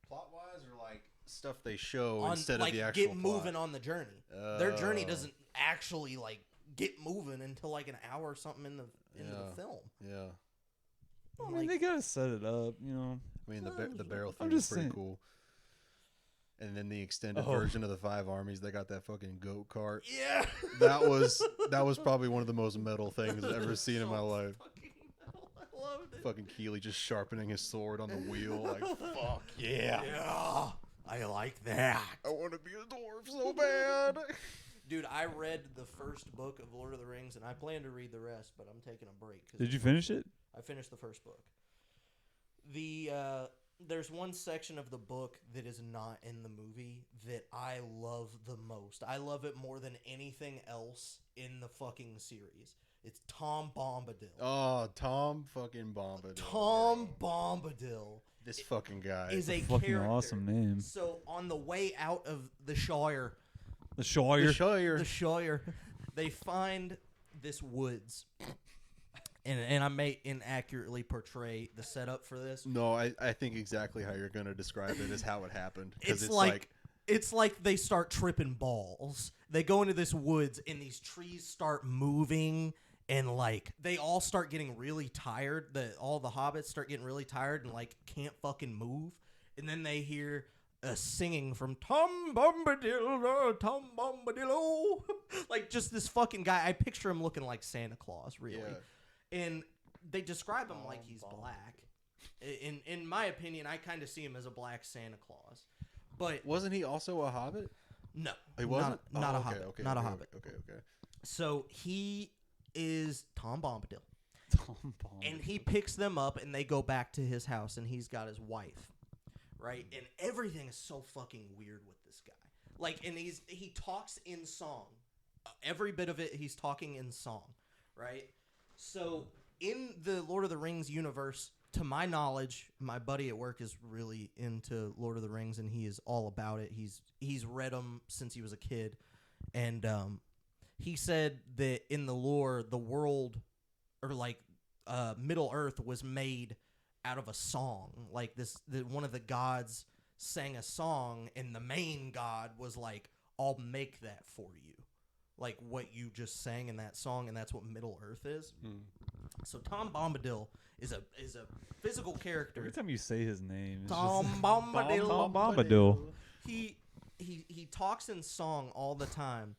plot wise, or like stuff they show On, instead like, of the actual get moving plot? on the journey. Their journey Oh. doesn't actually like get moving until like an hour or something into Yeah. the film. Yeah. I mean, they gotta set it up, you know. I mean, the Well, barrel I'm thing is just pretty saying. cool. And then the extended Oh. version of the 5 armies, they got that fucking goat cart. Yeah. That was probably one of the most metal things I've ever seen in my life. Fucking hell, I loved it. Fucking Keeley just sharpening his sword on the wheel, like fuck yeah. Yeah, I like that. I want to be a dwarf so bad. Dude, I read the first book of Lord of the Rings, and I plan to read the rest, but I'm taking a break. 'cause Did the you first finish book- it? I finished the first book. There's one section of the book that is not in the movie that I love the most. I love it more than anything else in the fucking series. It's Tom Bombadil. Oh, Tom fucking Bombadil. Tom Bombadil This fucking guy. is a Fucking character. awesome name. So on the way out of the Shire, The Shire. The Shire. they find this woods. And I may inaccurately portray the setup for this. No, I think exactly how you're going to describe it is how it happened. Because It's like they start tripping balls. They go into this woods and these trees start moving and like they all start getting really tired. All the hobbits start getting really tired and like can't fucking move. And then they hear a singing from Tom Bombadil, Tom Bombadil. Like just this fucking guy. I picture him looking like Santa Claus, really. Yeah. And they describe him like he's black. In my opinion, I kind of see him as a black Santa Claus. But Wasn't he also a hobbit? no, He wasn't? Not a okay, hobbit. Okay, not okay, a hobbit. Okay. So he is Tom Bombadil, Tom Bombadil. and he picks them up, and they go back to his house, and he's got his wife, right? And everything is so fucking weird with this guy. Like, and he talks in song. Every bit of it, he's talking in song, right? So in the Lord of the Rings universe, to my knowledge, my buddy at work is really into Lord of the Rings, and he is all about it. He's read them since he was a kid, and he said that in the lore, the world, or like Middle Earth, was made out of a song. Like one of the gods sang a song, and the main god was like, "I'll make that for you," like what you just sang in that song, and that's what Middle Earth is. So Tom Bombadil is a physical character. Every time you say his name, it's Tom just Bombadil. Tom Bombadil. He talks in song all the time,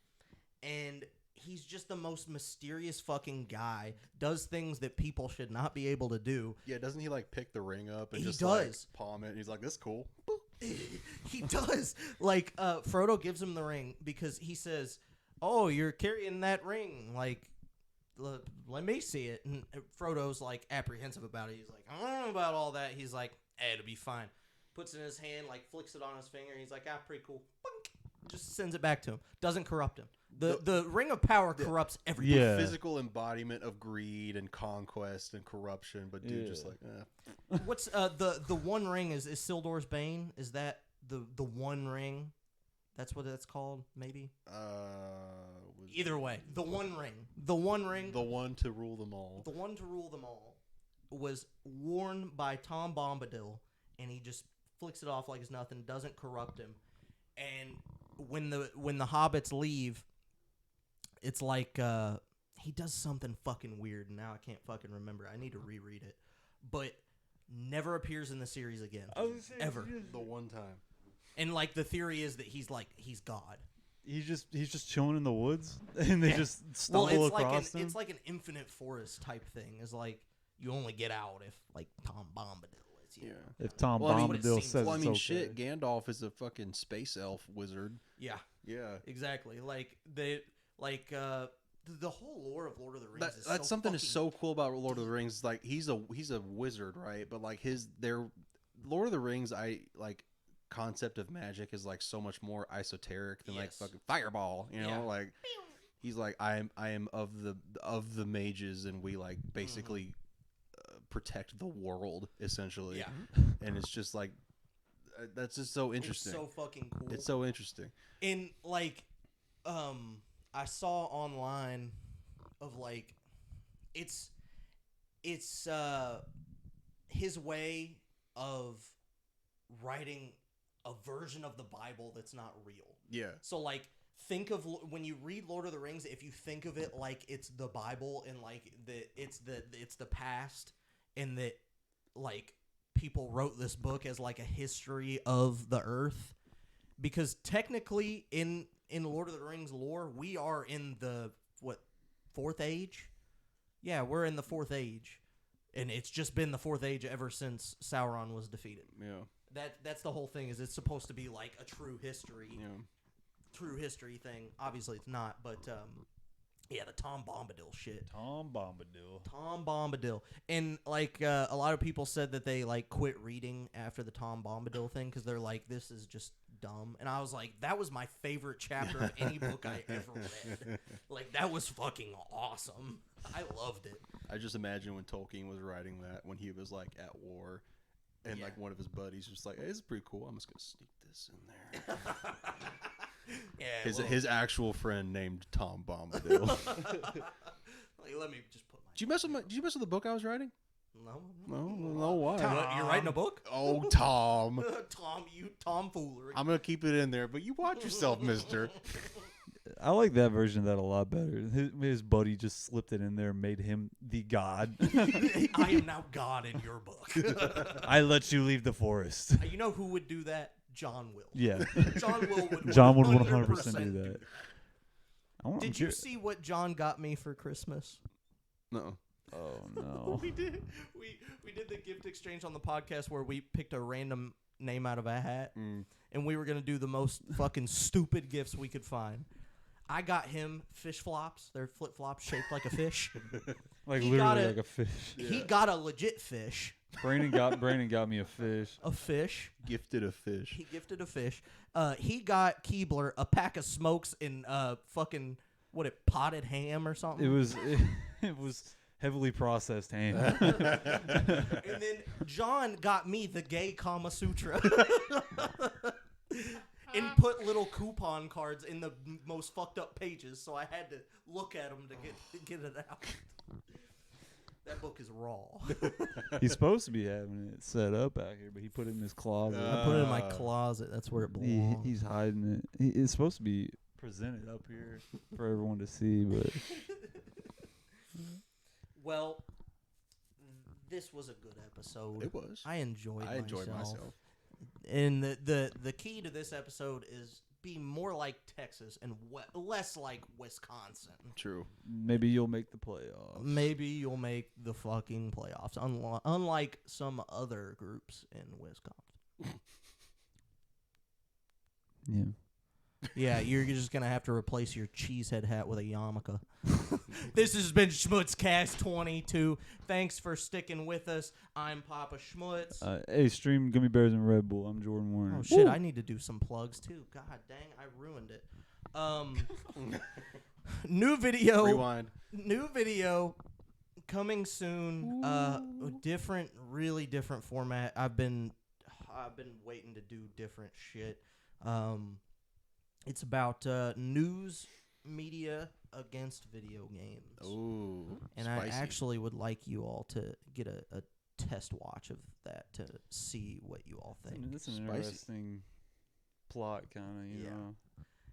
and he's just the most mysterious fucking guy. Does things that people should not be able to do. Yeah, doesn't he like pick the ring up and He just does. like palm it? And he's like, "This is cool." He does. Like Frodo gives him the ring because he says, "Oh, you're carrying that ring. Like, let me see it." And Frodo's like apprehensive about it. He's like, "I don't know about all that." He's like, "It'll be fine." Puts it in his hand, like flicks it on his finger. He's like, "Ah, pretty cool." Boink. Just sends it back to him. Doesn't corrupt him. The ring of power corrupts everything. Yeah. Physical embodiment of greed and conquest and corruption, but dude, just like, What's the one ring is Isildur's Bane? Is that the one ring? That's what it's called, maybe. Either way, the one ring, the one to rule them all, was worn by Tom Bombadil, and he just flicks it off like it's nothing. Doesn't corrupt him, and when the hobbits leave, it's like he does something fucking weird. Now I can't fucking remember. I need to reread it, but never appears in the series again, ever. The one time. And like the theory is that he's God. He's just chilling in the woods, and they just stumble it's across him. It's like an infinite forest type thing. It's like you only get out if like Tom Bombadil is. Yeah. If Tom Bombadil says it's okay. Shit, Gandalf is a fucking space elf wizard. Yeah. Yeah. Exactly. Like the whole lore of Lord of the Rings is that's something that's so cool about Lord of the Rings. Like he's a wizard, right? But like their Lord of the Rings, concept of magic is like so much more esoteric than like fucking fireball, you know? Like he's like, I am of the mages, and we like basically protect the world essentially. Yeah. And it's just like that's just so interesting. It's so fucking cool. It's so interesting. And like I saw online of like it's his way of writing a version of the Bible that's not real. Yeah. So like think of when you read Lord of the Rings, if you think of it like it's the Bible and like it's the past, and that like people wrote this book as like a history of the earth, because technically in Lord of the Rings lore, we are in the fourth age? Yeah, we're in the fourth age. And it's just been the fourth age ever since Sauron was defeated. Yeah. That's the whole thing, is it's supposed to be like a true history. Yeah. True history thing. Obviously it's not, but yeah, the Tom Bombadil shit. Tom Bombadil. And like a lot of people said that they like quit reading after the Tom Bombadil thing because they're like, this is just dumb. And I was like, that was my favorite chapter of any book I ever read. Like, that was fucking awesome. I loved it. I just imagine when Tolkien was writing that, when he was like at war, and like one of his buddies was like, hey, this is pretty cool, I'm just gonna sneak this in there. Yeah, his actual friend named Tom Bombadil. Like, let me just put my... Did you mess with the book I was writing? No, why? You're writing a book? Oh, Tom. You tomfoolery. I'm gonna keep it in there, but you watch yourself, mister. I like that version of that a lot better. His buddy just slipped it in there and made him the god. I am now God in your book. I let you leave the forest. You know who would do that? John will. Yeah. John would 100% do that. Did you see what John got me for Christmas? No. Oh no. We did the gift exchange on the podcast where we picked a random name out of a hat, and we were gonna do the most fucking stupid gifts we could find. I got him fish flops. They're flip flops shaped like a fish. Like literally like a fish. He got a legit fish. Brandon got me a fish. A fish. Gifted a fish. He gifted a fish. He got Keebler a pack of smokes and fucking potted ham or something. It was heavily processed ham. And then John got me the gay Kama Sutra. And put little coupon cards in the most fucked up pages, so I had to look at them to get it out. That book is raw. He's supposed to be having it set up out here, but he put it in his closet. I put it in my closet. That's where it belongs. He's hiding it. It's supposed to be presented up here for everyone to see, but Well, this was a good episode. It was. I enjoyed myself. And the key to this episode is be more like Texas and less like Wisconsin. True. maybe you'll make the playoffs. Maybe you'll make the fucking playoffs, unlike some other groups in Wisconsin. Yeah. Yeah, you're just going to have to replace your cheesehead hat with a yarmulke. This has been SchmutzCast 22. Thanks for sticking with us. I'm Papa Schmutz. Hey, stream Gummy Bears and Red Bull. I'm Jordan Warner. Oh, shit, I need to do some plugs, too. God dang, I ruined it. New video. Rewind. New video coming soon. Really different format. I've been waiting to do different shit. It's about news media against video games. Ooh, and spicy. I actually would like you all to get a test watch of that to see what you all think. That's an Spicy. interesting plot, kind of, you know.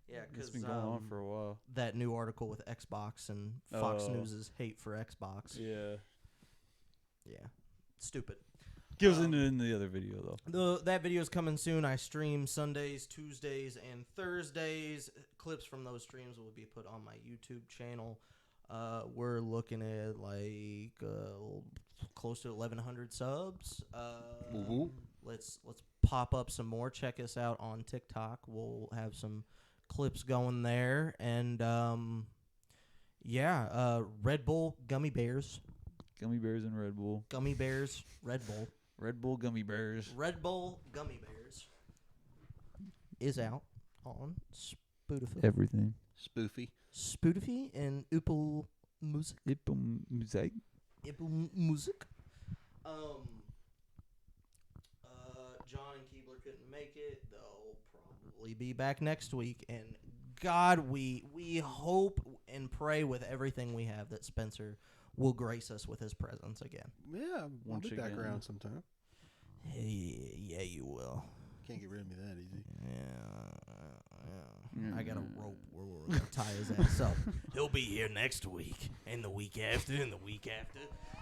Yeah, because It's been going on for a while. that new article with Xbox and Fox News' hate for Xbox. Yeah. Yeah. Stupid. Gives into in the other video, though. That video is coming soon. I stream Sundays, Tuesdays, and Thursdays. Clips from those streams will be put on my YouTube channel. We're looking at like close to 1,100 subs. Let's pop up some more. Check us out on TikTok. We'll have some clips going there. And Red Bull Gummy Bears. Gummy Bears and Red Bull. Gummy Bears, Red Bull. Red Bull Gummy Bears. Red Bull Gummy Bears is out on Spotify. Everything. Spoofy. And Apple Music. Apple Music. Apple Music. John and Keebler couldn't make it. They'll probably be back next week. And God, we hope and pray with everything we have that Spencer will grace us with his presence again. Yeah, we'll be back again. around sometime. Yeah, you will. Can't get rid of me that easy. Yeah. I got a rope where we're going to tie his ass up. He'll be here next week, and the week after, and the week after.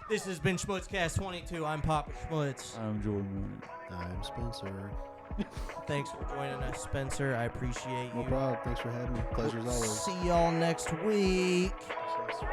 This has been SchmutzCast 22. I'm Papa Schmutz. I'm Jordan Warner. I'm Spencer. Thanks for joining us, Spencer. I appreciate you. No problem. Thanks for having me. Pleasure as always. See y'all next week. Shit.